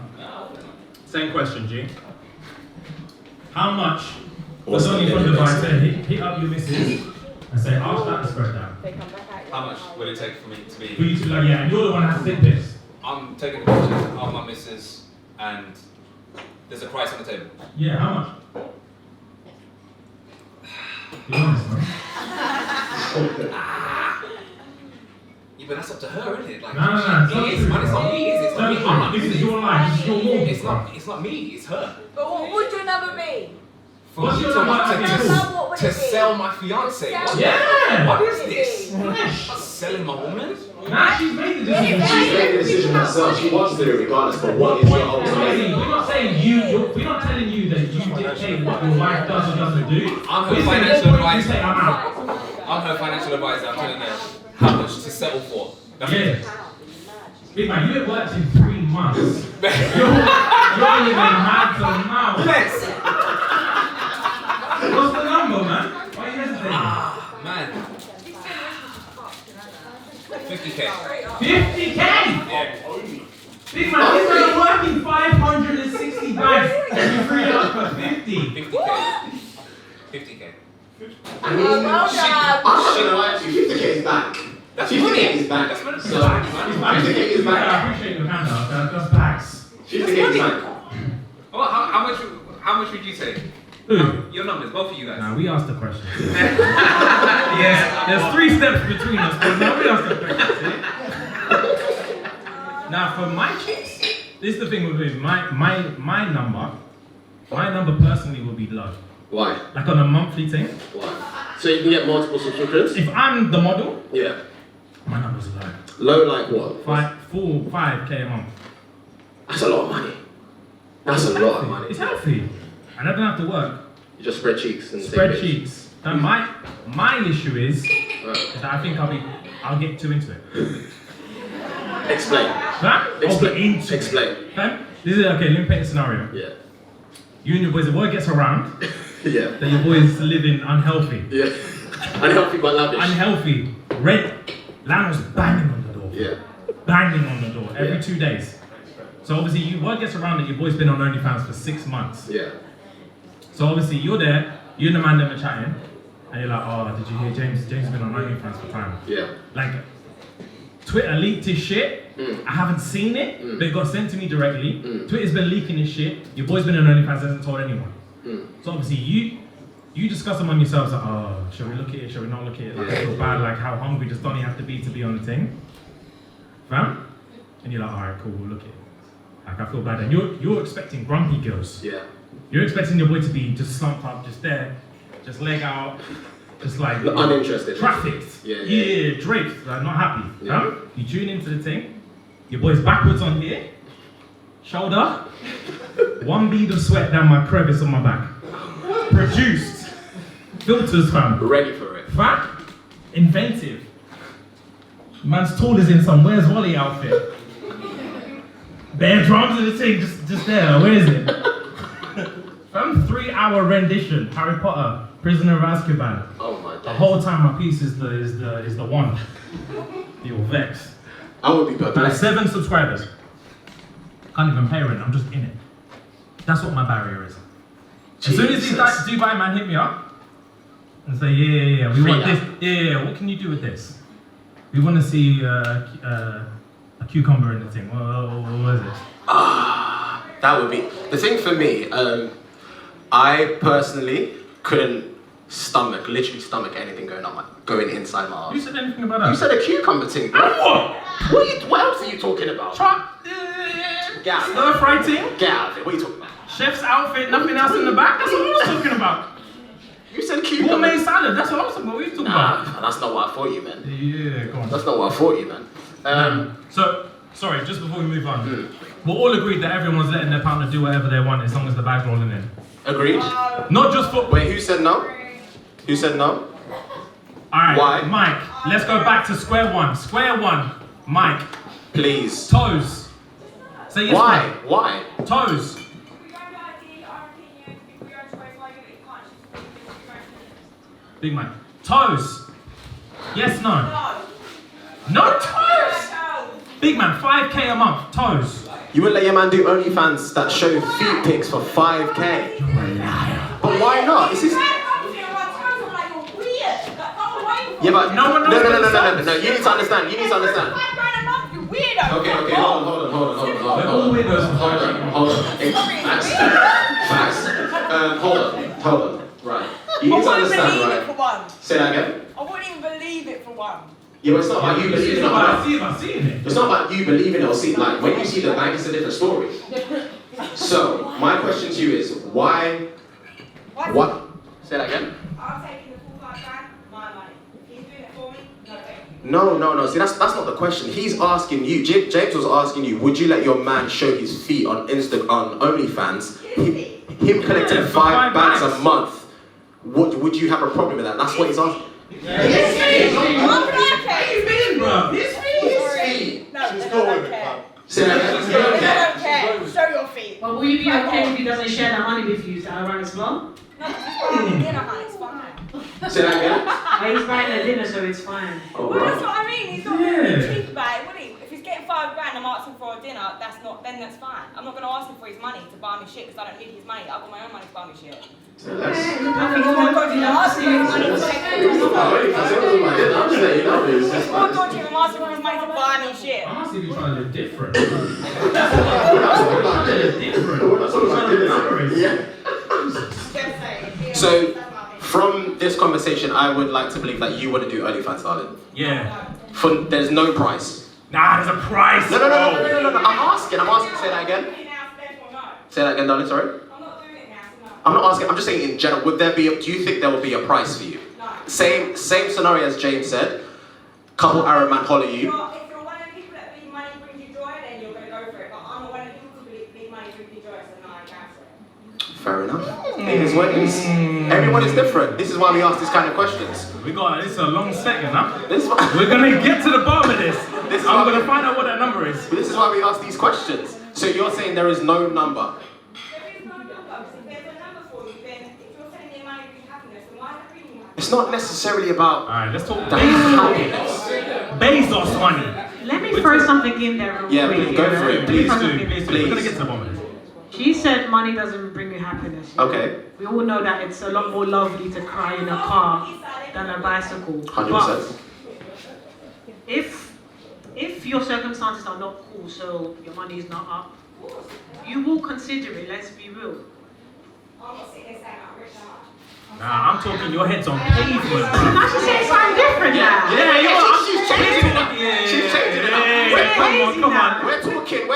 Same question, G. How much was only from the device say hit up your missus and say, ask that to spread down? How much would it take for me to be? For you to be like, yeah, and you're the one that has to take this. I'm taking the pictures of my missus, and there's a price on the table. Yeah, how much? Be honest, man. Yeah, but that's up to her, isn't it? Like, No, it is, man. It's not me, is it? It's not me. I'm not This is using it. your life, this is your mortgage. It's not me, it's her. But what would your number be? What's your number? To sell my fiance. Yeah! What is this? I'm selling my woman? Nah, she's made the decision. She's made the decision herself. She wants to do it regardless. But what is your ultimate? We're not saying we're not telling you that you dictate what your wife does or doesn't do. I'm her financial advisor. Say, I'm out. I'm her financial advisor. I'm telling her how much to settle for. That's it. Big man, you ain't worked in 3 months. You're only been mad to mouth. Yes. What's the number, man? Why are you hesitating? Man. 50k. 50k? Yeah. Big man, this man working 560 bags and you free it up for 50. 50k. 50k. Well done. I'm not gonna lie to you, 50k is back. 50k is back. So, 50k is back. I appreciate your hand out, that's bags. 50k is back. Oh, how much would you take? Who? Your numbers, both of you guys. Nah, we asked the question. Yes, there's 3 steps between us, but now we asked the question. Now, for my chicks, this is the thing with me. My number personally will be low. Why? Like on a monthly thing. Why? So you can get multiple subscriptions? If I'm the model, Yeah. my number's low. Low like what? 5k a month. That's a lot of money. That's a lot of money. It's healthy. And I don't have to work. You just spread cheeks and Spread cheeks. Now my issue is that I think I'll get too into it. Explain. Huh? I'll get into it. Explain. This is okay, let me paint a scenario. Yeah. You and your boys, the boy gets around. Yeah. That your boys living unhealthy. Yeah. Unhealthy but lavish. Unhealthy. Landlord's banging on the door. Yeah. Banging on the door every 2 days. So obviously word gets around that your boy's been on OnlyFans for 6 months. Yeah. So obviously you're there, you and the man them are chatting, and you're like, oh, did you hear James? James has been on OnlyFans for time. Yeah. Like, Twitter leaked his shit. I haven't seen it, but it got sent to me directly. Twitter's been leaking his shit. Your boy's been on OnlyFans, hasn't told anyone. So obviously you discuss among yourselves like, oh, shall we look at it? Shall we not look at it? Like, I feel bad, like how hungry does Donnie have to be on the thing? Fam? And you're like, alright, cool, we'll look at it. Like, I feel bad. And you're expecting grumpy girls. Yeah. You're expecting your boy to be just slumped up, just there, just leg out, just like uninterested. Trafficked. Yeah, draped, like not happy. Yeah. You tune into the thing, your boy's backwards on here, shoulder, one bead of sweat down my crevice on my back. Produced. Filters, fam. Ready for it. Fam. Inventive. Man's tall is in some Where's Wally outfit. Bare drums in the thing, just there. Where is it? Fam, 3-hour rendition. Harry Potter, Prisoner of Azkaban. Oh my God. The whole time my piece is the one. You'll vex. I would be perplexed. 7 subscribers. Can't even pay rent. I'm just in it. That's what my barrier is. As soon as these Dubai man hit me up and say, yeah, we want this. Yeah, what can you do with this? We want to see a cucumber in the thing. What is it? That would be the thing for me. I personally couldn't literally stomach anything going inside my arse. You said anything about that? You said a cucumber thing, bro. What else are you talking about? Get out. Stir fry thing? Get out of it. What are you talking about? Chef's outfit, nothing else in the back. That's what I was talking about. You said cucumber. Gourmet salad. That's what I was talking about. What are you talking about? That's not what I thought you meant. Yeah, go on. That's not what I thought you meant. So, sorry, just before we move on, we're all agreed that everyone's letting their partner do whatever they want as long as the bag's rolling in. Agreed. Not just for. Wait, who said no? Who said no? Alright, Why? Mike, let's go back to square one. Square one, Mike. Please. Toes. Say yes. Why? Mike. Why? Toes. Big Mike. Toes. Yes, no. No toes. Big man, 5K a month. Toes. You wouldn't let your man do OnlyFans that show feet pics for 5K? You're a liar. But why not? Is this... Yeah, but no one knows. No. You need to understand. Okay, hold on. We're all weirdos. Hold on. Facts. Hold on. Right. You need to understand, right? For one. Say that again. I wouldn't even believe it for one. Yeah, but it's not about you believing it or not. I've seen it. It's not about you believing it or seeing. Like when you see the bank, it's a different story. So my question to you is why? What? Say that again. I'm taking the full $5,000, my money. He's doing it for me. No. See, that's not the question. He's asking you. James was asking you. Would you let your man show his feet on on OnlyFans? Him collecting 5 bags a month. Would you have a problem with that? That's what he's asking. Say that again. Show your feet. But will you be okay if he doesn't share that money with you? Is that alright as well? No, it's dinner, honey. It's fine. Say that again. He's buying the dinner, so it's fine. Well, that's what I mean. He's not really cheap about it, would he? If he's getting $5,000, I'm asking for a dinner. That's fine. I'm not going to ask him for his money to buy me shit because I don't need his money. I've got my own money to buy me shit. I'm asking if you're trying to live different. So, from this conversation, I would like to believe that you want to do OnlyFans, darling. Yeah. There's no price. Nah, there's a price. No. I'm asking. Say that again. Say that again, darling. Sorry. I'm not asking. I'm just saying in general. Do you think there will be a price for you? No. Same scenario as James said. Couple Arab man holler you. If you're one of the people that big money brings you joy, then you're going to go for it. But I'm not one of the people who big money brings you joy, so no, I can't for it. Fair enough. It is what it is. Everyone is different. This is why we ask these kind of questions. This is a long second, huh? We're gonna get to the bottom of this. I'm gonna find out what that number is. This is why we ask these questions. So you're saying there is no number? It's not necessarily about. Alright, let's talk happiness. Bezos money. Let me throw something in there real Yeah, quick. go for it. Please do. We're gonna get to the bottom of this. She said money doesn't bring you happiness. Okay. We all know that it's a lot more lovely to cry in a car than a bicycle. 100%. But if your circumstances are not cool, so your money is not up, you will consider it. Let's be real. Nah, I'm talking your head's on pavement. Now she's saying something different now. Yeah, she's changing it up. She's changing it up. Come on. We're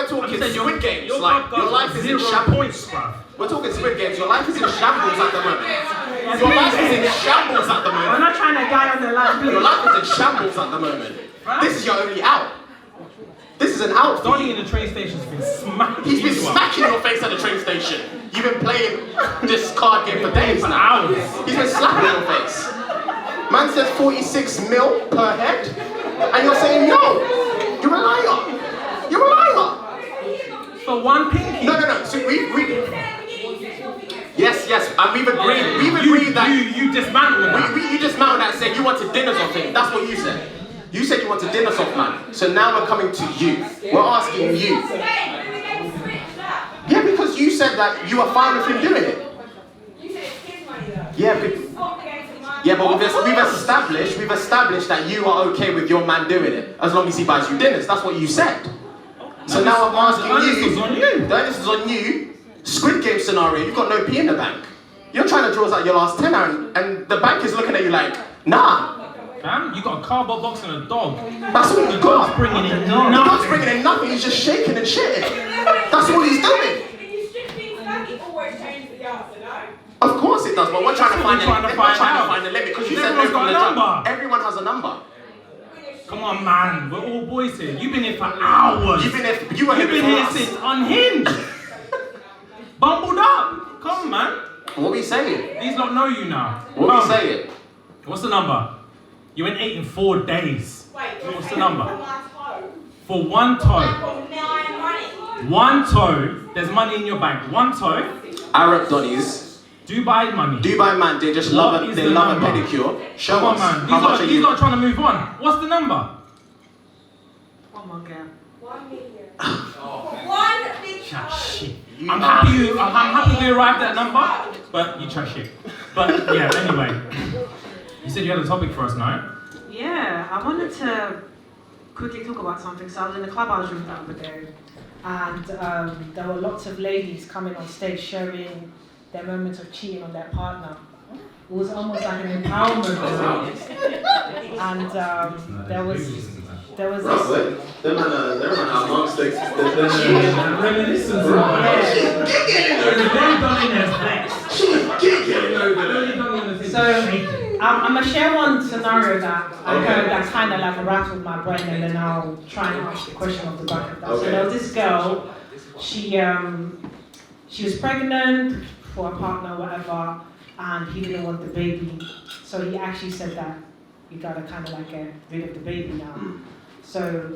talking Squid Games. Your Like, your life is in shambles. We're talking Squid Games. Your life is in shambles at the moment. Your life is in shambles at the moment. We're not trying to die on the line, please. Your life is in shambles at the moment. This is your only out. This is an out. Donnie in the train station's been smacking. He's been smacking your face at the train station. You've been playing this card game for days now. He's been slapping your face. Man says 46 mil per head, and you're saying no. You're a liar. You're a liar. For one pinky. No. So we. Yes, and we've agreed. We've agreed that you dismantled that. You dismantled that and said you wanted dinners off him. That's what you said. You said you wanted dinners off, man. So now we're coming to you. We're asking you. Yeah, because you said that you were fine with him doing it. Yeah, but we've established that you are okay with your man doing it as long as he buys you dinners. That's what you said. So now I'm asking you. The onus is on you. Squid Game scenario. You've got no P in the bank. You're trying to draw out your last tenner, and the bank is looking at you like, nah. Fam, you got a cardboard box and a dog. That's all you got. Bringing in The dog's bringing in nothing. He's just shaking and shitting. That's all he's doing. Of course it does, but we're trying to find the limit because you said no from the jump. Everyone has a number. Come on, man. We're all boys here. You've been here for hours. You've been here since Unhinged. Bumbled Up. Come on, man. What are we saying? These lot know you now. What are we saying? What's the number? You went 8 in 4 days. What's the number? For one toe. One toe. There's money in your bank. One toe. Arab Donnies. Dubai money. Dubai man, they just love a pedicure. Show us. Man. How much are you? He's not trying to move on. What's the number? Oh my God. 1 million. One big shit. I'm happy we arrived at that number, but you trash it. But yeah, anyway. You said you had a topic for us now. Yeah, I wanted to quickly talk about something. So I was in the club I was with the other day, and there were lots of ladies coming on stage sharing their moments of cheating on their partner. It was almost like an empowerment moment. And there was this. They're amongst the So I'm gonna share one scenario that I heard that kind of like rattled my brain, and then I'll try and ask the question off the back of that. So there was this girl. She was pregnant for a partner, whatever, and he didn't want the baby. So he actually said that you gotta kind of like get rid of the baby now. So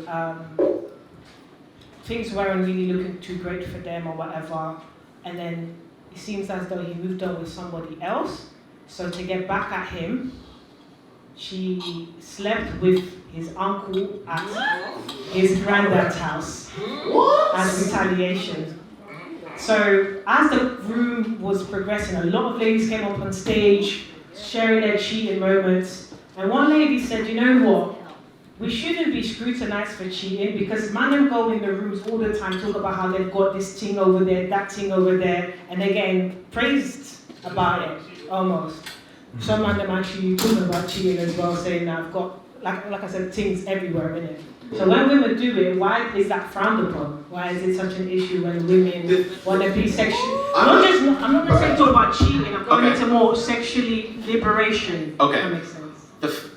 things weren't really looking too great for them or whatever, and then it seems as though he moved on with somebody else. So to get back at him, she slept with his uncle at his granddad's house as retaliation. So as the room was progressing, a lot of ladies came up on stage sharing their cheating moments, and one lady said, you know what? We shouldn't be scrutinized for cheating because man go in the rooms all the time, talk about how they've got this thing over there, that thing over there, and they're getting praised about it, almost. Some man them actually talking about cheating as well, saying that I've got, like I said, things everywhere in it. So when women do it, why is that frowned upon? Why is it such an issue when women want to be sexual? I'm not necessarily talking about cheating, I'm going into more sexually liberation. Okay. If that makes sense.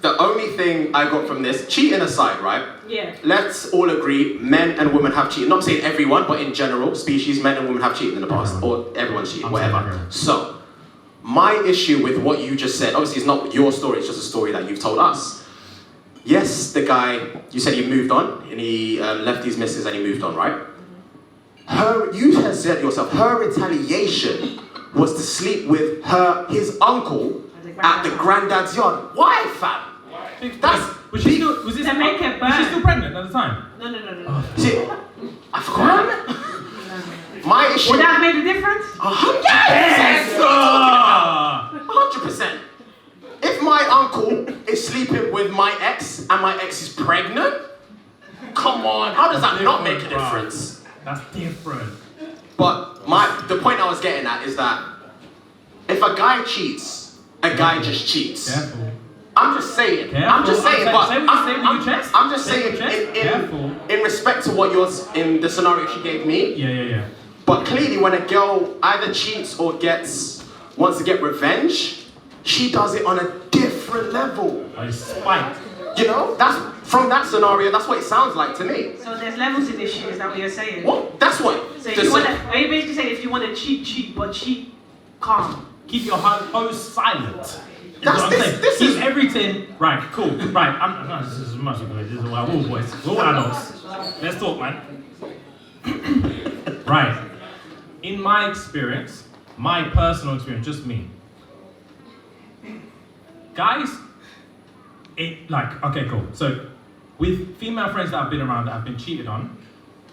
The only thing I got from this, cheating aside, right? Yeah. Let's all agree, men and women have cheated. Not saying everyone, but in general, species, men and women have cheated in the past, or everyone's cheated, whatever. So, my issue with what you just said, obviously it's not your story, it's just a story that you've told us. Yes, the guy, you said he moved on, and he left his missus and he moved on, right? You have said yourself, her retaliation was to sleep with his uncle at the granddad's yard. Why, fam? Was she still pregnant at the time? No. See, I forgot. My issue. Would that have made a difference? 100%. If my uncle is sleeping with my ex and my ex is pregnant, come on, how does that not make a difference? That's different. But the point I was getting at is that if a guy cheats, a guy just cheats. Careful. I'm just saying. Careful. I'm just saying. But say what you say with your chest. I'm just Say saying with your chest. in respect to what yours in the scenario she gave me. Yeah. But clearly, when a girl either cheats or wants to get revenge, she does it on a different level. It's spite. You know, that's from that scenario. That's what it sounds like to me. So there's levels in this shit. Is that what you're saying? What? That's what. So if you are you basically saying if you want to cheat, but cheat calm? Keep your host silent. This is everything. Right, cool. Right, this is much of this is what we're all boys. We're all adults. Let's talk, man. Right. In my experience, my personal experience, just me. Guys, okay, cool. So, with female friends that I've been around that have been cheated on,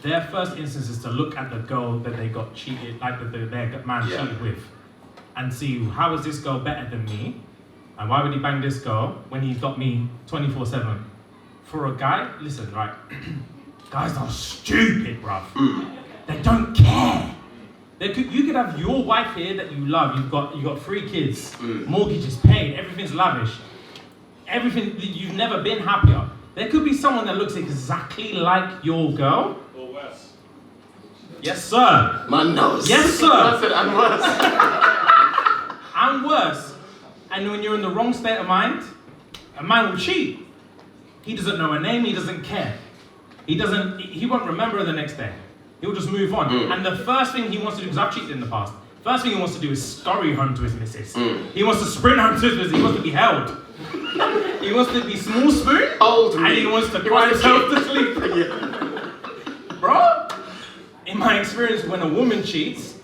their first instance is to look at the girl that they got cheated, like their man cheated with, and see how is this girl better than me, and why would he bang this girl when he's got me 24/7? For a guy, listen, right? Guys are stupid, bruv. They don't care. You could have your wife here that you love. You've got 3 kids, mortgage is paid, everything's lavish, everything. You've never been happier. There could be someone that looks exactly like your girl. Or worse. Yes, sir. Man knows. Yes, sir. I said, and worse. And worse. And when you're in the wrong state of mind, a man will cheat. He doesn't know her name. He doesn't care. He won't remember her the next day. He'll just move on. And the first thing he wants to do, because I've cheated in the past, first thing he wants to do is scurry home to his missus. He wants to sprint home to his missus. He wants to be held. He wants to be small spoon. And he wants to cry himself to sleep. Bro, in my experience, when a woman cheats,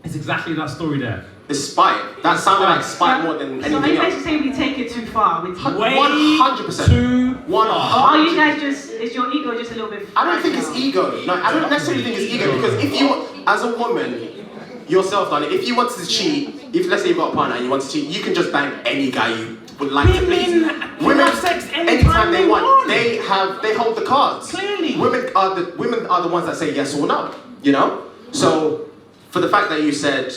it's exactly that story there. It's spite. That sounded like spite more than anything else. So you basically saying we take it too far. 100%. Too 100%. Are you guys is your ego just a little bit? I don't think it's ego. No, I don't necessarily think it's ego because if you, as a woman, yourself, darling, if you wanted to cheat, if let's say you've got a partner and you want to cheat, you can just bang any guy you would like to please. Women have sex anytime they want. They hold the cards. Clearly. Women are the ones that say yes or no. You know? So for the fact that you said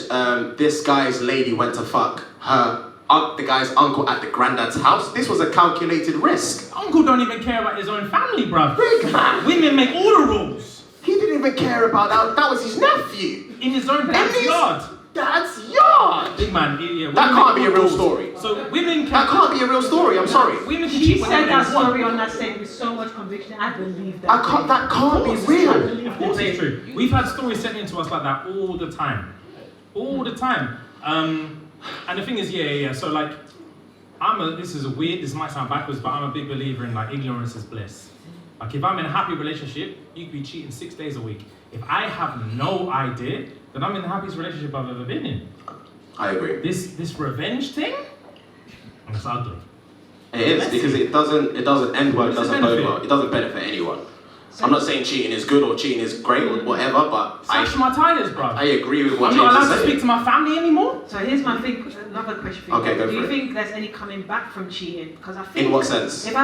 this guy's lady went to fuck the guy's uncle at the granddad's house, this was a calculated risk. Uncle don't even care about his own family, bruv. Big man. Women make all the rules. He didn't even care about that. That was his nephew. In his own dad's yard. Dad's yard. Big man. That can't be a real story. So women can. That can't be a real story. I'm sorry. Women can She cheat said whenever that they want. story on that stage with so much conviction. I believe that. That can't be real. Of course it's true. We've had stories sent in to us like that all the time. All the time. And the thing is, so like, this might sound backwards, but I'm a big believer in like ignorance is bliss. Like if I'm in a happy relationship, you could be cheating 6 days a week. If I have no idea, then I'm in the happiest relationship I've ever been in. I agree. This revenge thing, it's ugly. It is because it doesn't end well, it doesn't bode well, it doesn't benefit anyone. I'm not saying cheating is good or cheating is great or whatever, but Slash my tires, bro. I agree with what I'm James not is allowed to saying. speak to my family anymore. So here's my thing. Another question for you. Okay, go Do for you it. think there's any coming back from cheating? Because I think. In what sense? If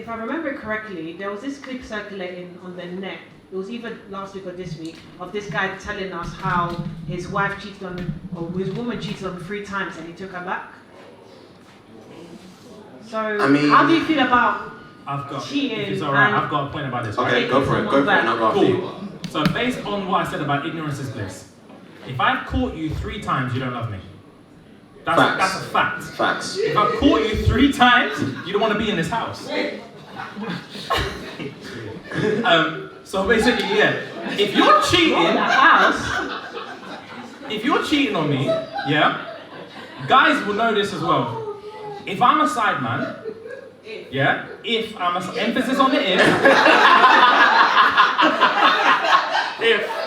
I remember correctly, there was this clip circulating on the net. It was either last week or this week of this guy telling us how his wife cheated on him, or his woman cheated on him 3 times, and he took her back. So how do you feel about cheating? If it's alright, I've got a point about this. Okay, go for it. Go for it. And I'll go after you. Cool. So based on what I said about ignorance is bliss, if I've caught you 3 times, you don't love me. That's a fact. Facts. If I've caught you 3 times, you don't want to be in this house. So basically, if you're cheating on me, guys will know this as well. If I'm a side man, emphasis on the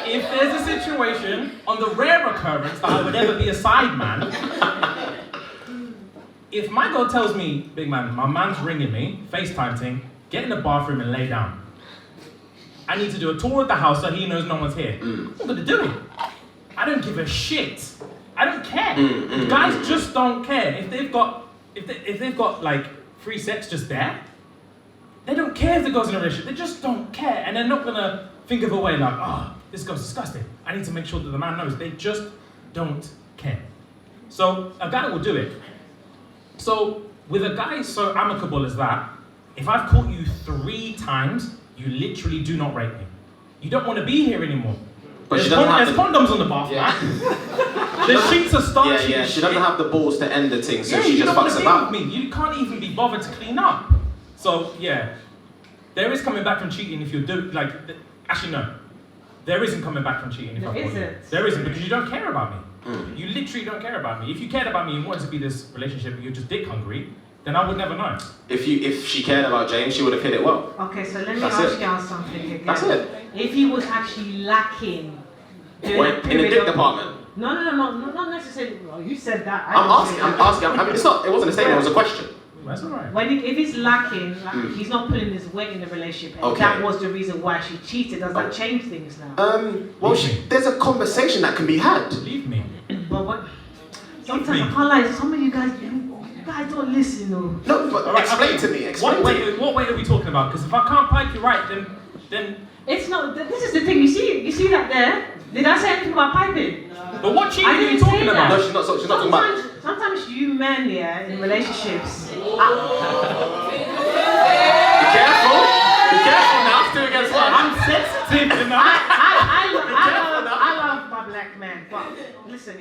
if there's a situation on the rare occurrence that I would ever be a side man, if my girl tells me, big man, my man's ringing me, FaceTime thing, get in the bathroom and lay down. I need to do a tour of the house so he knows no one's here. I'm gonna do it. I don't give a shit. I don't care. Guys just don't care. If they've got like free sex just there, they don't care if the girl's in a relationship. They just don't care, and they're not gonna think of a way like, oh, this girl's disgusting. I need to make sure that the man knows. They just don't care. So a guy will do it. So with a guy so amicable as that, if I've caught you 3 times, you literally do not rate me. You don't want to be here anymore. But there's she doesn't have there's condoms on the bath, man. The sheets are starchy. Yeah, she doesn't have the balls to end the thing, so Yeah, she you just don't want fucks to be about. with me. You can't even be bothered to clean up. So yeah, there is coming back from cheating if you're doing actually no, there isn't coming back from cheating if I caught you. There isn't because you don't care about me. You literally don't care about me. If you cared about me and wanted to be this relationship, but you're just dick hungry, then I would never know. If she cared about James, she would have hit it well. Okay, so let me That's ask it. you something again. That's it. If he was actually lacking during Wait, a in the period dick of- department. No, not necessarily. Well, you said that. I'm asking. It's not. It wasn't a statement. It was a question. That's alright. If he's lacking, he's not putting his weight in the relationship, and Okay. that was the reason why she cheated. Does that change things now? Well, there's a conversation that can be had. Leave me. But what? Sometimes I can't lie. Some of you guys don't listen, though. No, but explain to me. Explain to me. What way are we talking about? Because if I can't pipe you right, then It's not. This is the thing. You see that there? Did I say anything about piping? But what cheating I are you didn't talking say about? that. No, she's not talking about. Sometimes you men, in relationships. Be careful. Be careful now. 2 against 1. I'm sensitive enough. I love my black men, but listen,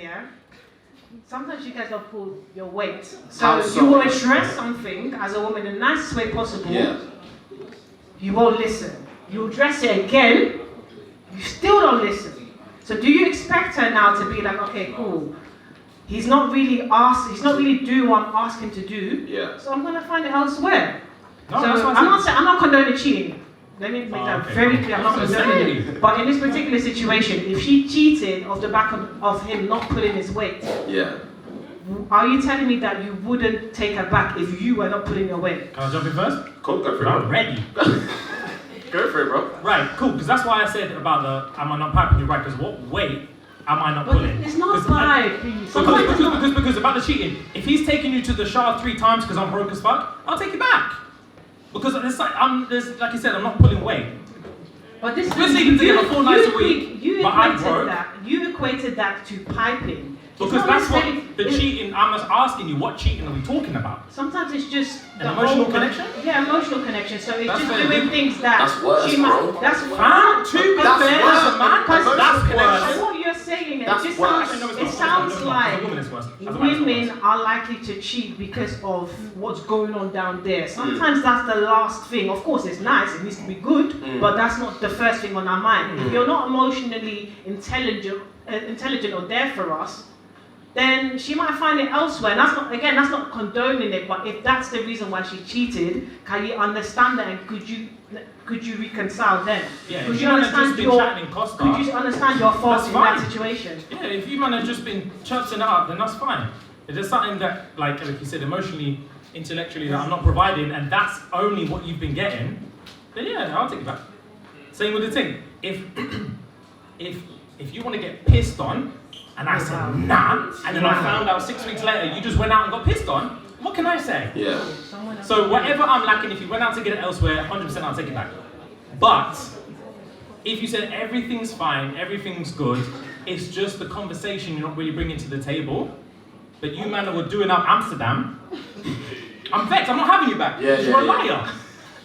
sometimes you guys don't pull your weight. So you will address something as a woman in the nicest way possible. Yeah. You won't listen. You address it again. You still don't listen. So do you expect her now to be like, okay, cool. He's not really doing what I'm asking to do. Yeah. So I'm gonna find it elsewhere. No, so that's what I'm not condoning cheating. Let me make that okay. very clear. I'm not That's condoning insane. it. But in this particular situation, if she cheated off the back of him not pulling his weight, Yeah. are you telling me that you wouldn't take her back if you were not pulling your weight? Can I jump in first? Cool, go for it. I'm ready. Go for it, bro. Right, cool. Because that's why I said about the am I not piping you right? Because what weight am I not pulling? It's not pipe. Because about the cheating, if he's taking you to the shower 3 times because I'm broke as fuck, I'll take you back. Because it's like like you said, I'm not pulling weight. But this We're sleeping together 4 nights a week, You but I'm equated broke. that. You equated that to piping. It's Because not that's what necessarily- the cheating. I'm just asking you, what cheating are we talking about? Sometimes it's just An the emotional whole- connection? Yeah, emotional connection. So it's That's just fair. doing things that That's worse, she must. bro. That's Fam, too good That's fair worse. as a man. Emotional That's connection. worse. What you're saying, That's it just worse. sounds. Actually, no, it's It not. sounds As a like woman, it's worse. As a man, it's women worse. are likely to cheat because of what's going on down there. Sometimes that's the last thing. Of course, it's nice. It needs to be good, but that's not the first thing on our mind. If you're not emotionally intelligent or there for us, then she might find it elsewhere. And that's not condoning it, but if that's the reason why she cheated, can you understand that and could you reconcile then? Yeah, Could if you you man have understand just been chatting in Costa, could you understand your fault that's in that fine. situation? Yeah, if you man have just been chirping it up, then that's fine. If there's something that, like you said, emotionally, intellectually that I'm not providing, and that's only what you've been getting, then yeah, I'll take it back. Same with the thing. If you want to get pissed on, and I said nah, and then I found out 6 weeks later you just went out and got pissed on, what can I say? Yeah. So whatever I'm lacking, if you went out to get it elsewhere, 100% I'll take it back. But if you said everything's fine, everything's good, it's just the conversation you're not really bringing to the table, that you man were doing up Amsterdam, I'm vexed, I'm not having you back. Yeah, You're a yeah. liar.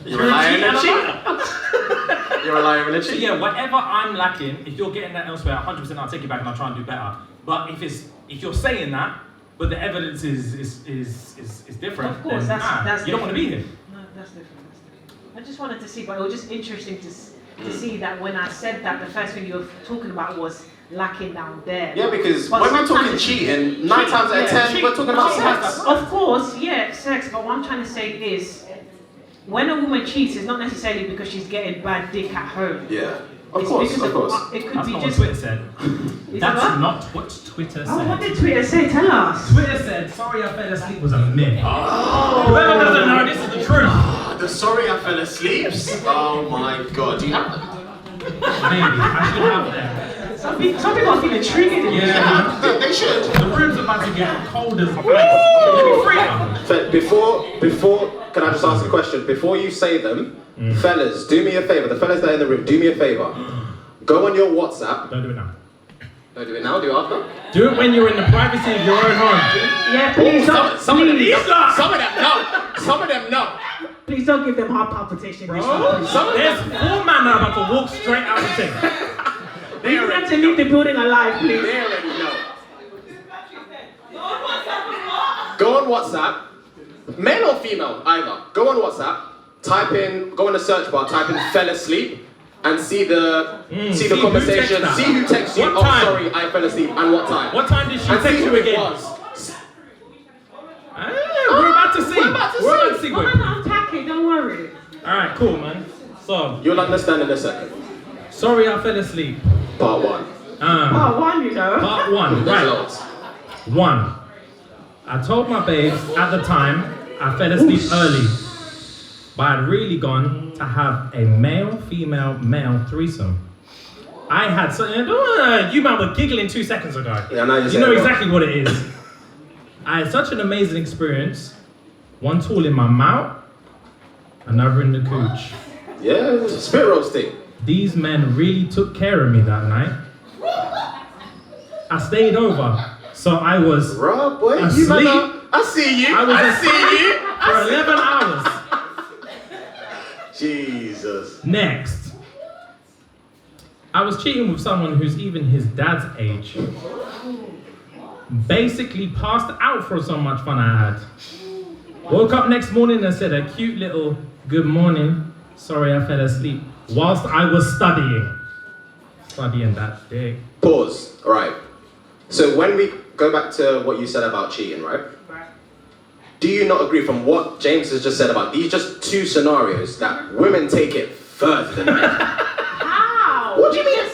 You're a liar and a cheater. You're a liar and a So cheater. yeah, whatever I'm lacking, if you're getting that elsewhere, 100% I'll take it back and I'll try and do better. But if you're saying that, but the evidence is different, Of course, then that's you don't want to be here. No, that's different. I just wanted to see, but it was just interesting to see that when I said that, the first thing you were talking about was lacking down there. Yeah, because But when we're sometimes talking it's- cheating, 9 times out of 10, we're talking about sex. Of course, yeah, sex. But what I'm trying to say is, when a woman cheats, it's not necessarily because she's getting bad dick at home. Yeah. Of It's course, because of course. It could That's be not just. what Twitter said. Is That's it what? not what Twitter said. Oh, what did Twitter say? Tell us. Twitter said, sorry I fell asleep was a myth. Whoever doesn't know, this is the truth. The sorry I fell asleep. Oh my god. Do you have that? Maybe, I should have them. Some people are feeling triggered. Yeah, they should. The room's about to get cold as ice. Let me free them. So before, can I just ask a question? Before you say them, fellas, do me a favor. The fellas that are in the room, do me a favor. Go on your WhatsApp. Don't do it now. No, do it now, do it after? Do it when you're in the privacy of your own home. Yeah, please don't. Some of them please. no. Some of them no. Please don't give them heart palpitation. Bro, there's 4 men that are about to walk straight out the thing. They have to leave the building alive, please. They already know. Go on WhatsApp, male or female, either. Go on WhatsApp, go on the search bar, type in fell asleep, and see the conversation, see who texts you, What time? sorry, I fell asleep, and what time. What time did she and text see you who it again? was. We're about to see. We're about to see. We're not attacking, don't worry. Alright, cool, man. So, you'll understand in a second. Sorry, I fell asleep. Part 1. Part 1, you know. Part 1, right. 1. I told my babes at the time I fell asleep early, but I'd really gone to have a male, female, male threesome. I had something. You man were giggling 2 seconds ago. Yeah, now you know exactly what it is. I had such an amazing experience. One tool in my mouth, another in the cooch. Yeah, it's a spit roasting. These men really took care of me that night. I stayed over. So I was asleep. I see you. I was asleep for 11 hours. Jesus. Next, I was cheating with someone who's even his dad's age. Basically passed out for so much fun I had. Woke up next morning and said a cute little good morning. Sorry I fell asleep. Whilst I was studying that day. Pause. All right. So when we go back to what you said about cheating, right? Do you not agree from what James has just said about these just 2 scenarios that women take it further than men? How? What do you mean?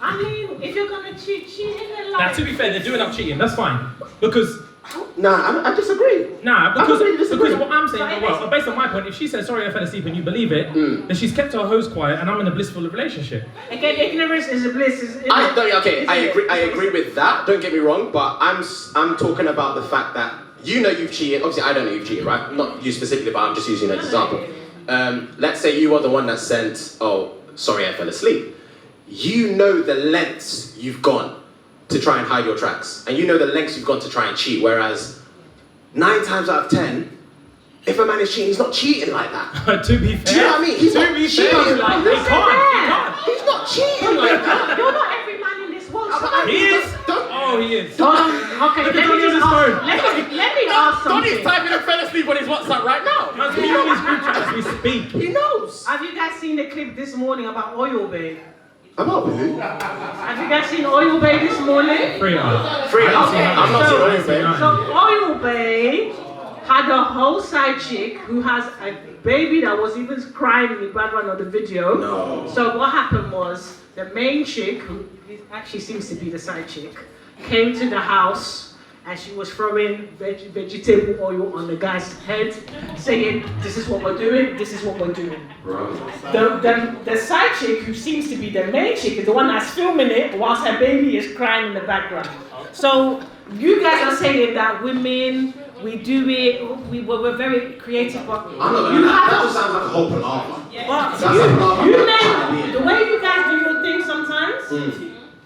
I mean, if you're gonna cheat in their Now life. to be fair, they're doing up cheating, that's fine. Because Nah, I disagree. Nah, because what I'm saying, So well, based on my point, if she says sorry I fell asleep and you believe it, then she's kept her hose quiet and I'm in a blissful relationship. Again, ignorance is a bliss. I agree with that. Don't get me wrong, but I'm talking about the fact that you know you've cheated. Obviously, I don't know you've cheated, right? Not you specifically, but I'm just using an example. Let's say you are the one that sent, oh, sorry I fell asleep. You know the lengths you've gone to try and hide your tracks, and you know the lengths you've gone to try and cheat. Whereas 9 times out of 10, if a man is cheating, he's not cheating like that. To be fair, do you know what I mean? He's not cheating like he that. can't. He's not cheating like that. You're not every man in this world. He is. Oh, he is. Okay, let me ask something. Donnie's typing and fell asleep on his WhatsApp right now. Man's been on his group chat as we speak. He knows. Have you guys seen the clip this morning about Oil Bay? About who? Have you guys seen Oil Bay this morning? Free I'm not seeing Oil Bay. So Oil Bay had a whole side chick who has a baby that was even crying in the background of the video. No. So what happened was the main chick, who actually seems to be the side chick, came to the house and she was throwing vegetable oil on the guy's head, saying, this is what we're doing, this is what we're doing. The side chick, who seems to be the main chick, is the one that's filming it whilst her baby is crying in the background. So you guys are saying that women, we do it, we're very creative, but I'm not gonna that just sounds like a whole palaver. But you name the way you guys do your thing sometimes,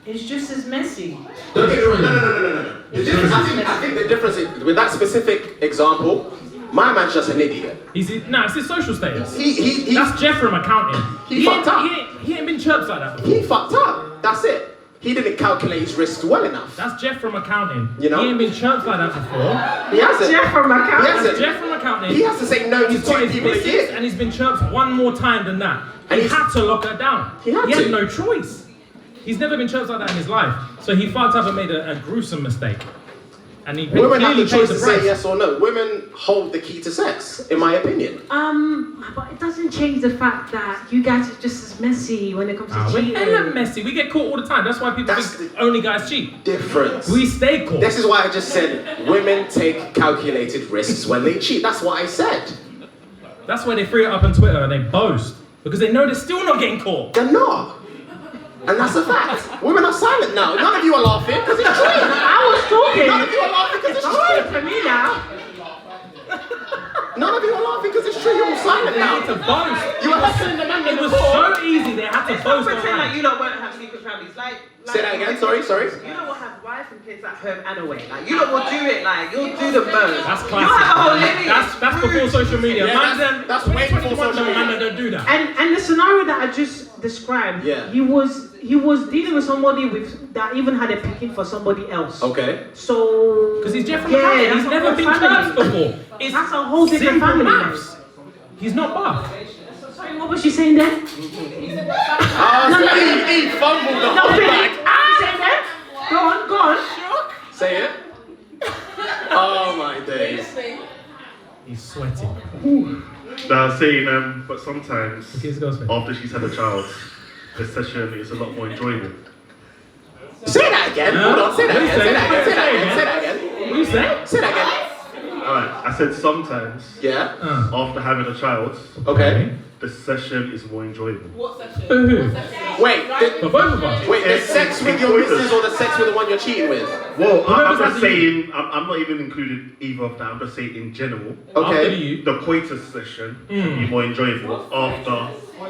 it's just as messy. Don't get me wrong, no. The difference, I think the difference is, with that specific example, my man's just an idiot. It's his social status. He That's Jeff from accounting. He fucked up. He ain't been chirped like that before. He fucked up. That's it. He didn't calculate his risks well enough. That's Jeff from accounting. You know? He ain't been chirped like that before. He hasn't. Jeff from accounting. That's Jeff from accounting. He has to say no to 2 people a year. And he's been chirped one more time than that. And he had to lock her down. He had no choice. He's never been chirped like that in his life. So he fucked up and made a gruesome mistake. And he Women have the choice paid to the say price. yes or no. Women hold the key to sex, in my opinion. But it doesn't change the fact that you guys are just as messy when it comes to cheating. We're hella messy. We get caught all the time. That's why people think only guys cheat. Difference. We stay caught. This is why I just said women take calculated risks when they cheat. That's what I said. That's why they free it up on Twitter and they boast. Because they know they're still not getting caught. They're not. And that's a fact. Women are silent now. None of you are laughing because it's true. I was talking. None of you are laughing because it's true. For me now. None of you are laughing because it's true. You're all silent now. They had to boast. You were hustling the man. It was so easy. They had to boast. Pretend like you don't have secret families. Like Say that again. Sorry. You know what, have wife and kids at home and away. Like you know what, do it. Like you'll do the most. That's You have a whole classic. lineage. That's before social media. Yeah, Man, that's way before social media. Man, don't do that. And the scenario that I just described, he was dealing with somebody that even had a picking for somebody else. Okay. So Because he's Jeff from Hackett, he's never been classed before. That's a whole different simple family. maths. He's not buff. Sorry, what was she saying there? He fumbled the whole bag. Say that? Go on. Say it. Oh my days. He's sweating. I was saying, but sometimes after she's had a child, the session is a lot more enjoyable. Say that again. Hold on. Say that again. Say that again. What do you say? Say that again. Alright, I said sometimes. Yeah. After having a child. Okay. The session is more enjoyable. What session? Wait. For both of us. Wait. The sex with your missus or the sex with the one you're cheating with? Well, I'm just saying. I'm not even including either of that. I'm just saying in general. Okay. The coitus session can be more enjoyable after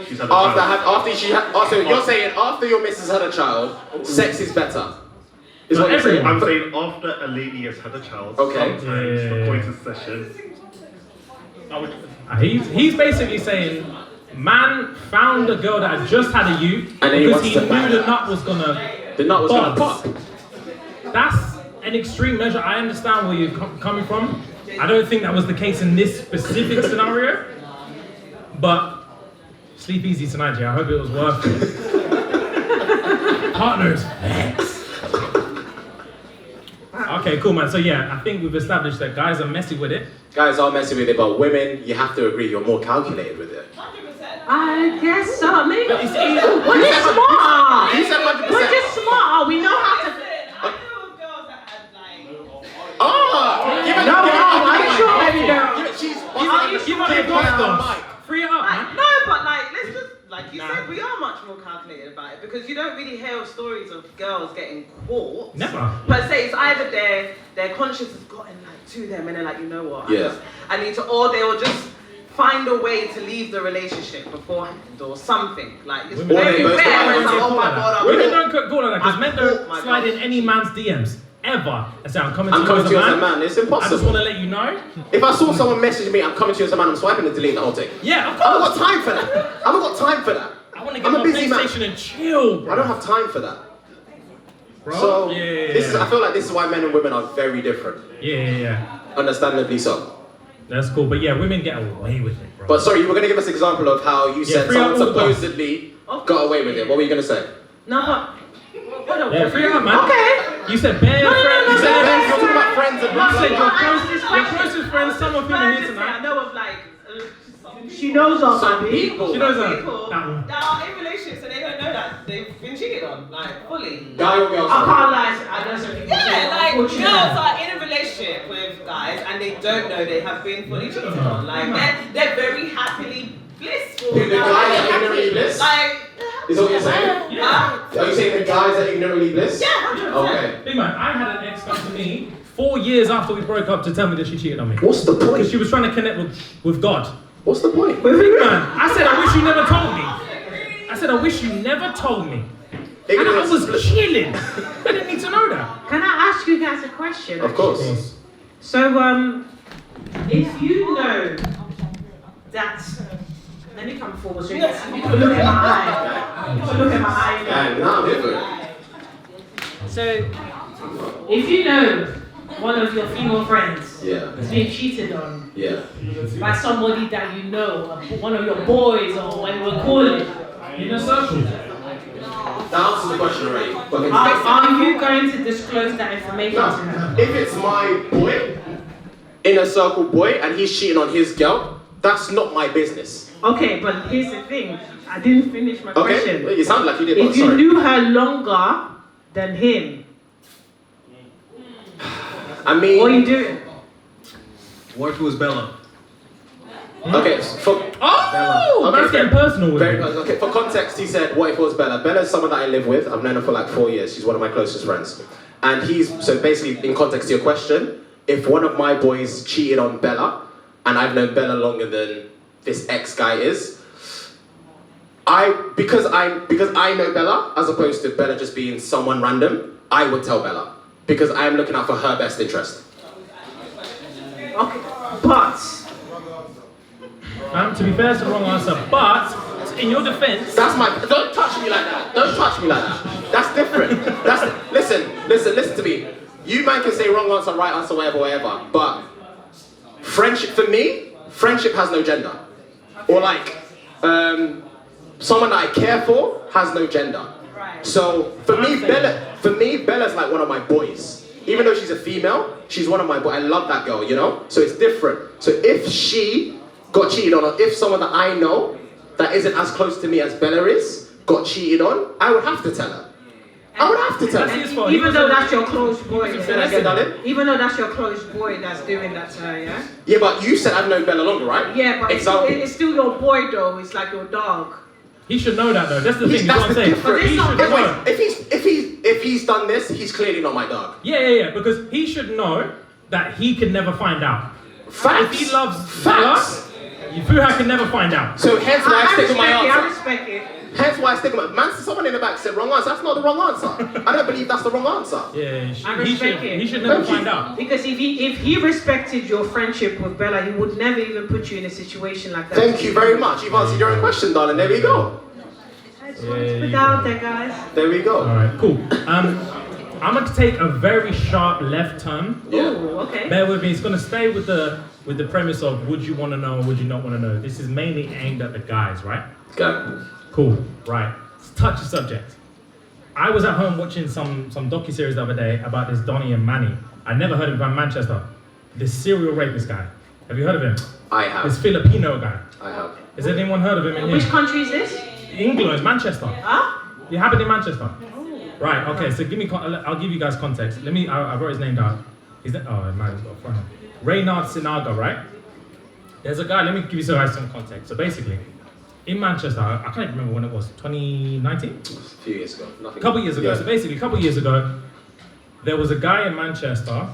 she's had a child. So you're saying after your missus had a child, sex is better. Is what you're saying? I'm saying after a lady has had a child, sometimes the coitus session. He's basically saying, man found a girl that had just had a youth because he knew the nut was gonna pop. That's an extreme measure. I understand where you're coming from. I don't think that was the case in this specific scenario, but sleep easy tonight, Jay. I hope it was worth it. Partners. Okay, cool, man. So yeah, I think we've established that guys are messy with it. Guys are messy with it, but women, you have to agree, you're more calculated with it. I guess so. Maybe we're He just said smart. 100%. We're just smart. We know how to. Give it Free it up, man. No, but let's just you said, we are much more calculated about it because you don't really hear stories of girls getting caught. Never. But say it's either their conscience has gotten to them and they're like, you know what? I need to, or they will just find a way to leave the relationship beforehand or something. Like it's very rare. Oh my god, women don't call that because men don't slide in any man's DMs. Ever. I say, I'm coming to you as a man. It's impossible. I just want to let you know. If I saw someone message me, I'm coming to you as a man, I'm swiping and deleting the whole thing. Yeah, of course. I haven't got time for that. I haven't got time for that. I want to get my PlayStation and chill, bro. I don't have time for that. Bro? So, I feel like this is why men and women are very different. Yeah. Understandably so. That's cool, but yeah, women get away with it, bro. But sorry, you were going to give us an example of how you said someone supposedly got away with it. What were you going to say? No, but yeah, free up, man. Okay. You said bare friends. You said bare. You're talking about friends and you said your closest friends. Some of them are here tonight. I know of she knows of some people. She knows that are in relationships and they don't know that they've been cheated on, fully. Guy or girl? I can't lie. I know some people. Yeah, girls are in a relationship with guys and they don't know they have been fully cheated on. They're very happily blissful. The guys are ignorantly bliss? Is that what you're saying? Yeah. Are you saying the guys are ignorantly bliss? Yeah, 100%. Okay. Big man, I had an ex come to me 4 years after we broke up to tell me that she cheated on me. What's the point? Because she was trying to connect with God. What's the point? Big man, I said, I wish you never told me. I said, I wish you never told me. And I was chilling. I didn't need to know that. Can I ask you guys a question? Of course. So, if you know that, let me come forward so you can look at my eye. You can look at my eye. So, if you know one of your female friends is being cheated on by somebody that you know, one of your boys or whatever you call it, in a circle. That answers the question already. Are you going to disclose that information to her? If it's my boy, inner circle boy, and he's cheating on his girl, that's not my business. Okay, but here's the thing. I didn't finish my question. Well, you sound like you did. If you knew her longer than him, I mean, what are you doing? What if it was Bella? Okay, that's getting personal. Very personal. Okay, for context, he said, what if it was Bella? Bella's someone that I live with. I've known her for like 4 years. She's one of my closest friends. And so basically, in context to your question, if one of my boys cheated on Bella, and I've known Bella longer than this ex guy is, because I know Bella, as opposed to Bella just being someone random, I would tell Bella. Because I am looking out for her best interest. Okay, but... To be fair, it's the wrong answer, but in your defense... Don't touch me like that. Don't touch me like that. That's different. Listen to me. You man can say wrong answer, right answer, whatever, but friendship, for me, friendship has no gender. Or like, someone that I care for has no gender. So for me, Bella's like one of my boys. Even though she's a female, she's one of my boys. I love that girl, you know? So it's different. So if she got cheated on, or if someone that I know that isn't as close to me as Bella is, got cheated on, I would have to tell her. I would have to tell her. Even though that's your close boy, darling? even though that's your close boy that's doing that to her, yeah? Yeah, but you said I've known Bella longer, right? Yeah, but it's still your boy though, it's like your dog. He should know that though. That's the thing. That's what I'm saying. He should know. If he's done this, he's clearly not my dog. Yeah. Because he should know that he can never find out. Facts. If he loves Bella, Fuha can never find out. So hence why I stick with my answer. I respect it. Hence why I stick with my... Man, someone in the back said wrong answer. That's not the wrong answer. I don't believe that's the wrong answer. Yeah, he should never find out. Because if he respected your friendship with Bella, he would never even put you in a situation like that. Thank you very much. You've answered your own question, darling. There we go. I just wanted to put that out there, guys. There we go. Alright, cool. I'm going to take a very sharp left turn. Yeah. Ooh, okay. Bear with me. It's going to stay with the premise of would you want to know or would you not want to know. This is mainly aimed at the guys, right? Go. Cool. Right. It's a touchy subject. I was at home watching some docuseries the other day about this Donnie and Manny. I never heard of him from Manchester. This serial rapist guy. Have you heard of him? I have. This Filipino guy. I have. Has anyone heard of him in here? Which country is this? England, Manchester. Huh? It happened in Manchester. Right, okay, so I'll give you guys context. I wrote his name down. Man, he's got a front. Reynard Sinaga, right? There's a guy, let me give you some context. So basically, in Manchester, I can't even remember when it was, 2019? A few years ago. A couple years ago. Yeah. So basically, a couple years ago, there was a guy in Manchester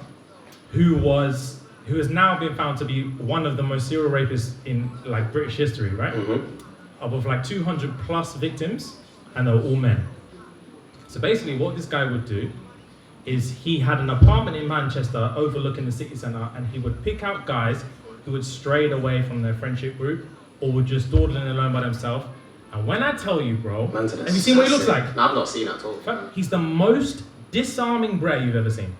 who has now been found to be one of the most serial rapists in like British history, right? Of like 200 plus victims, and they were all men. So basically what this guy would do is he had an apartment in Manchester overlooking the city centre, and he would pick out guys who had strayed away from their friendship group or were just dawdling alone by themselves. And when I tell you, bro, have you seen what he looks like? No, I've not seen that at all. He's the most disarming bray you've ever seen.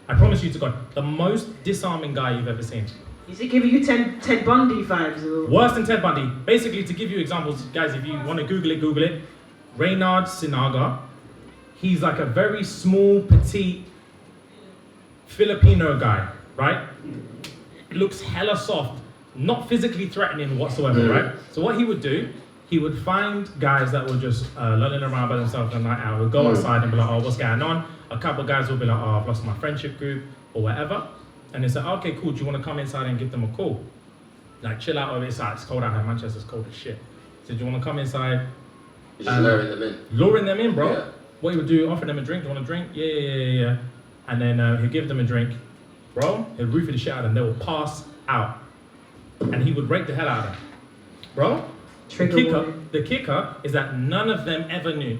I promise you to God, the most disarming guy you've ever seen. Is he giving you Ted Bundy vibes? Or? Worse than Ted Bundy. Basically, to give you examples, guys, if you want to Google it. Reynard Sinaga. He's like a very small, petite Filipino guy, right? Looks hella soft, not physically threatening whatsoever, right? So what he would do, he would find guys that were just lolling around by themselves on a night out. He'd go outside and be like, oh, what's going on? A couple of guys will be like, oh, I've lost my friendship group or whatever. And they say, okay, cool, do you want to come inside and give them a call? Like, chill out over inside. It's cold out here. Manchester's cold as shit. So do you want to come inside? Just luring them in. Luring them in, bro. Yeah. What he would do, offer them a drink. Do you want a drink? Yeah. And then he'd give them a drink. Bro, he'd roofie the shit out of them. They would pass out. And he would rape the hell out of them. Bro, the kicker is that none of them ever knew.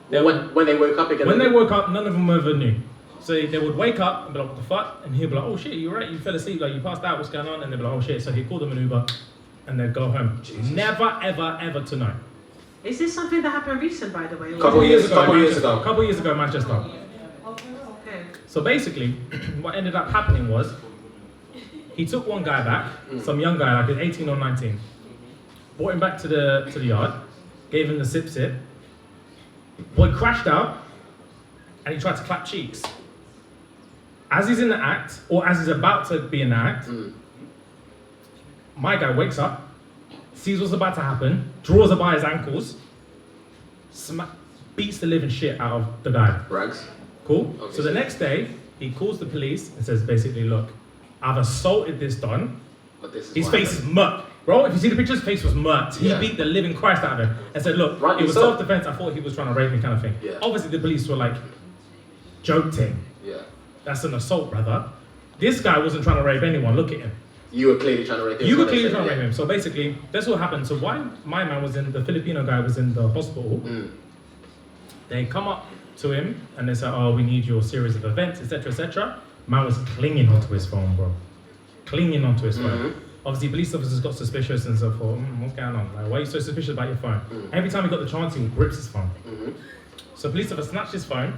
When they woke up again? When they woke up, none of them ever knew. So they would wake up and be like, what the fuck? And he'd be like, oh shit, you're right, you fell asleep, like you passed out, what's going on? And they'd be like, oh shit. So he'd call them an Uber and they'd go home. Jesus. Never, ever to know. Is this something that happened recent, by the way? Couple years ago in Manchester. Okay. So basically, what ended up happening was, he took one guy back, some young guy, like 18 or 19, brought him back to the yard, gave him the sip. Boy crashed out, and he tried to clap cheeks. As he's in the act, or as he's about to be in the act, my guy wakes up, sees what's about to happen, draws her by his ankles, beats the living shit out of the guy. Rags. Cool? Okay. So the next day, he calls the police and says basically, look, I've assaulted this Don. His face is murked. Bro, if you see the picture, his face was murked. He beat the living Christ out of him and said, look, it was self-defense. I thought he was trying to rape me kind of thing. Yeah. Obviously, the police were like, joked him. Yeah. That's an assault, brother. This guy wasn't trying to rape anyone. Look at him. You were clearly trying to rape him. You were clearly trying to rape him. So basically, that's what happened. So while my man the Filipino guy was in the hospital, they come up to him and they say, oh, we need your series of events, etc., etc. Man was clinging onto his phone, bro. Clinging onto his phone. Obviously, police officers got suspicious and so forth. What's going on? Like, why are you so suspicious about your phone? Every time he got the chance, he grips his phone. So police officer snatched his phone,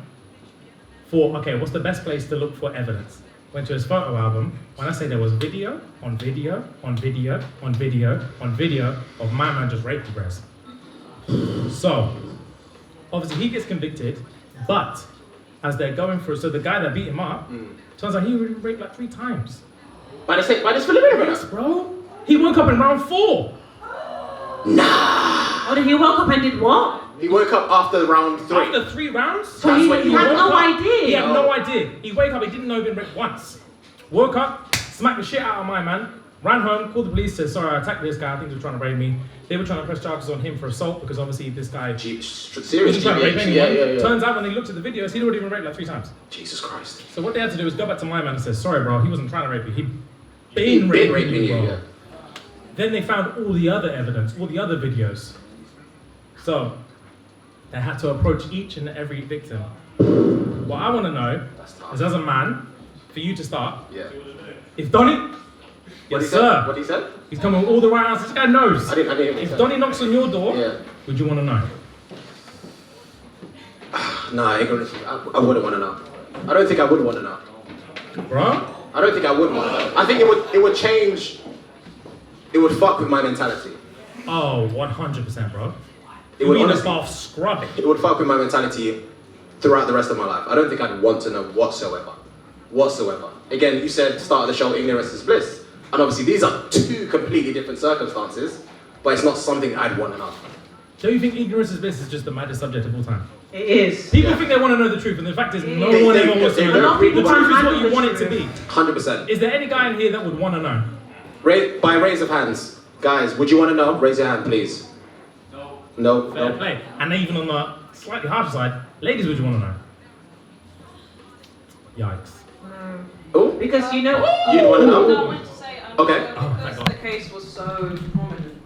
thought, okay, what's the best place to look for evidence? Went to his photo album. When I say there was video on video on video on video on video of my man just raping Brez. So, obviously he gets convicted, but as they're going through, so the guy that beat him up, turns out he was raped like 3 times. By this Filipino brother? Yes, bro. He woke up in round 4. Nah. Oh, he woke up and did what? He woke up after round 3. After 3 rounds? So he had no idea? He had no idea. He woke up, he didn't know he'd been raped once. Woke up, smacked the shit out of my man, ran home, called the police, said, sorry, I attacked this guy, I think he was trying to rape me. They were trying to press charges on him for assault because obviously this guy serious trying to rape anyone. yeah. Turns out when they looked at the videos, he'd already been raped like 3 times. Jesus Christ. So what they had to do was go back to my man and say, sorry bro, he wasn't trying to rape you, he'd been raping you, bro. Yeah. Then they found all the other evidence, all the other videos. So they had to approach each and every victim. What I want to know is, as a man, for you to start, if Donnie, yes sir, what he said? He's coming with all the right answers. This guy knows. I didn't if Donnie knocks on your door, would you want to know? Nah, I wouldn't want to know. I don't think I would want to know. Bro? I don't think I would want to know. I think it would change, it would fuck with my mentality. Oh, 100%, bro. It would honestly scrub it. It would fuck with my mentality throughout the rest of my life. I don't think I'd want to know whatsoever. Again, you said start of the show, ignorance is bliss. And obviously these are 2 completely different circumstances, but it's not something I'd want to know. Don't you think ignorance is bliss is just the maddest subject of all time? It is. People think they want to know the truth, and the fact is no one ever wants to know. The truth is what you want it to be. 100%. Is there any guy in here that would want to know? By raise of hands. Guys, would you want to know? Raise your hand, please. No. Fair play. And even on the slightly harsher side, ladies, would you want to know? Yikes. Oh? Because you know... You'd want to know? No, I went to say, okay. Because the case was so prominent.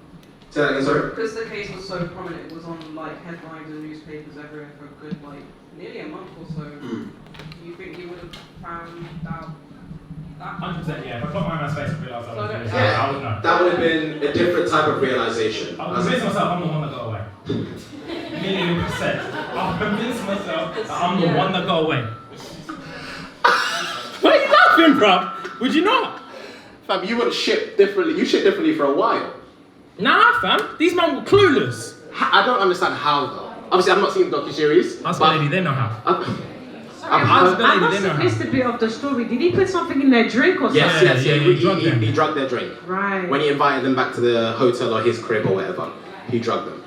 Say that again, sorry? Because the case was so prominent, it was on like headlines and newspapers everywhere for a good nearly a month or so. Do you think you would have found out that? 100%, yeah. If I put my man's face and realised I was doing Yeah, I would know. that would have been a different type of realization. I'll convince myself I'm the one that got away. 1,000,000%. I'll convince myself that I'm the one that got away. Why are you laughing, bruv? Would you not? Fam, you would ship differently. You ship differently for a while. Nah, fam. These men were clueless. I don't understand how, though. Obviously, I've not seen the docu-series. Ask the lady, they know how. I must missed a bit of the story. Did he put something in their drink or something? Yes. He drugged their drink. Right. When he invited them back to the hotel or his crib or whatever, he drugged them.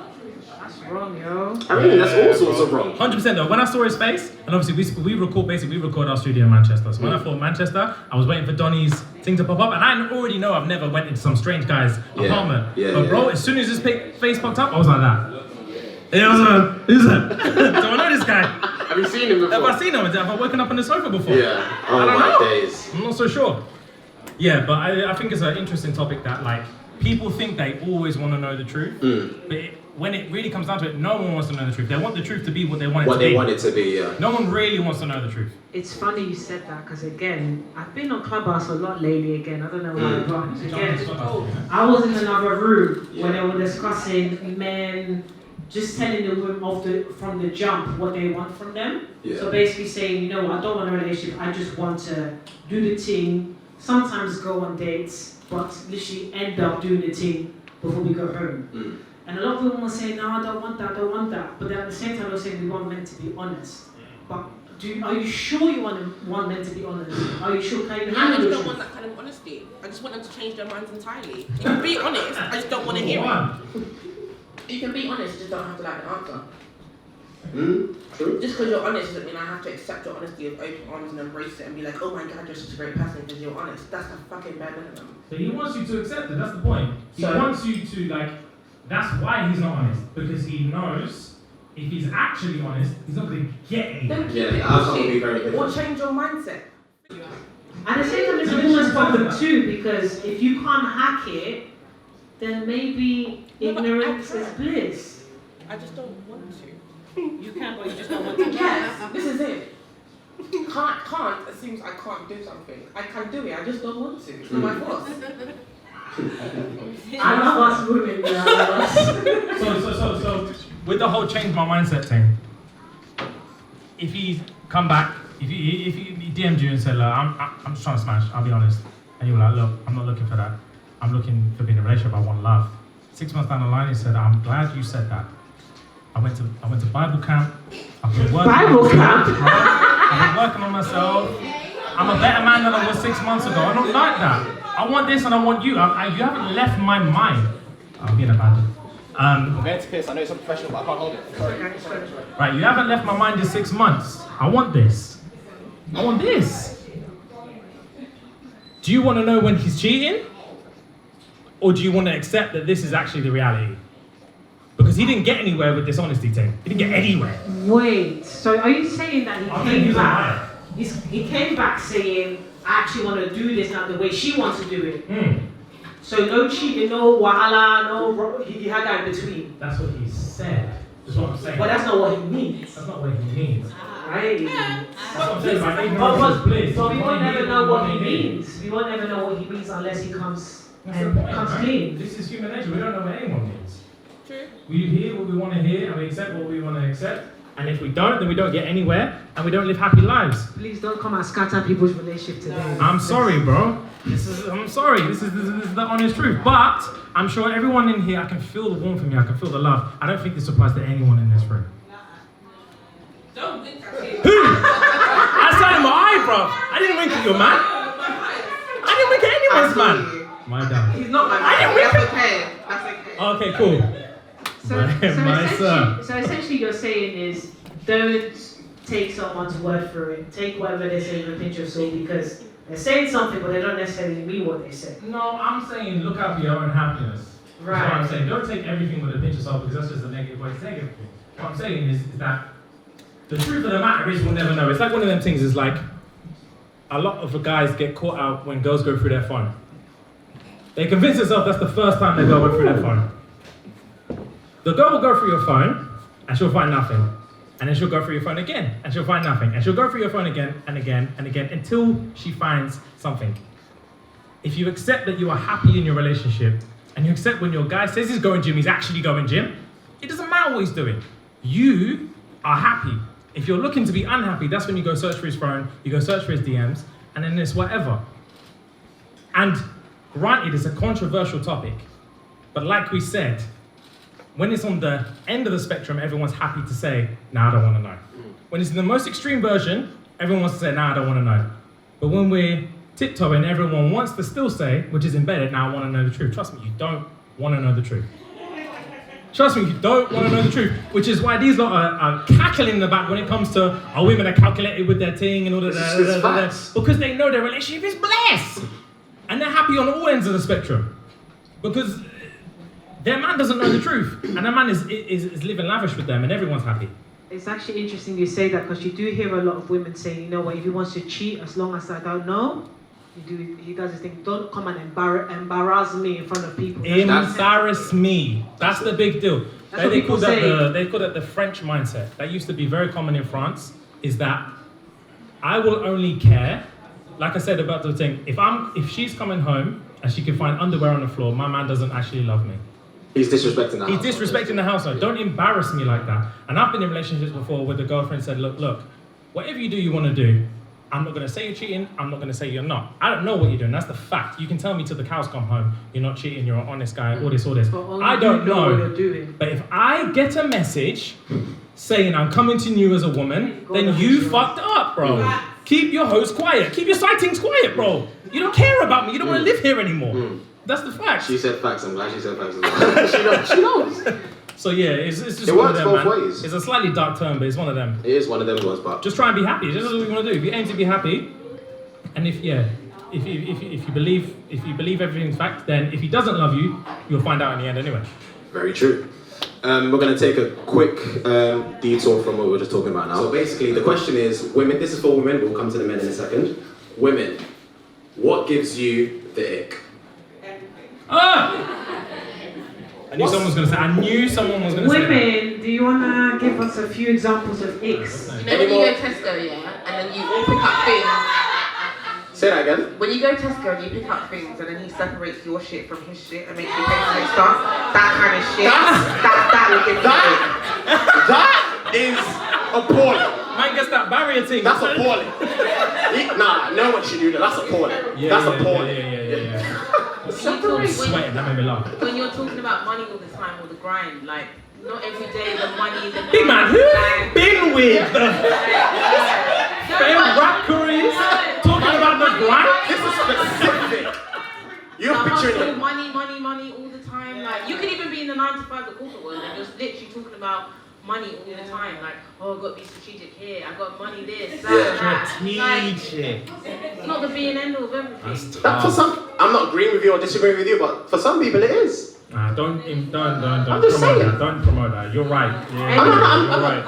That's wrong, yo. I mean, that's all sorts of wrong. 100% though. When I saw his face, and obviously we record our studio in Manchester. So when I thought Manchester, I was waiting for Donnie's thing to pop up, and I already know I've never went into some strange guy's apartment. But bro, as soon as his face popped up, I was like that. Yeah, I was like, who's that? Do I know this guy? Have you seen him before? Have I seen him? Have I woken up on the sofa before? Yeah. Oh I don't my know. days. I'm not so sure. Yeah, but I think it's an interesting topic that like people think they always want to know the truth, but when it really comes down to it, no one wants to know the truth. They want the truth to be what they want it to be. What they want it to be, yeah. No one really wants to know the truth. It's funny you said that because again, I've been on Clubhouse a lot lately. Again, I don't know why, but again, I was in another room when they were discussing men just telling the women from the jump what they want from them. Yeah. So basically saying, you know, I don't want a relationship. I just want to do the thing. Sometimes go on dates, but literally end up doing the thing before we go home. And a lot of women will say, no, I don't want that. But then at the same time, they'll say, we want men to be honest. But are you sure you want men to be honest? Are you sure? Can you handle I the don't truth? want that kind of honesty. I just want them to change their minds entirely. You can be honest, I just don't want to hear it. You can be honest, you just don't have to like an answer. True. Just because you're honest doesn't mean I have to accept your honesty with open arms and embrace it and be like, oh my god, you're such a great person because you're honest. That's a fucking bare minimum. So he wants you to accept it, that's the point. He wants you to like, that's why he's not honest. Because he knows if he's actually honest, he's not going to get anything. Yeah, the outcome will be very different. Or change your mindset. At the same time, it's a woman's problem too, because if you can't hack it, then maybe ignorance is bliss. I just don't want to. You can, but you just don't want to. Yes, this is it. Can't assumes I can't do something. I can do it, I just don't want to. It's not my fault. I love us women, So, with the whole change my mindset thing, if he come back, if he DM'd you and said, look, I'm just trying to smash, I'll be honest, and you were like, look, I'm not looking for that. I'm looking for being in a relationship, I want love. 6 months down the line, he said, I'm glad you said that. I went to Bible camp. I've been working I've been working on myself. I'm a better man than I was 6 months ago. I don't like that. I want this and I want you. You haven't left my mind. I'm being abandoned. I'm going to piss. I know it's unprofessional, but I can't hold it. Sorry. Right, you haven't left my mind in 6 months. I want this. I want this. Do you want to know when he's cheating? Or do you want to accept that this is actually the reality? Because he didn't get anywhere with this honesty thing. He didn't get anywhere. Wait, so are you saying that he came back? He came back saying, I actually want to do this now the way she wants to do it. So no cheating, no wahala, no, he had that in between. That's what he said. That's what I'm saying. But that's not what he means. That's not what he means. Right? That's what I'm saying. Like, ignorance is bliss. But we won't never know what he means. We won't never know what he means unless he comes clean. This is human nature. We don't know what anyone means. True. We hear what we want to hear and we accept what we want to accept. And if we don't, then we don't get anywhere and we don't live happy lives. Please don't come and scatter people's relationship today. I'm sorry, bro. I'm sorry. This is the honest truth. But I'm sure everyone in here, I can feel the warmth from you. I can feel the love. I don't think this applies to anyone in this room. Don't wink at me. Who? Outside of my eye, bro. I didn't wink at your man. I didn't wink at anyone's man. My dad. He's not my man. I didn't wink That's okay. That's okay. Okay, cool. So essentially you're saying is, don't take someone's word for it. Take whatever they say with a pinch of salt, because they're saying something but they don't necessarily mean what they say. No, I'm saying look out for your own happiness. Right. That's what I'm saying. Don't take everything with a pinch of salt, because that's just a negative way to take everything. What I'm saying is that the truth of the matter is we'll never know. It's like one of them things is like, a lot of the guys get caught out when girls go through their phone. They convince themselves that's the first time they go through their phone. The girl will go through your phone and she'll find nothing. And then she'll go through your phone again and she'll find nothing. And she'll go through your phone again and again and again until she finds something. If you accept that you are happy in your relationship and you accept when your guy says he's going gym, he's actually going gym, it doesn't matter what he's doing. You are happy. If you're looking to be unhappy, that's when you go search for his phone, you go search for his DMs, and then it's whatever. And granted, it's a controversial topic, but like we said, when it's on the end of the spectrum, everyone's happy to say, nah, I don't want to know. When it's in the most extreme version, everyone wants to say, nah, I don't want to know. But when we're tiptoeing, everyone wants to still say, which is embedded, now I want to know the truth. Trust me, you don't want to know the truth. Trust me, you don't want to know the truth. Which is why these lot are cackling in the back when it comes to, women are calculated with their thing and all that. Because they know their relationship is blessed. And they're happy on all ends of the spectrum. Because their man doesn't know the truth, and their man is living lavish with them, and everyone's happy. It's actually interesting you say that, because you do hear a lot of women saying, you know what, if he wants to cheat, as long as I don't know, he does his thing. Don't come and embarrass me in front of people. Embarrass me. That's the big deal. They call that the French mindset. That used to be very common in France, is that I will only care, like I said about the thing, if she's coming home and she can find underwear on the floor, my man doesn't actually love me. He's disrespecting the household. He's disrespecting the household. Don't embarrass me like that. And I've been in relationships before where the girlfriend said, look, whatever you do, you want to do, I'm not going to say you're cheating, I'm not going to say you're not. I don't know what you're doing, that's the fact. You can tell me till the cows come home, you're not cheating, you're an honest guy, all this. I don't know what you're doing. But if I get a message saying I'm coming to you as a woman, then you fucked up, bro. Keep your host quiet. Keep your sightings quiet, bro. You don't care about me, you don't want to live here anymore. That's the fact. She said facts. I'm glad she said facts as well. She knows. So yeah, it's just it one of works them, both man. ways. It's a slightly dark term, but it's one of them. It is one of them ones, but just try and be happy. This is what we want to do. If you aim to be happy, and if you believe everything's fact, then if he doesn't love you, you'll find out in the end anyway. Very true. We're going to take a quick detour from what we were just talking about now. So basically, the question is, women. This is for women. We'll come to the men in a second. Women, What gives you the ick? I knew someone was going to say. I knew someone was going to say. Women, do you want to give us a few examples of icks? You know when you go to Tesco, yeah, and then you all pick up things. Say that again. When you go to Tesco and you pick up things and then he separates your shit from his shit and makes you pay for his stuff, that kind of shit, that will give you That is appalling. Man gets that barrier thing. That's appalling. Nah, no one should do that. That's appalling. That's appalling. Yeah. Separate Sweating, that made me laugh. when you're talking about money all the time or the grind, like not every day the money, the Big man, who have you been with? Failed rap careers? Talking about the grind? This is specific. You're picturing money all the time. Like you could even be in the 9 to 5 the corporate world and just literally talking about money all the time. Like, oh, I've got to be strategic here. I've got money this, that. Strategic. It's not the be and end all of everything. That for some, I'm not agreeing with you or disagreeing with you, but for some people it is. Don't I'm promote just saying. that. Don't promote that. You're right. Yeah, I'm right.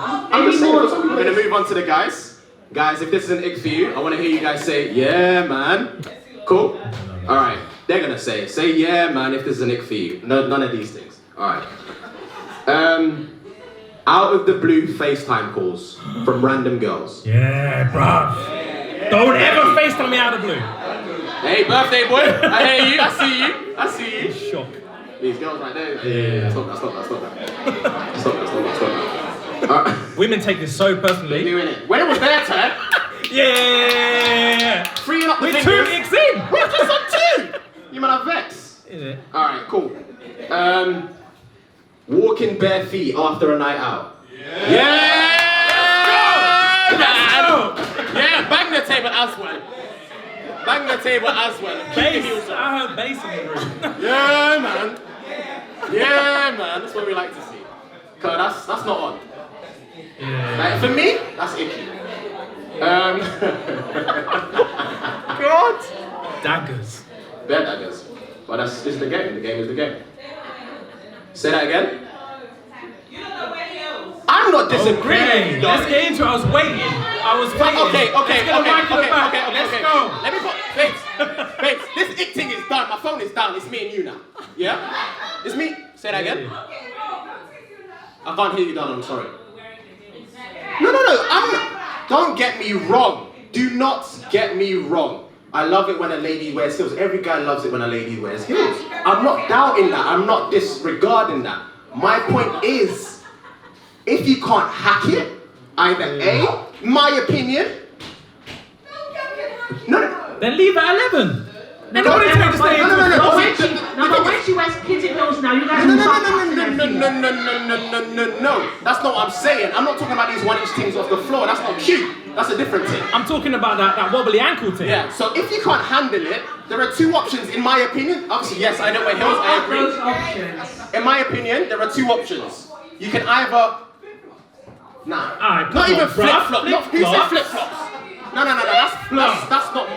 just saying. I'm going to move on to the guys. Guys, if this is an ick for you, I want to hear you guys say, yeah, man. Cool? All right. They're going to say, yeah, man, if this is an ick for you. No, none of these things. All right. Out of the blue FaceTime calls from random girls. Yeah, bruv. Don't ever FaceTime me out of the blue. Hey, birthday boy. I hear you. I see you. Shock. These girls right there. Yeah. Stop that. Women take this so personally. They're doing it. When it was their turn. Yeah. Freeing up the We're fingers. 2 icks in. We're just on 2. You might have vex. Is it? Alright, cool. Walking bare feet after a night out. Yeah! Yeah, bang the table as well. Bang the table as well. Bass. I heard bass in the room. Yeah, man. Yeah, man. That's what we like to see. Cause that's not on. Yeah. Like, for me, that's icky. God. Daggers. Bare daggers. But this is the game. The game is the game. Say that again. I'm not disagreeing with you, Let's get into it. I was waiting. Okay. Let's go. Let me put, babes, this ick thing is done. My phone is down. It's me and you now. Yeah? It's me. Say that again. I can't hear you, Dan. I'm sorry. No. Don't get me wrong. Do not get me wrong. I love it when a lady wears heels. Every guy loves it when a lady wears heels. I'm not doubting that. I'm not disregarding that. My point is, if you can't hack it, either A, my opinion. No. Then leave at 11. But when she wears kitty heels now, you guys will start No. That's not what I'm saying. I'm not talking about these 1-inch things off the floor. That's not cute. That's a different thing. I'm talking about that wobbly ankle thing. Yeah, so if you can't handle it, there are 2 options in my opinion. Obviously, yes, I know wear heels, I agree. In my opinion, there are 2 options. You can either... Nah. Not even flip-flop. Who said flip-flops? No. That's not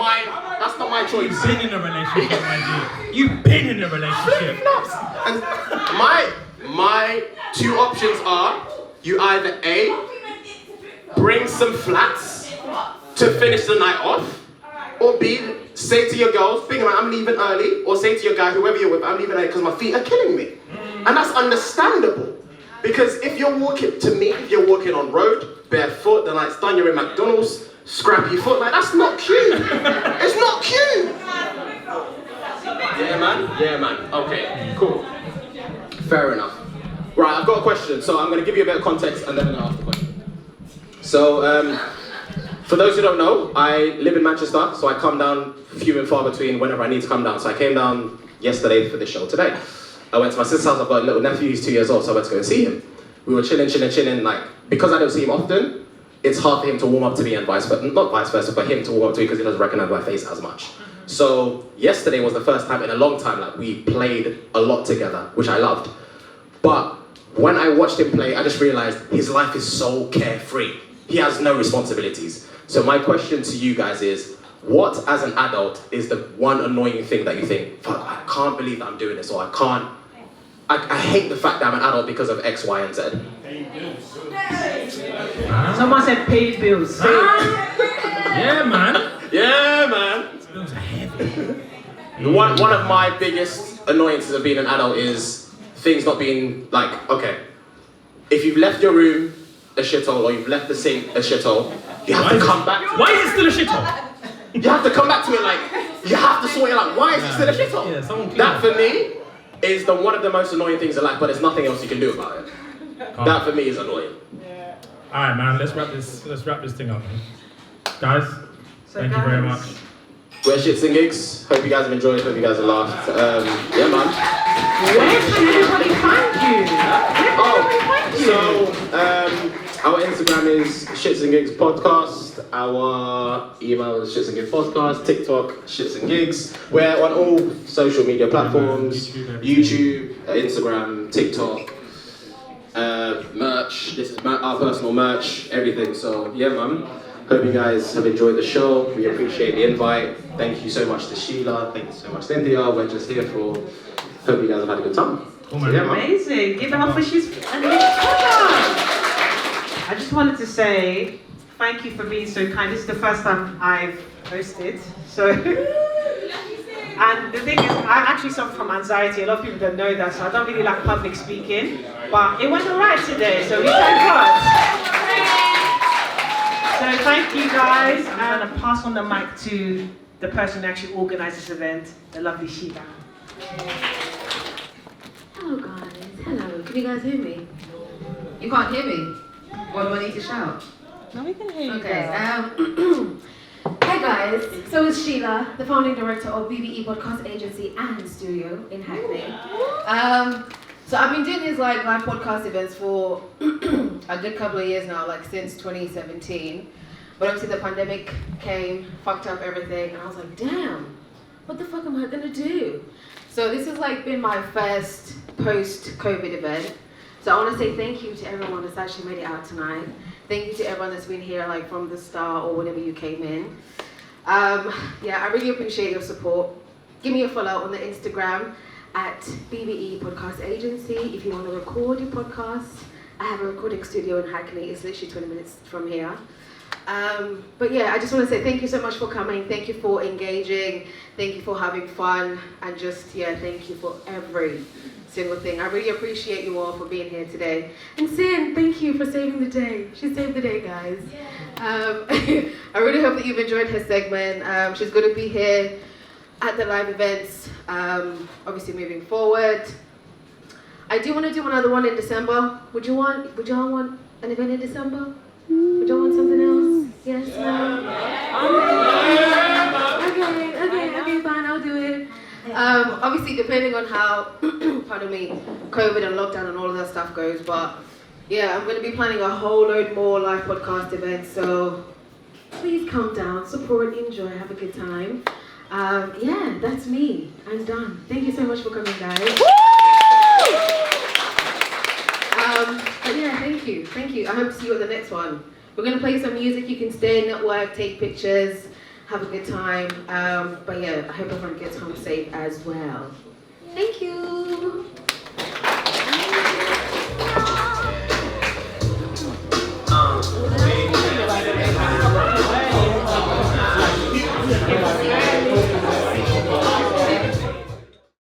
my choice. You've been in a relationship, my dear. You've been in a relationship. Flip-flops. And my 2 options are, you either A, bring some flats to finish the night off, or B, say to your girls, big man, I'm leaving early, or say to your guy, whoever you're with, I'm leaving early because my feet are killing me. And that's understandable. Because if you're walking on road, barefoot, the night's done, you're in McDonald's, scrappy foot, like that's not cute. It's not cute. Yeah, man. Okay, cool. Fair enough. Right, I've got a question, so I'm going to give you a bit of context and then I'm going to ask the question. So, for those who don't know, I live in Manchester, so I come down few and far between whenever I need to come down. So I came down yesterday for this show today. I went to my sister's house. I've got a little nephew, he's 2 years old, so I went to go and see him. We were chilling, like, because I don't see him often, it's hard for him to warm up to me and not vice versa, for him to warm up to me because he doesn't recognize my face as much. So yesterday was the first time in a long time, like, we played a lot together, which I loved. But when I watched him play, I just realized his life is so carefree. He has no responsibilities. So my question to you guys is, what as an adult is the one annoying thing that you think, fuck, I can't believe that I'm doing this, or I hate the fact that I'm an adult because of X, Y, and Z. Someone said paid bills. Yeah, man. Yeah, man. Bills are heavy. One of my biggest annoyances of being an adult is things not being like, okay, if you've left your room a shithole or you've left the sink a shithole, you have to come back to it. Why is it still a shithole? You have to come back to it like, you have to sort it out. Why is it still a shithole? Yeah, that for me is one of the most annoying things in life, but there's nothing else you can do about it. That for me is annoying. Alright man, let's wrap this thing up, man. Guys, thank you very much. We're Shits and Gigs. Hope you guys have enjoyed, hope you guys have laughed. Yeah man. Where can everybody find you? Our Instagram is Shits and Gigs Podcast. Our email is Shits and Gigs Podcast. TikTok, Shits and Gigs. We're on all social media platforms: YouTube, Instagram, TikTok, merch. This is our personal merch, everything. So yeah, man. Hope you guys have enjoyed the show. We appreciate the invite. Thank you so much to Sheila. Thank you so much, CynTea. We're just here for. Hope you guys have had a good time. So, yeah, amazing. Give it up for she's I just wanted to say thank you for being so kind. This is the first time I've hosted. So and the thing is, I actually suffer from anxiety. A lot of people don't know that, so I don't really like public speaking. But it went alright today, so we thank God. So thank you guys. I'm gonna pass on the mic to the person who actually organised this event, the lovely Sheila. Hello guys, hello. Can you guys hear me? You can't hear me? Or do I need to shout? No, we can hear you. Okay. Hi guys. So it's Sheila, the founding director of BBE Podcast Agency and Studio in Hackney. So I've been doing these live podcast events for a good couple of years now, like since 2017. But obviously the pandemic came, fucked up everything, and I was like, damn, what the fuck am I gonna do? So this has like been my first post-COVID event. So I want to say thank you to everyone that's actually made it out tonight. Thank you to everyone that's been here like from the start or whenever you came in. Yeah, I really appreciate your support. Give me a follow on the Instagram at BBE Podcast Agency if you want to record your podcast. I have a recording studio in Hackney. It's literally 20 minutes from here. But yeah, I just want to say thank you so much for coming. Thank you for engaging. Thank you for having fun. And just, yeah, thank you for every single thing. I really appreciate you all for being here today. And Cyn, thank you for saving the day. She saved the day, guys. I really hope that you've enjoyed her segment. She's going to be here at the live events, obviously moving forward. I do want to do another one in December. Would y'all want an event in December? Would y'all want something else? Yes, no? Okay, fine, I'll do it. Obviously, depending on how, pardon me, COVID and lockdown and all of that stuff goes, but yeah, I'm going to be planning a whole load more live podcast events, so please come down, support, enjoy, have a good time. Yeah, that's me. I'm done. Thank you so much for coming, guys. But yeah, thank you. I hope to see you at the next one. We're going to play some music. You can stay, network, take pictures, have a good time. But yeah, I hope everyone gets home safe as well. Thank you.